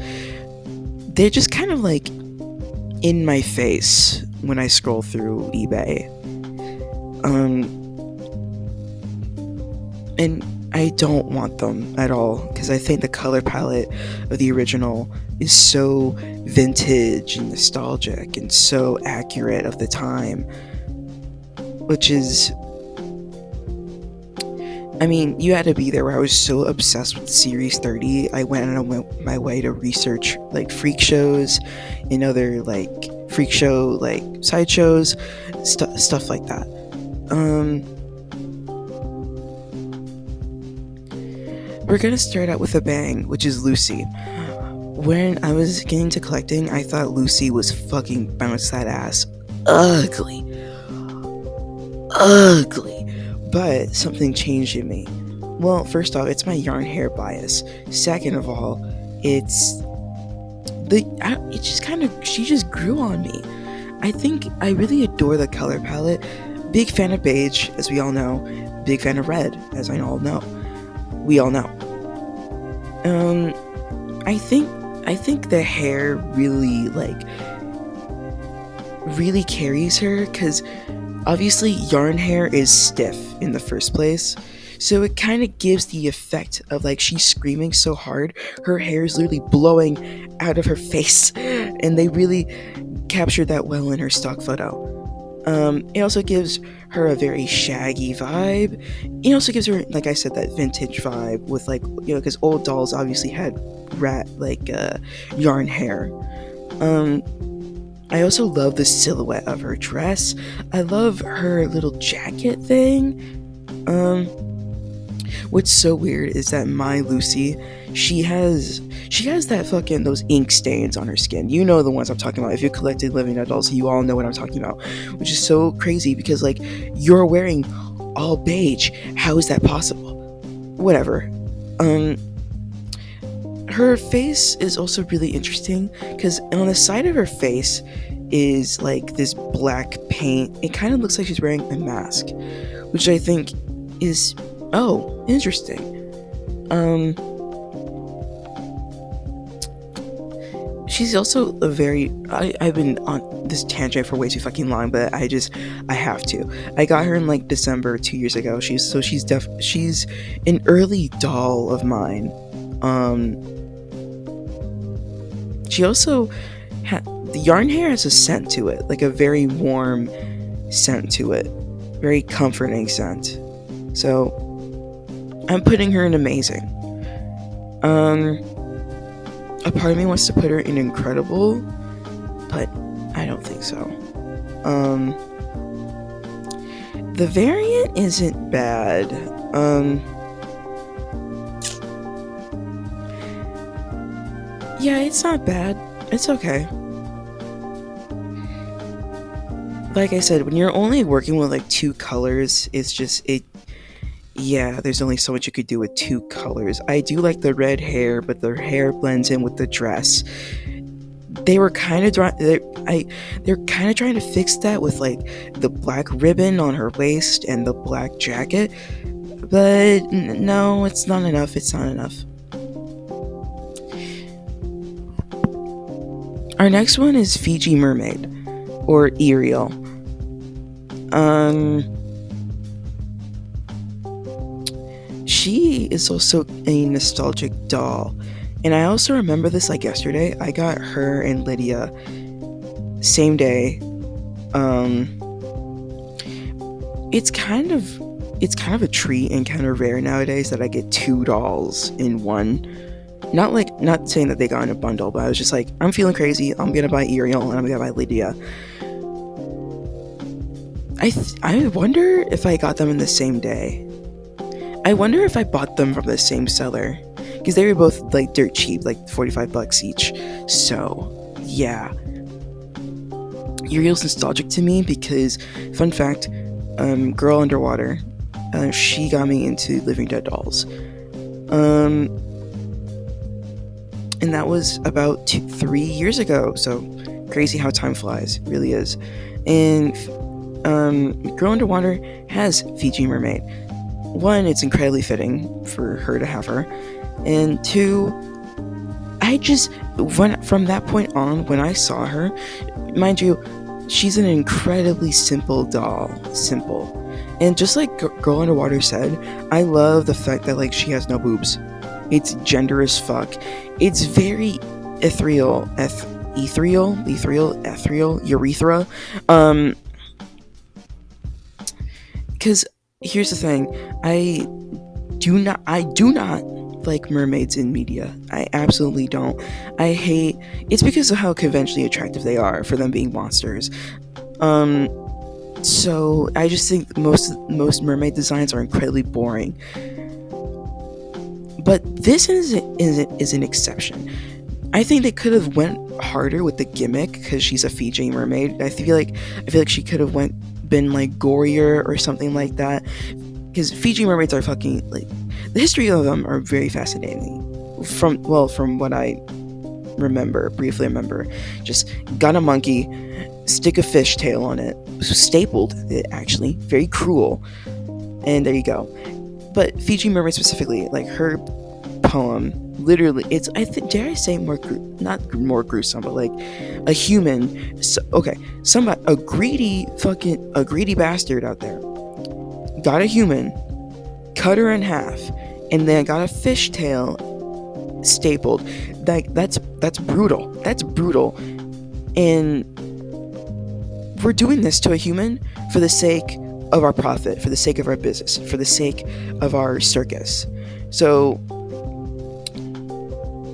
They're just kind of like in my face when I scroll through eBay. And I don't want them at all, because I think the color palette of the original is so vintage and nostalgic and so accurate of the time, which is, I mean, you had to be there where I was so obsessed with Series 30. I went my way to research like freak shows and other like freak show like sideshows, stuff like that. We're gonna start out with a bang, which is Lucy. When I was getting to collecting, I thought Lucy was fucking bounce that ass ugly, but something changed in me. Well, first off, it's my yarn hair bias. Second of all, it's it just kind of, she just grew on me. I think I really adore the color palette. Big fan of beige, as we all know. Big fan of red, as I all know. We all know. Um, I think the hair really really carries her because obviously yarn hair is stiff in the first place. So it kind of gives the effect of like she's screaming so hard, her hair is literally blowing out of her face, and they really captured that well in her stock photo. It also gives her a very shaggy vibe. It also gives her, like I said, that vintage vibe with like, because old dolls obviously had yarn hair. Um, I also love the silhouette of her dress. I love her little jacket thing. Um, what's so weird is that my Lucy, she has she has that fucking those ink stains on her skin. You know the ones I'm talking about. If you collected living adults, you all know what I'm talking about. Which is so crazy because like you're wearing all beige. How is that possible? Whatever. Um Her face is also really interesting because on the side of her face is like this black paint. It kind of looks like she's wearing a mask, which I think is, oh, interesting. Um, she's also a very. I've been on this tangent for way too fucking long, but I have to. I got her in like December 2 years ago. She's an early doll of mine. Um, she also the yarn hair has a scent to it, like a very warm scent to it, very comforting scent. So I'm putting her in amazing. Um, a part of me wants to put her in incredible, but I don't think so. Um, the variant isn't bad. Yeah, it's not bad. It's okay. Like I said, when you're only working with like two colors, it's just it. Yeah, there's only so much you could do with two colors. I do like the red hair, but the hair blends in with the dress. They were kind of they're kind of trying to fix that with like the black ribbon on her waist and the black jacket, but no, it's not enough. It's not enough. Our next one is Fiji Mermaid or Ariel. Um, she is also a nostalgic doll, and I also remember this like yesterday. I got her and Lydia same day. Um, it's kind of a treat and kind of rare nowadays that I get two dolls in one. Not saying that they got in a bundle, but I was just like, I'm feeling crazy. I'm gonna buy Ariel and I'm gonna buy Lydia. I wonder if I got them in the same day. I wonder if I bought them from the same seller because they were both like dirt cheap, like $45 each. So yeah, Uriel's nostalgic to me because, fun fact, Girl Underwater, she got me into Living Dead dolls. And that was about 3 years ago. So crazy how time flies, really is. And Girl Underwater has Fiji Mermaid. One, it's incredibly fitting for her to have her, and two, from that point on, when I saw her, mind you, she's an incredibly simple doll, simple, and just like Girl Underwater said, I love the fact that like she has no boobs. It's gender as fuck. It's very ethereal, urethra. Because here's the thing, I do not like mermaids in media. I absolutely don't. I hate. It's because of how conventionally attractive they are for them being monsters. So I just think most mermaid designs are incredibly boring. But this is an exception. I think they could have went harder with the gimmick because she's a Fiji mermaid. I feel like she could have been like gorier or something like that. Because Fiji mermaids are fucking like, the history of them are very fascinating. From what I briefly remember, just got a monkey, stick a fish tail on it, stapled it actually, very cruel, and there you go. But Fiji Mermaid specifically, like her poem, literally, it's dare I say not more gruesome, but like a human. So, okay, somebody, a greedy bastard out there, got a human, cut her in half, and then got a fish tail stapled. Like that's brutal. That's brutal, and we're doing this to a human for the sake of our profit, for the sake of our business, for the sake of our circus. So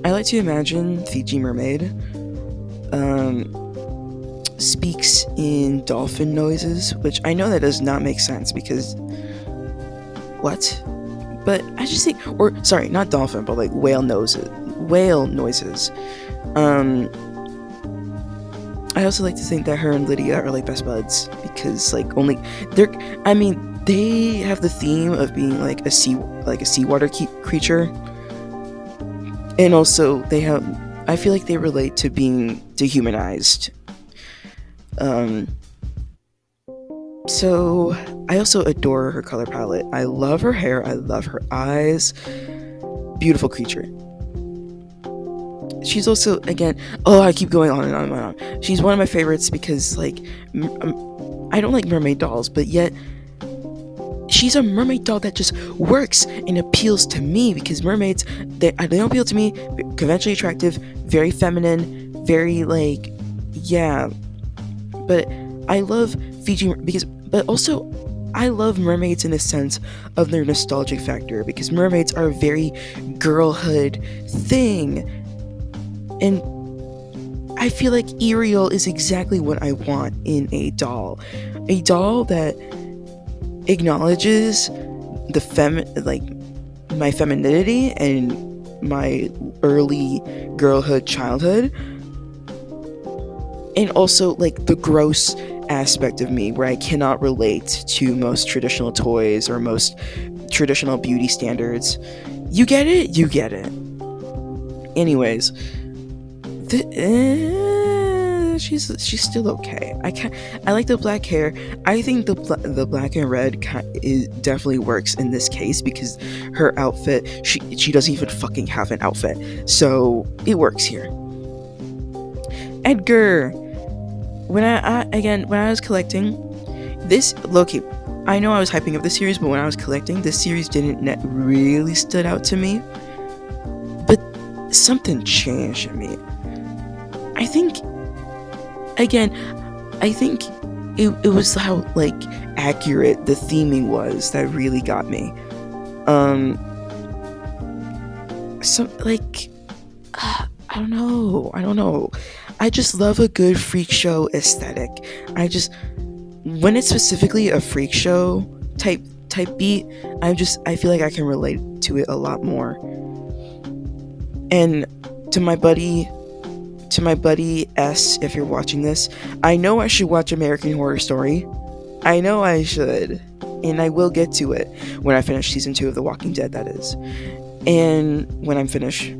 I like to imagine Fiji Mermaid speaks in dolphin noises, which I know that does not make sense because what? But I just think, or sorry, not dolphin, but like whale noises. I also like to think that her and Lydia are like best buds because like only they're. I mean, they have the theme of being like a seawater creature, and also they have. I feel like they relate to being dehumanized. So I also adore her color palette. I love her hair. I love her eyes. Beautiful creature. She's also, again, I keep going on and on and on. She's one of my favorites because, like, I don't like mermaid dolls, but yet she's a mermaid doll that just works and appeals to me because mermaids, they don't appeal to me. Conventionally attractive, very feminine, very, like, yeah. But I love Fiji but also I love mermaids in the sense of their nostalgic factor because mermaids are a very girlhood thing. And I feel like Ariel is exactly what I want in a doll. A doll that acknowledges like my femininity and my early girlhood childhood, and also like the gross aspect of me where I cannot relate to most traditional toys or most traditional beauty standards. You get it? You get it. Anyways, she's still okay. I like the black hair. I think the black and red definitely works in this case because her outfit, she doesn't even fucking have an outfit, so it works here. Edgar. When I was collecting this, low-key, I know I was hyping up this series, but when I was collecting, this series didn't really stood out to me. But something changed in me. I think it was how like accurate the theming was that really got me. I don't know. I just love a good freak show aesthetic. When it's specifically a freak show type beat, I feel like I can relate to it a lot more. And to my buddy S, if you're watching this, I know I should watch American Horror Story. I know I should, and I will get to it when I finish season 2 of The Walking Dead, that is, and when I'm finished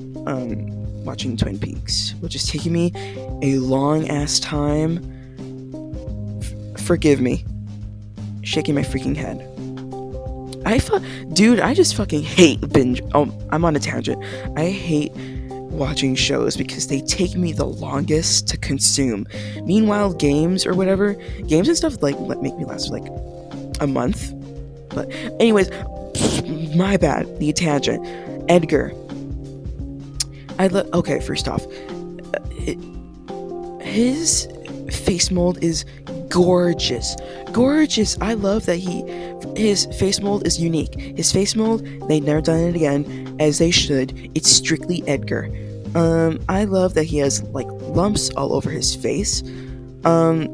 watching Twin Peaks, which is taking me a long ass time. Forgive me, shaking my freaking head. Dude, I just fucking hate binge. Oh, I'm on a tangent. I hate watching shows because they take me the longest to consume. Meanwhile, games and stuff like make me last like a month. But anyways, my bad. The tangent. Edgar. Okay, first off, his face mold is gorgeous. I love that his face mold is unique. His face mold, they've never done it again, as they should. It's strictly Edgar. I love that he has like lumps all over his face. I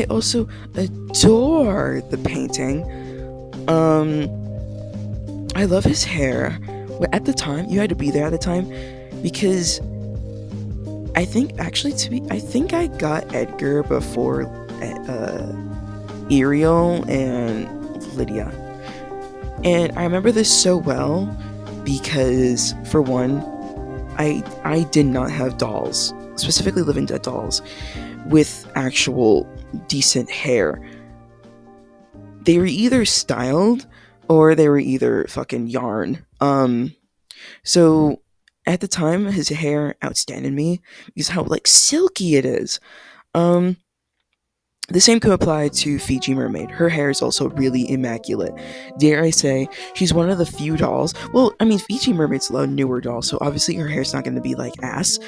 also adore the painting. I love his hair. At the time, you had to be there at the time because I think I got Edgar before Ariel and Lydia. And I remember this so well because, for one, I did not have dolls, specifically living dead dolls, with actual decent hair. They were either styled or they were either fucking yarn. So at the time, his hair outstanded me because how like silky it is. Um, the same could apply to Fiji Mermaid. Her hair is also really immaculate. Dare I say, she's one of the few dolls. Well, I mean, Fiji Mermaid's a newer doll, so obviously her hair's not going to be like ass.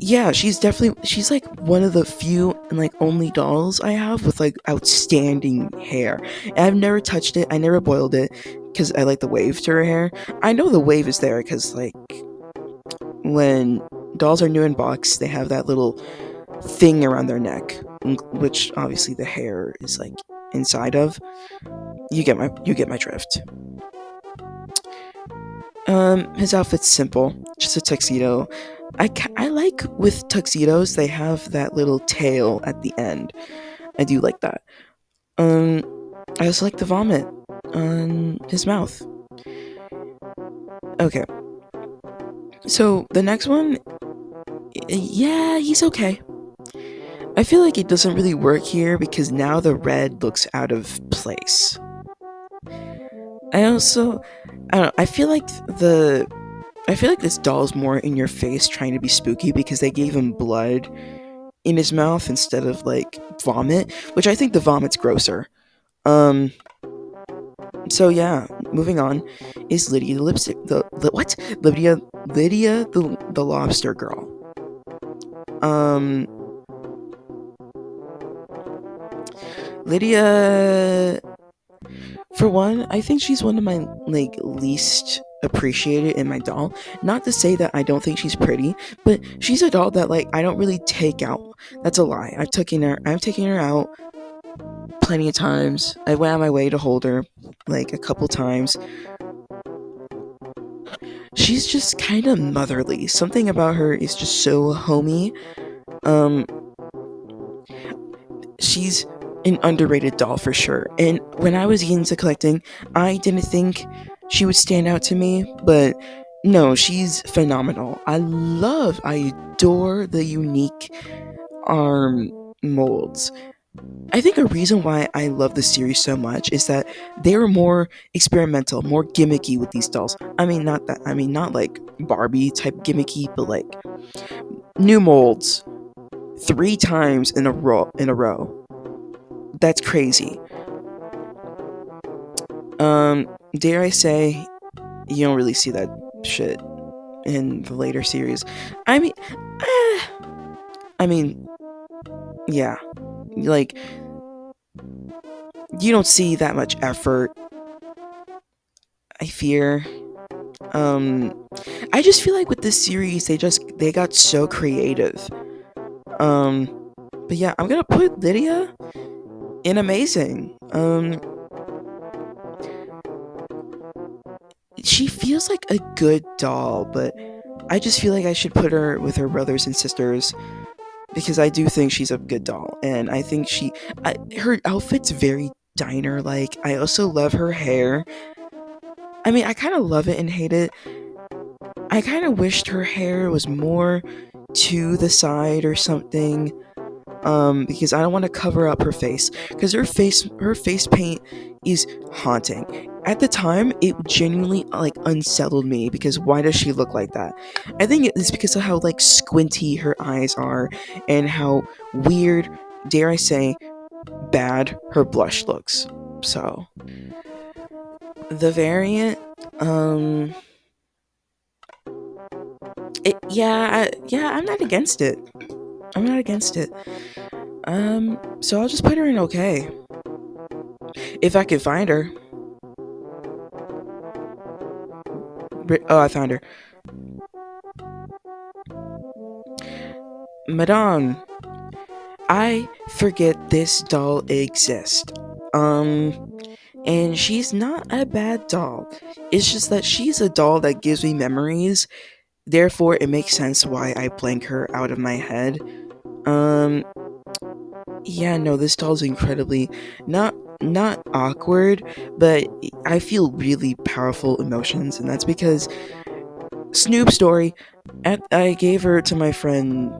Yeah, she's like one of the few and like only dolls I have with like outstanding hair. And I've never touched it. I never boiled it because I like the wave to her hair. I know the wave is there because like when dolls are new in box, they have that little thing around their neck, which obviously the hair is like inside of. You get my drift. His outfit's simple, just a tuxedo. I like with tuxedos they have that little tail at the end. I do like that. Um, I also like the vomit on his mouth. Okay, so the next one, yeah, he's okay. I feel like it doesn't really work here because now the red looks out of place. I also, I don't know. I feel like this doll's more in your face trying to be spooky because they gave him blood in his mouth instead of like vomit, which I think the vomit's grosser. Um, so yeah, moving on is Lydia the lipstick. The what? Lydia the lobster girl. Um, Lydia. For one, I think she's one of my like least appreciated in my doll. Not to say that I don't think she's pretty, but she's a doll that like I don't really take out. That's a lie. I've taken her out plenty of times. I went out my way to hold her like a couple times. She's just kind of motherly. Something about her is just so homey. Um, she's an underrated doll for sure. And when I was into collecting, I didn't think she would stand out to me, but no, she's phenomenal. I adore the unique arm molds. I think a reason why I love the series so much is that they were more experimental, more gimmicky with these dolls. Not like Barbie type gimmicky, but like new molds 3 times in a row. That's crazy. Dare I say, you don't really see that shit in the later series. I mean, eh, I mean, yeah, like you don't see that much effort. I fear. Um, I just feel like with this series, they got so creative. But yeah, I'm gonna put Lydia in amazing. She feels like a good doll, but I just feel like I should put her with her brothers and sisters because I do think she's a good doll, and I think her outfit's very diner like. I also love her hair. I mean, I kind of love it and hate it. I kind of wished her hair was more to the side or something. Because I don't want to cover up her face because her face paint is haunting. At the time, it genuinely like unsettled me because why does she look like that? I think it's because of how like squinty her eyes are and how weird, dare I say, bad her blush looks. So the variant, um, yeah, I'm not against it. I'm not against it. So I'll just put her in okay if I can find her. Oh, I found her. Madame, I forget this doll exists. And she's not a bad doll. It's just that she's a doll that gives me memories. Therefore, it makes sense why I blank her out of my head. Um, yeah, no, this doll's incredibly not not awkward, but I feel really powerful emotions, and that's because Snoop story. I gave her to my friend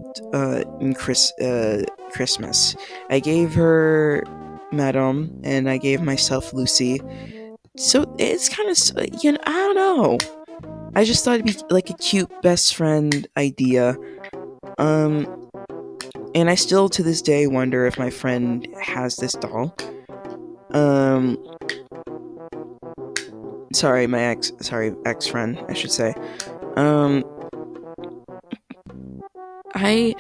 in Christmas. I gave her Madame, and I gave myself Lucy. So it's kind of, I don't know. I just thought it'd be like a cute best friend idea. Um, and I still to this day wonder if my friend has this doll. Um, sorry, ex friend, I should say. Um, I,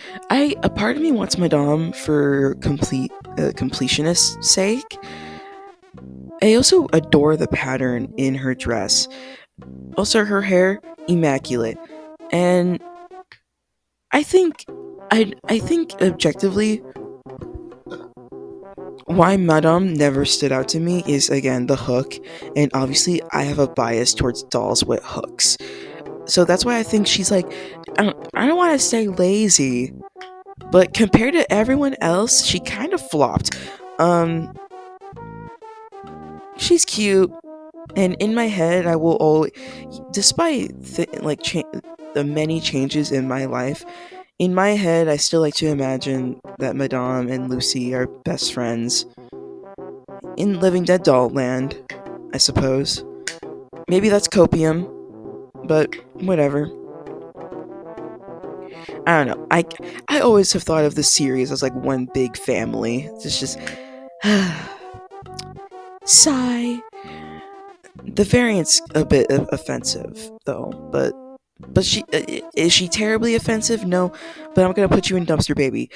a part of me wants Madame for completionist's sake. I also adore the pattern in her dress. Also, her hair immaculate, and I think, I think objectively, why Madame never stood out to me is again the hook, and obviously I have a bias towards dolls with hooks. So that's why I think she's like, I don't want to say lazy, but compared to everyone else, she kind of flopped. Um, she's cute, and in my head, I will always, despite the many changes in my life, in my head, I still like to imagine that Madame and Lucy are best friends in Living Dead Doll Land, I suppose. Maybe that's copium, but whatever. I don't know. I always have thought of this series as like one big family. It's just sigh. The variant's a bit offensive though, but she is she terribly offensive? No, but I'm gonna put you in Dumpster Baby.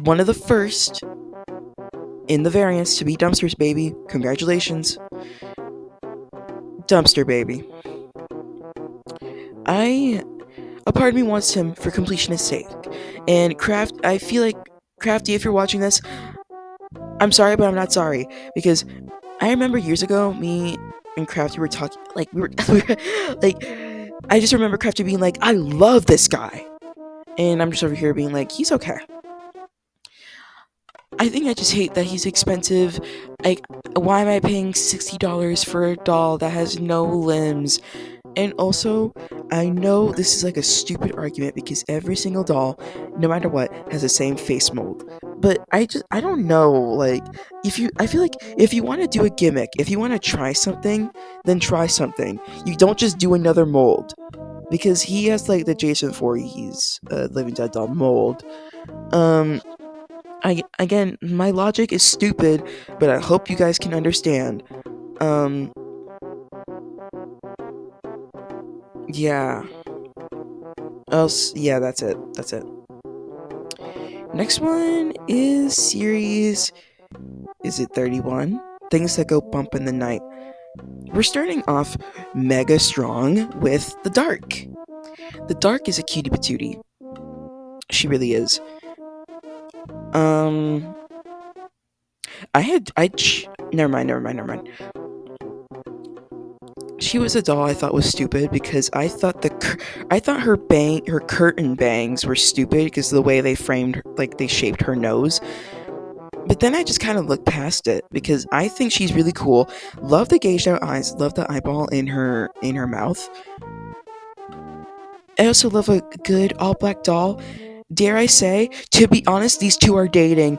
One of the first in the variants to be Dumpster's Baby. Congratulations, Dumpster Baby. I A part of me wants him for completionist sake. And Craft, I feel like Crafty, if you're watching this, I'm sorry, but I'm not sorry because I remember years ago, me and Crafty were talking, like we were, like, I just remember Crafty being like, "I love this guy," and I'm just over here being like, "He's okay." I think I just hate that he's expensive. Like, why am I paying $60 for a doll that has no limbs? And also, I know this is like a stupid argument because every single doll, no matter what, has the same face mold. But I don't know, like, I feel like if you want to do a gimmick, if you want to try something, then try something. You don't just do another mold. Because he has like the Jason Voorhees Living Dead doll mold. Um, again, my logic is stupid, but I hope you guys can understand. Um, yeah. Else, yeah, that's it. That's it. Next one is series. Is it 31? Things that go bump in the night. We're starting off mega strong with the dark. The dark is a cutie patootie. She really is. Um, never mind. She was a doll I thought was stupid because I thought her curtain bangs were stupid because of the way they framed, like they shaped her nose. But then I just kind of looked past it because I think she's really cool. Love the gauged out eyes. Love the eyeball in her mouth. I also love a good all black doll. Dare I say, to be honest, these two are dating.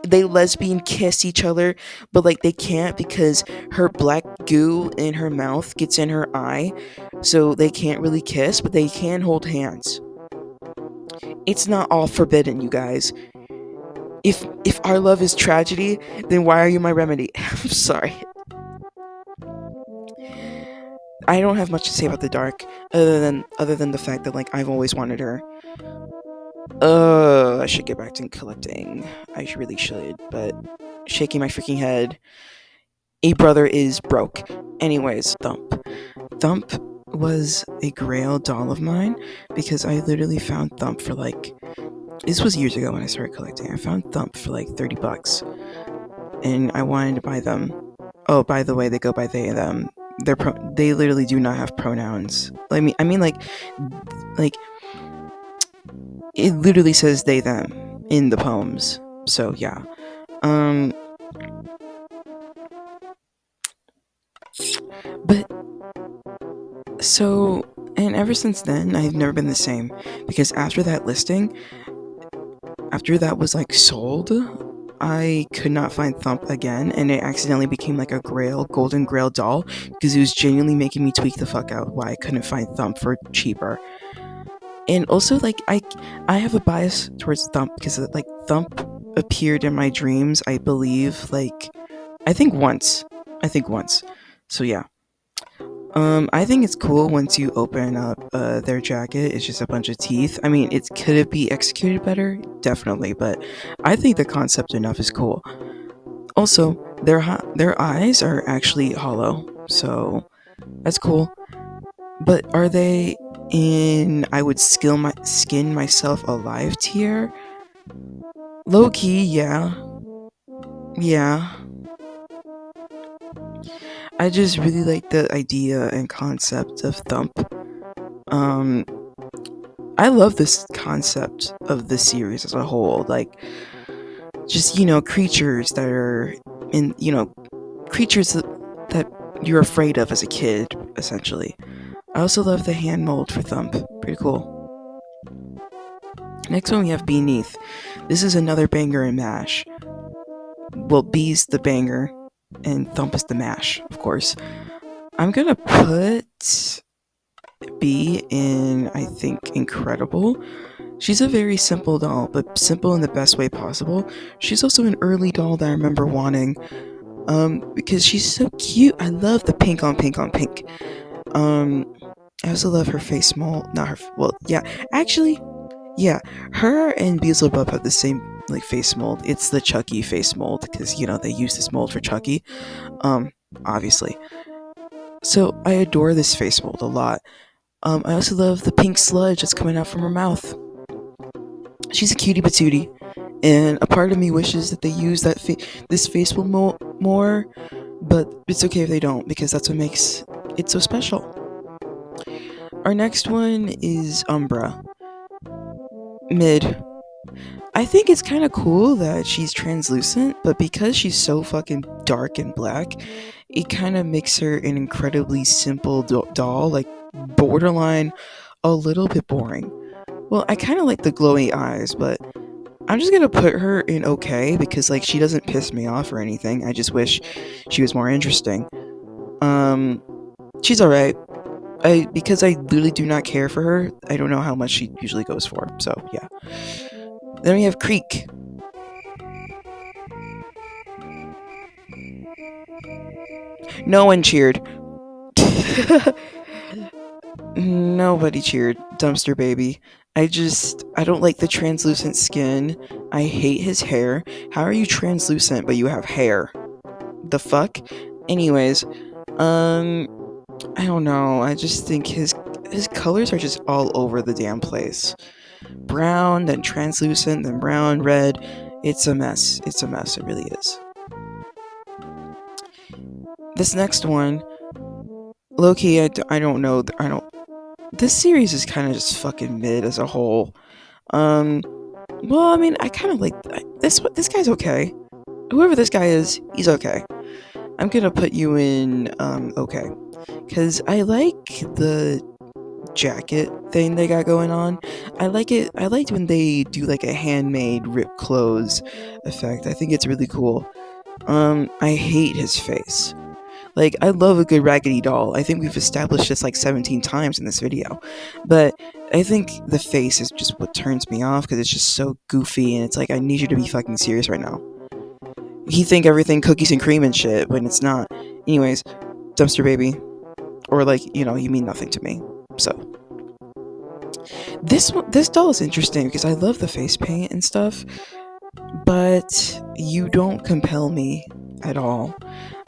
They lesbian kiss each other, but like they can't because her black goo in her mouth gets in her eye, so they can't really kiss, but they can hold hands. It's not all forbidden, you guys. If our love is tragedy, then why are you my remedy? I'm sorry. I don't have much to say about the dark, other than the fact that like I've always wanted her. I should get back to collecting. Really should, but shaking my freaking head. A brother is broke. Anyways, Thump. Thump was a grail doll of mine because I literally found Thump for like, this was years ago when I started collecting. I found Thump for like $30 and I wanted to buy them. Oh, by the way, they go by they them. They literally do not have pronouns. I mean like it literally says they them in the poems. So yeah. Um So, and ever since then, I've never been the same because after that listing, after that was like sold, I could not find Thump again, and it accidentally became like a Grail, Golden Grail doll because it was genuinely making me tweak the fuck out why I couldn't find Thump for cheaper. And also, like I have a bias towards Thump because like Thump appeared in my dreams, I believe, like I think once, I think once. So yeah, I think it's cool once you open up their jacket. It's just a bunch of teeth. I mean, it could it be executed better? Definitely, but I think the concept enough is cool. Also, their eyes are actually hollow, so that's cool. But are they in I would skin myself alive tier? Low key, yeah, yeah. I just really like the idea and concept of Thump. Um, I love this concept of the series as a whole. Like, just, creatures that are in, creatures that you're afraid of as a kid, essentially. I also love the hand mold for Thump. Pretty cool. Next one we have Beneath. This is another banger in MASH. Well, B's the banger, and Thump is the mash, of course. I'm gonna put B in, I think, Incredible. She's a very simple doll, but simple in the best way possible. She's also an early doll that I remember wanting, because she's so cute. I love the pink on pink on pink. Um, I also love her face mold. Not her. Well, yeah, actually, yeah. Her and Beelzebub have the same like face mold. It's the Chucky face mold because they use this mold for Chucky. Um, obviously. So I adore this face mold a lot. I also love the pink sludge that's coming out from her mouth. She's a cutie patootie, and a part of me wishes that they use this face mold more, but it's okay if they don't because that's what makes it so special. Our next one is Umbra. Mid. I think it's kind of cool that she's translucent, but because she's so fucking dark and black, it kind of makes her an incredibly simple doll, like borderline a little bit boring. Well, I kind of like the glowy eyes, but I'm just gonna put her in okay because like she doesn't piss me off or anything. I just wish she was more interesting. Um, she's alright. I because I literally do not care for her. I don't know how much she usually goes for. So yeah. Then we have Creek. No one cheered. Nobody cheered. Dumpster baby. I don't like the translucent skin. I hate his hair. How are you translucent but you have hair? The fuck? Anyways, um I don't know. I just think his colors are just all over the damn place. Brown, then translucent, then brown, red. It's a mess. It's a mess. It really is. This next one, Loki, I don't know. I don't. This series is kind of just fucking mid as a whole. Um, well, I mean, I kind of like this. This guy's okay. Whoever this guy is, he's okay. I'm gonna put you in okay, because I like the jacket thing they got going on. I like it. I liked when they do like a handmade rip clothes effect. I think it's really cool. I hate his face. Like, I love a good raggedy doll. I think we've established this like 17 times in this video. But I think the face is just what turns me off because it's just so goofy and it's like, I need you to be fucking serious right now. You think everything cookies and cream and shit when it's not. Anyways, dumpster baby. Or like, you mean nothing to me. So, this doll is interesting because I love the face paint and stuff, but you don't compel me at all.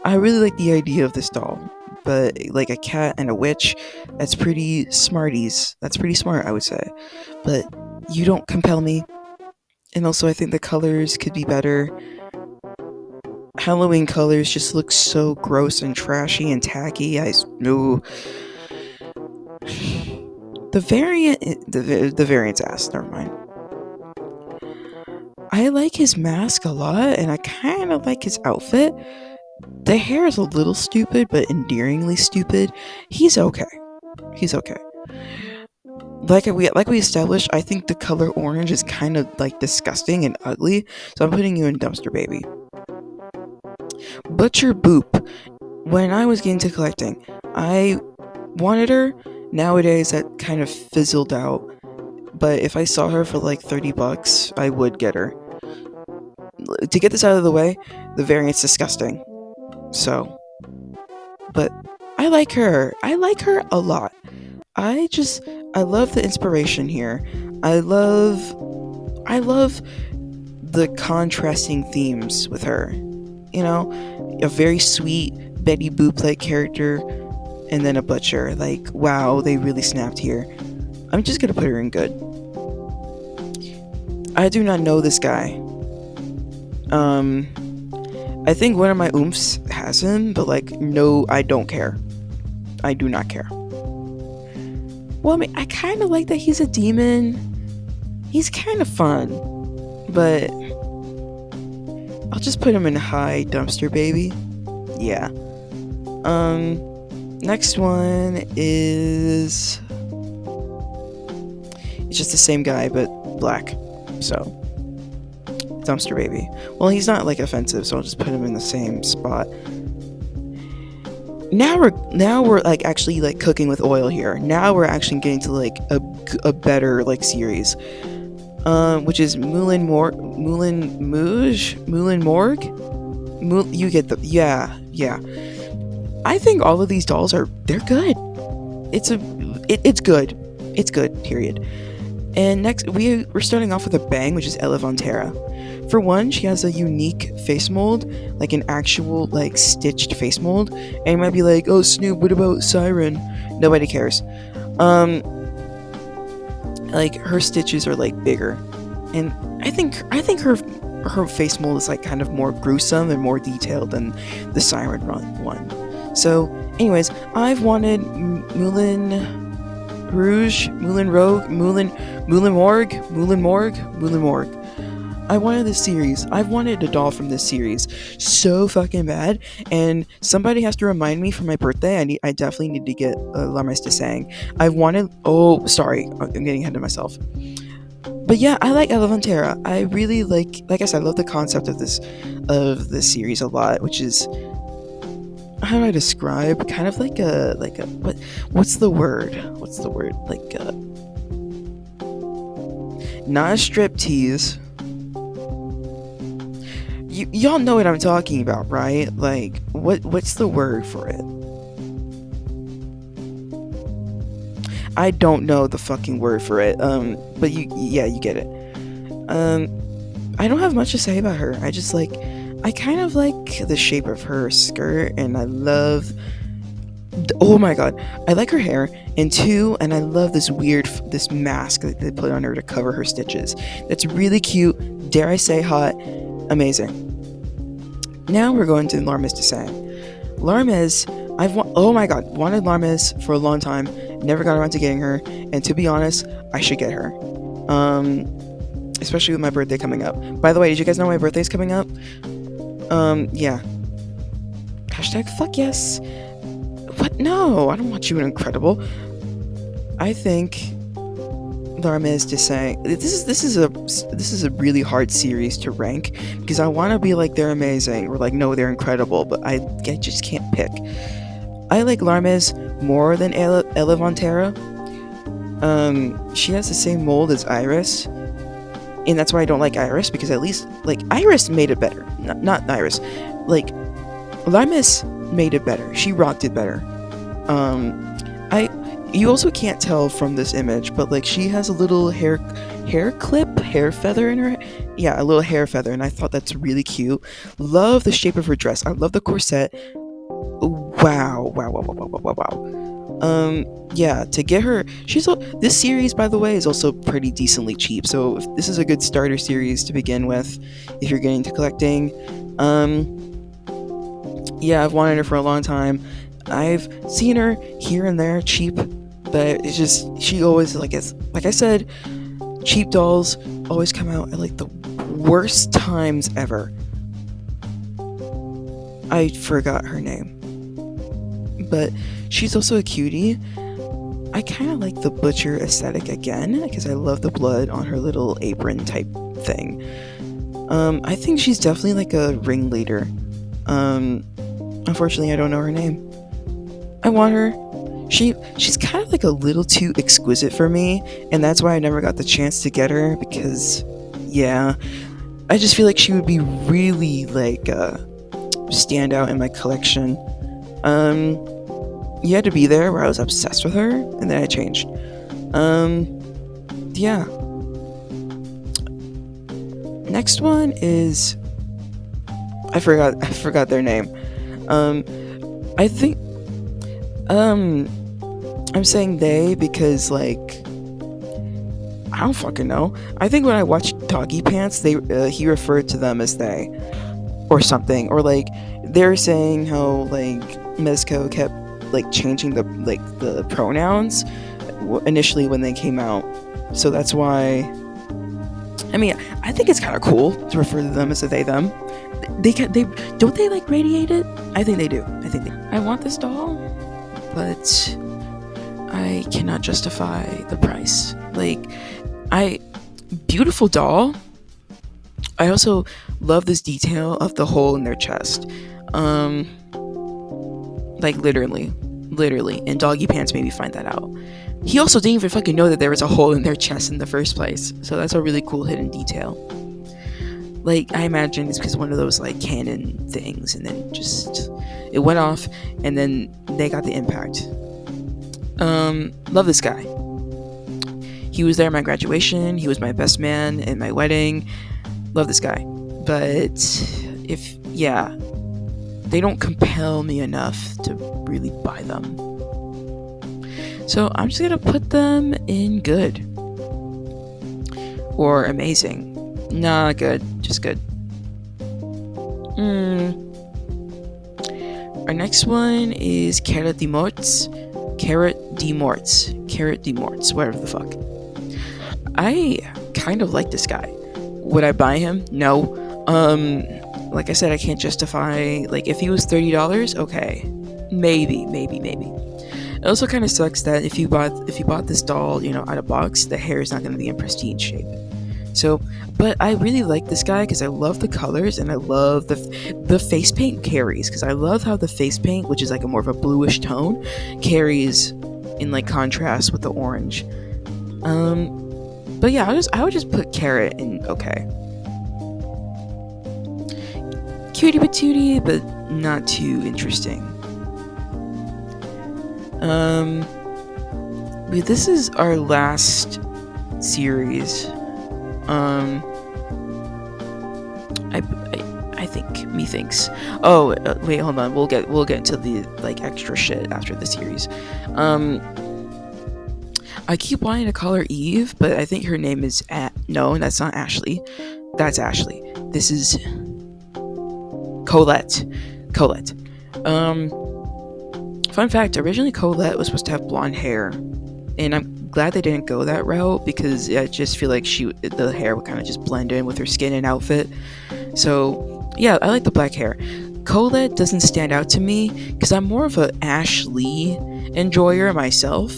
I really like the idea of this doll, but like a cat and a witch, that's pretty smarties. That's pretty smart, I would say. But you don't compel me. And also, I think the colors could be better. Halloween colors just look so gross and trashy and tacky. No. The variant's ass. Never mind. I like his mask a lot, and I kind of like his outfit, The hair is a little stupid, but endearingly stupid. He's okay. He's okay. Like we established, I think the color orange is kind of like disgusting and ugly, so I'm putting you in dumpster baby. Butcher Boop. When I was getting to collecting, I wanted her. Nowadays, that kind of fizzled out. But if I saw her for like $30, I would get her. To get this out of the way, the variant's disgusting. So, but I like her. I like her a lot. I love the inspiration here. I love I love the contrasting themes with her. You know, a very sweet Betty Boop like character, and then a butcher. Like, wow, they really snapped here. I'm just gonna put her in good. I do not know this guy. Um, I think one of my oomphs has him, but like, no, I don't care. I do not care. Well, I mean, I kind of like that he's a demon. He's kind of fun, but I'll just put him in high dumpster baby. Yeah. Next one is it's just the same guy but black. So dumpster baby. Well, he's not like offensive, so I'll just put him in the same spot. Now we're like actually like cooking with oil here. Now we're actually getting to like a better like series. Which is Moulin Morgue. You get the yeah. I think all of these dolls they're good. It's good. It's good. Period. And next we're starting off with a bang, which is Ella Von Terra. For one, she has a unique face mold, like an actual like stitched face mold. And you might be like, "Oh, Snoop, what about Siren?" Nobody cares. Like her stitches are like bigger, and I think her face mold is like kind of more gruesome and more detailed than the Siren one. So, anyways, I've wanted Moulin Rouge, Moulin Rogue, Moulin Morgue. I wanted this series. I've wanted a doll from this series so fucking bad, and somebody has to remind me for my birthday. I definitely need to get Lamas de Sang. I've wanted. Oh, sorry, I'm getting ahead of myself. But yeah, I like Ella Von Terra. I really like I said, I love the concept of this series a lot, which is, how do I describe? Kind of like a what's the word? Like not a strip tease. Y'all know what I'm talking about, right? Like, what's the word for it? I don't know the fucking word for it. But you get it. I don't have much to say about her. I kind of like the shape of her skirt, and I love. Oh my god, I like her hair, and I love this mask that they put on her to cover her stitches. That's really cute. Dare I say, hot. Amazing. Now we're going to Larmes de Sang. Larmes, wanted Larmes for a long time. Never got around to getting her, and to be honest, I should get her. Especially with my birthday coming up. By the way, did you guys know my birthday's coming up? Yeah. Hashtag fuck yes. What? No, I don't want you in Incredible. I think Larmes de Sang. This is a really hard series to rank because I want to be like they're amazing or like no they're incredible, but I just can't pick. I like Larmes more than Ella Von Terra. She has the same mold as Iris, and that's why I don't like Iris, because at least like Iris made it better. Not Iris, like Larmes made it better. She rocked it better. You also can't tell from this image, but like she has a little hair feather in her. Yeah, a little hair feather, and I thought that's really cute. Love the shape of her dress. I love the corset. Wow. Yeah, to get her, this series, by the way, is also pretty decently cheap. So if this is a good starter series to begin with, if you're getting to collecting. Yeah, I've wanted her for a long time. I've seen her here and there cheap, but it's just she always like I said, cheap dolls always come out at like the worst times ever. I forgot her name, but she's also a cutie. I kind of like the butcher aesthetic again because I love the blood on her little apron type thing. I think she's definitely like a ringleader. Unfortunately, I don't know her name. I want her. She's kind of like a little too exquisite for me, and that's why I never got the chance to get her because, yeah, I just feel like she would be really like stand out in my collection. You had to be there where I was obsessed with her, and then I changed. Yeah. Next one is I forgot their name. I think I'm saying they because like I don't fucking know. I think when I watched Doggy Pants, he referred to them as they or something, or like they're saying how like Mezco kept like changing the pronouns initially when they came out, so that's why. I mean, I think it's kind of cool to refer to them as a they them. They don't they like radiate it? I think they do. I want this doll, but I cannot justify the price. Like, beautiful doll. I also love this detail of the hole in their chest. Like literally, and Doggy Pants made me find that out. He also didn't even fucking know that there was a hole in their chest in the first place. So that's a really cool hidden detail. Like, I imagine it's because one of those like cannon things, and then just it went off, and then they got the impact. Love this guy. He was there at my graduation. He was my best man at my wedding. Love this guy. But they don't compel me enough to really buy them. So I'm just gonna put them in good. Or amazing. Nah, good. Just good. Our next one is Carrot de Morts, whatever the fuck. I kind of like this guy. Would I buy him? No. Like I said, I can't justify, like, if he was $30, okay. Maybe. It also kind of sucks that if you bought this doll, out of box, the hair is not going to be in pristine shape. So, but I really like this guy because I love the colors, and I love the face paint carries, because I love how the face paint, which is like a more of a bluish tone, carries in like contrast with the orange. But yeah, I would just put Carrot in okay. Cutie patootie, but not too interesting. This is our last series. I think methinks. Oh, wait, hold on. We'll get into the like extra shit after the series. I keep wanting to call her Eve, but I think her name is no, that's not Ashley. That's Ashley. This is Colette. Fun fact, originally Colette was supposed to have blonde hair, and I'm glad they didn't go that route because I just feel like the hair would kind of just blend in with her skin and outfit. So yeah, I like the black hair. Colette doesn't stand out to me because I'm more of a Ashley enjoyer myself.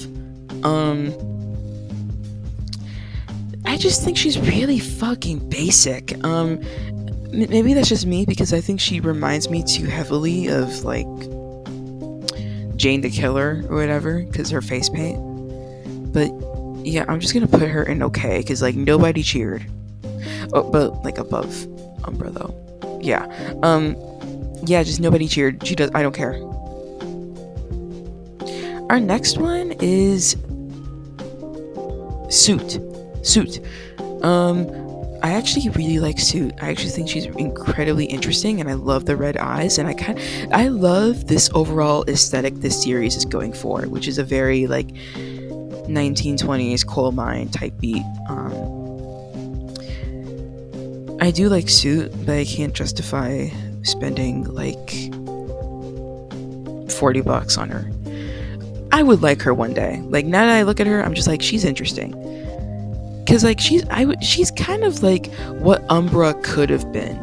I just think she's really fucking basic. Maybe that's just me because I think she reminds me too heavily of like Jane the Killer or whatever because her face paint. But yeah, I'm just gonna put her in okay because like nobody cheered. Oh, but like above Umbra though. Yeah. Yeah, just nobody cheered. She does. I don't care. Our next one is Suit. I actually really like Suit. I actually think she's incredibly interesting, and I love the red eyes, and I love this overall aesthetic this series is going for, which is a very like 1920s coal mine type beat. I do like Suit, but I can't justify spending like $40 on her. I would like her one day. Like now that I look at her, I'm just like, she's interesting. Cause like she's kind of like what Umbra could have been.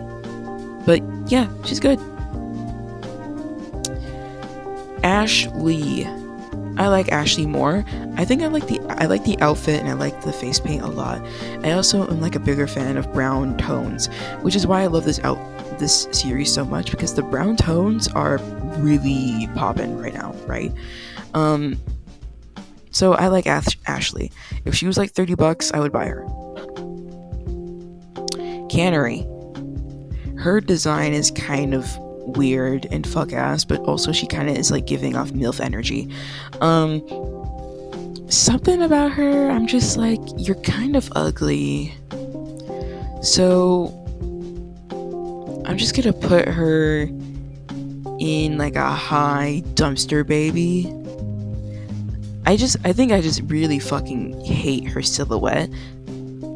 But yeah, she's good. Ashley. I like Ashley more. I think I like the outfit and I like the face paint a lot. I also am like a bigger fan of brown tones, which is why I love this series so much because the brown tones are really popping right now, right? Um, so I like Ashley. If she was like $30, I would buy her. Cannery. Her design is kind of weird and fuck ass, but also she kind of is like giving off MILF energy. Um, Something about her, I'm just like, you're kind of ugly. So I'm just gonna put her in like a high dumpster baby. I think I just really fucking hate her silhouette.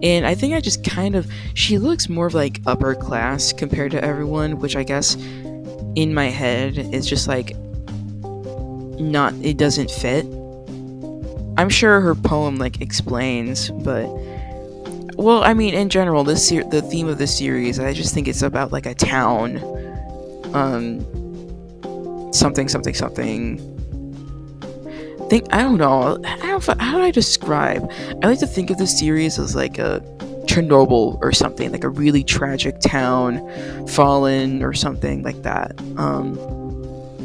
And I think I just kind of, she looks more of like upper class compared to everyone, which I guess in my head is just like, not, it doesn't fit. I'm sure her poem like explains, but well, I mean, in general, the theme of this series, I just think it's about like a town, um, something, something, something. I don't know. How do I describe? I like to think of this series as like a Chernobyl or something, like a really tragic town, fallen or something like that.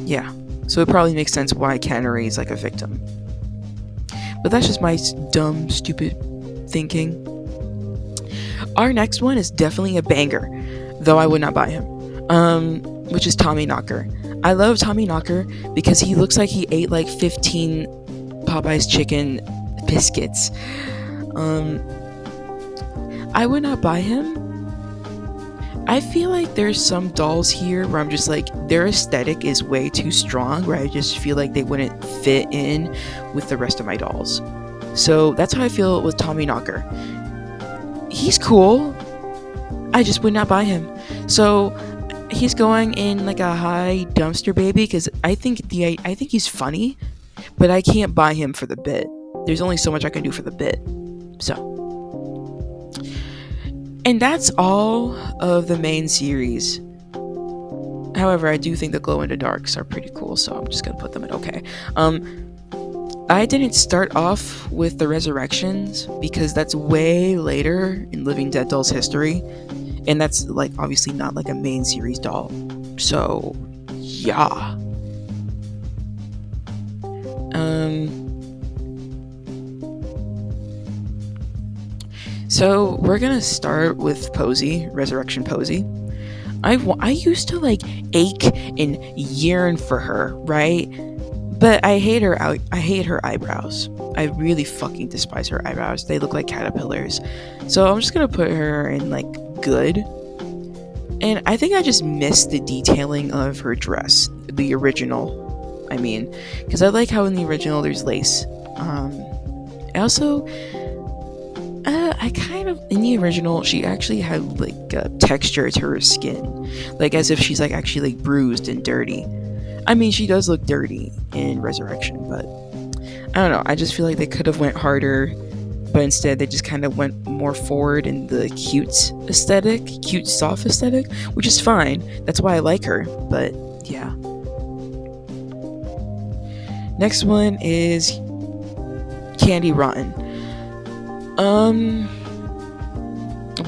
Yeah. So it probably makes sense why Cannery is like a victim. But that's just my dumb, stupid thinking. Our next one is definitely a banger, though I would not buy him. Which is Tommy Knocker. I love Tommy Knocker because he looks like he ate like 15 Popeye's chicken biscuits. I would not buy him. I feel like there's some dolls here where I'm just like, their aesthetic is way too strong, where I just feel like they wouldn't fit in with the rest of my dolls. So that's how I feel with Tommy Knocker. He's cool. I just would not buy him. So he's going in like a high dumpster baby because I think he's funny, but I can't buy him for the bit. There's only so much I can do for the bit. So, and that's all of the main series. However, I do think the glow in the darks are pretty cool, so I'm just gonna put them at okay. I didn't start off with the resurrections because that's way later in Living Dead Doll's history, and that's like obviously not like a main series doll. So, yeah. So we're gonna start with Posey, Resurrection Posey. I used to like ache and yearn for her, right? But I hate her eyebrows. I really fucking despise her eyebrows. They look like caterpillars. So I'm just gonna put her in like good. And I think I just missed the detailing of her dress, the original. I mean, because I like how in the original there's lace. I also, I kind of, in the original, she actually had like a texture to her skin, like as if she's like actually like bruised and dirty. I mean, she does look dirty in Resurrection, but I don't know. I just feel like they could have went harder, but instead they just kind of went more forward in the cute soft aesthetic, which is fine. That's why I like her, but yeah. Next one is Candy Rotten.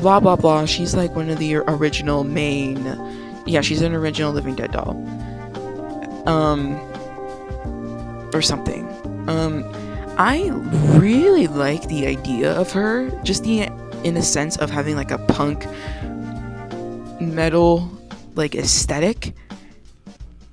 Blah blah blah. She's like one of the original main. Yeah, she's an original Living Dead doll. Or something. I really like the idea of her, just in the sense of having like a punk metal like aesthetic,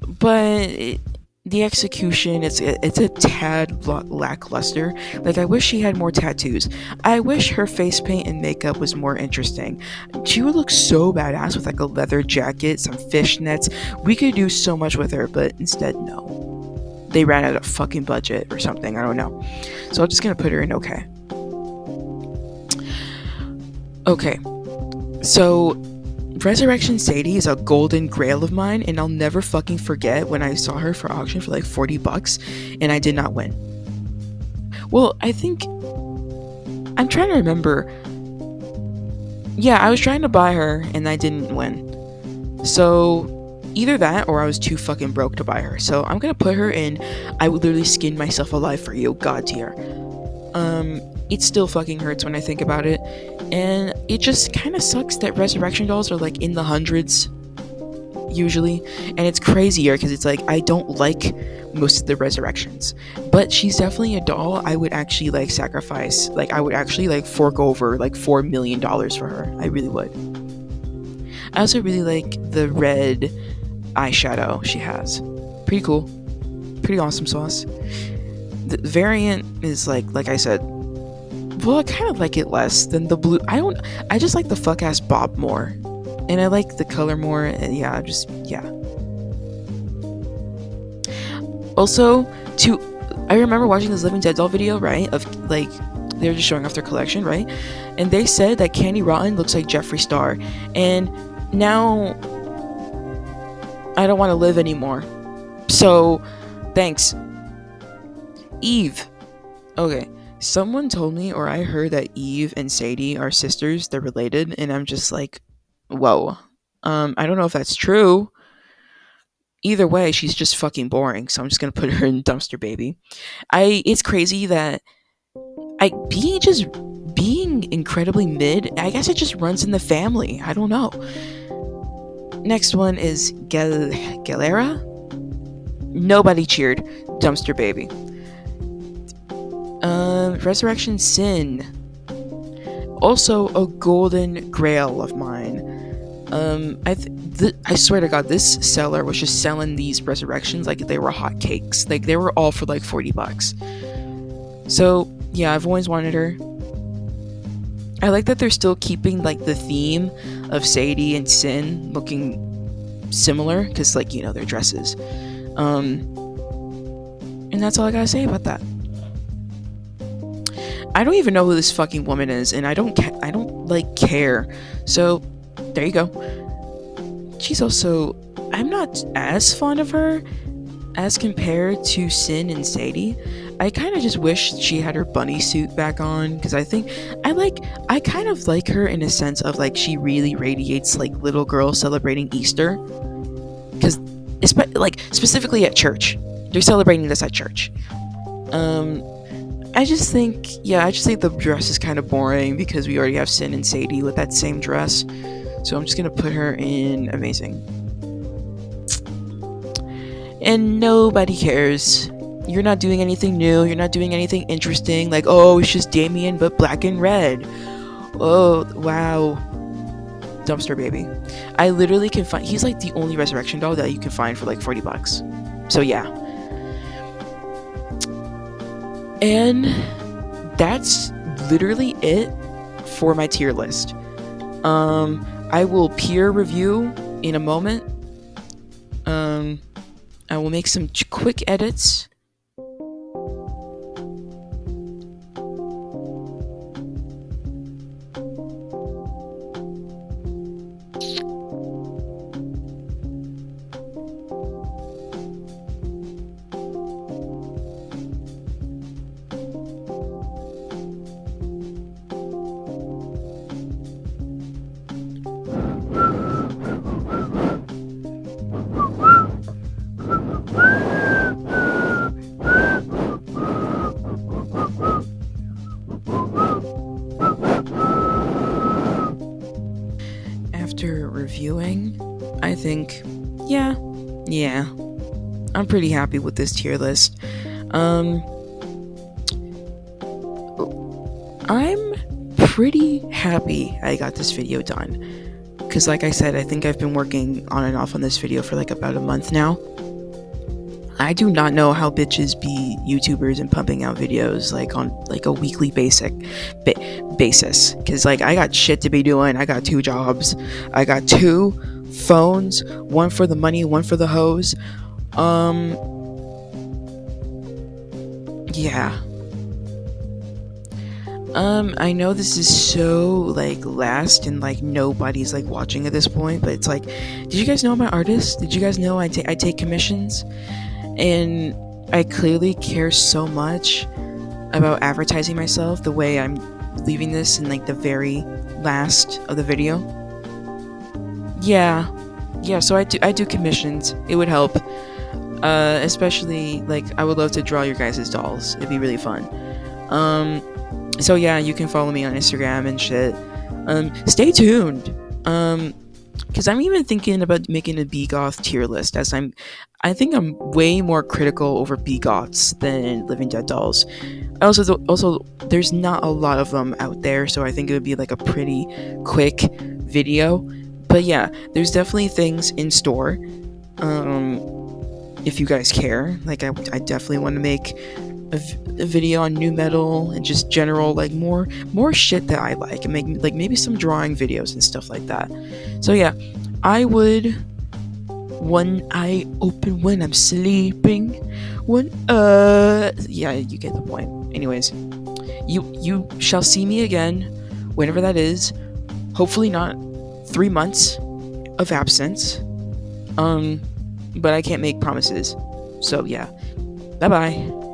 but the execution, it's a tad lackluster. Like I wish she had more tattoos. I wish her face paint and makeup was more interesting. She would look so badass with like a leather jacket, some fishnets. We could do so much with her, but instead no. They ran out of fucking budget or something, I don't know. So I'm just gonna put her in okay. Okay, so Resurrection Sadie is a golden grail of mine, and I'll never fucking forget when I saw her for auction for like $40 and I did not win. Well, I think, I'm trying to remember. Yeah, I was trying to buy her and I didn't win. So Either that or I was too fucking broke to buy her. So I'm gonna put her in I would literally skin myself alive for you god tier. It still fucking hurts when I think about it, and it just kind of sucks that resurrection dolls are like in the hundreds usually, and it's crazier because it's like I don't like most of the resurrections, but she's definitely a doll I would actually like sacrifice. Like I would actually like fork over like $4 million for her. I really would. I also really like the red eyeshadow she has. Pretty cool. Pretty awesome sauce. The variant is like I said, well, I kind of like it less than the blue. I just like the fuck ass Bob more. And I like the color more, and yeah. Also, I remember watching this Living Dead doll video, right? Of like, they were just showing off their collection, right? And they said that Candy Rotten looks like Jeffree Star. And now, I don't want to live anymore. So, thanks. Eve. Okay. Someone told me, or I heard that Eve and Sadie are sisters, they're related, and I'm just like, whoa. I don't know if that's true. Either way, she's just fucking boring, so I'm just gonna put her in dumpster baby. It's crazy that being incredibly mid, I guess it just runs in the family. I don't know. Next one is Galera. Nobody cheered. Dumpster baby. Resurrection Sin. Also a golden grail of mine. I swear to God, this seller was just selling these resurrections like they were hotcakes. Like they were all for like $40. So yeah, I've always wanted her. I like that they're still keeping like the theme of Sadie and Sin looking similar because like their dresses. And that's all I gotta say about that. I don't even know who this fucking woman is, and I don't like care. So there you go. She's also, I'm not as fond of her as compared to Sin and Sadie. I kind of just wish she had her bunny suit back on because I kind of like her in a sense of like she really radiates like little girl celebrating Easter. Because like specifically at church, they're celebrating this at church. I just think the dress is kind of boring because we already have Sin and Sadie with that same dress. So I'm just gonna put her in amazing. And nobody cares. You're not doing anything new. You're not doing anything interesting. Like, oh, it's just Damien but black and red. Oh, wow. Dumpster baby. I literally can find. He's like the only resurrection doll that you can find for like $40. So yeah. And that's literally it for my tier list. I will peer review in a moment. I will make some quick edits. After reviewing, I think, yeah, I'm pretty happy with this tier list. I'm pretty happy I got this video done. Because like I said, I think I've been working on and off on this video for like about a month now. I do not know how bitches be YouTubers and pumping out videos like on like a weekly basis. Because like I got shit to be doing. I got 2 jobs. I got 2 phones. One for the money, one for the hoes. Yeah. I know this is so like last and like nobody's like watching at this point, but it's like, did you guys know I'm an artist? Did you guys know I take commissions? And I clearly care so much about advertising myself the way I'm leaving this in like the very last of the video. Yeah, Yeah, so I do commissions. It would help. Especially like I would love to draw your guys' dolls. It'd be really fun. Um, so yeah, you can follow me on Instagram and shit. Stay tuned. Because I'm even thinking about making a BGoth tier list. I think I'm way more critical over BGoths than Living Dead dolls. Also, there's not a lot of them out there, so I think it would be like a pretty quick video. But yeah, there's definitely things in store. Um, if you guys care, like I definitely want to make a video on new metal and just general like more shit that I like, and make like maybe some drawing videos and stuff like that. So yeah, I would one eye open when I'm sleeping. One yeah, you get the point. Anyways, you shall see me again whenever that is. Hopefully not 3 months of absence. Um, but I can't make promises. So yeah, bye bye.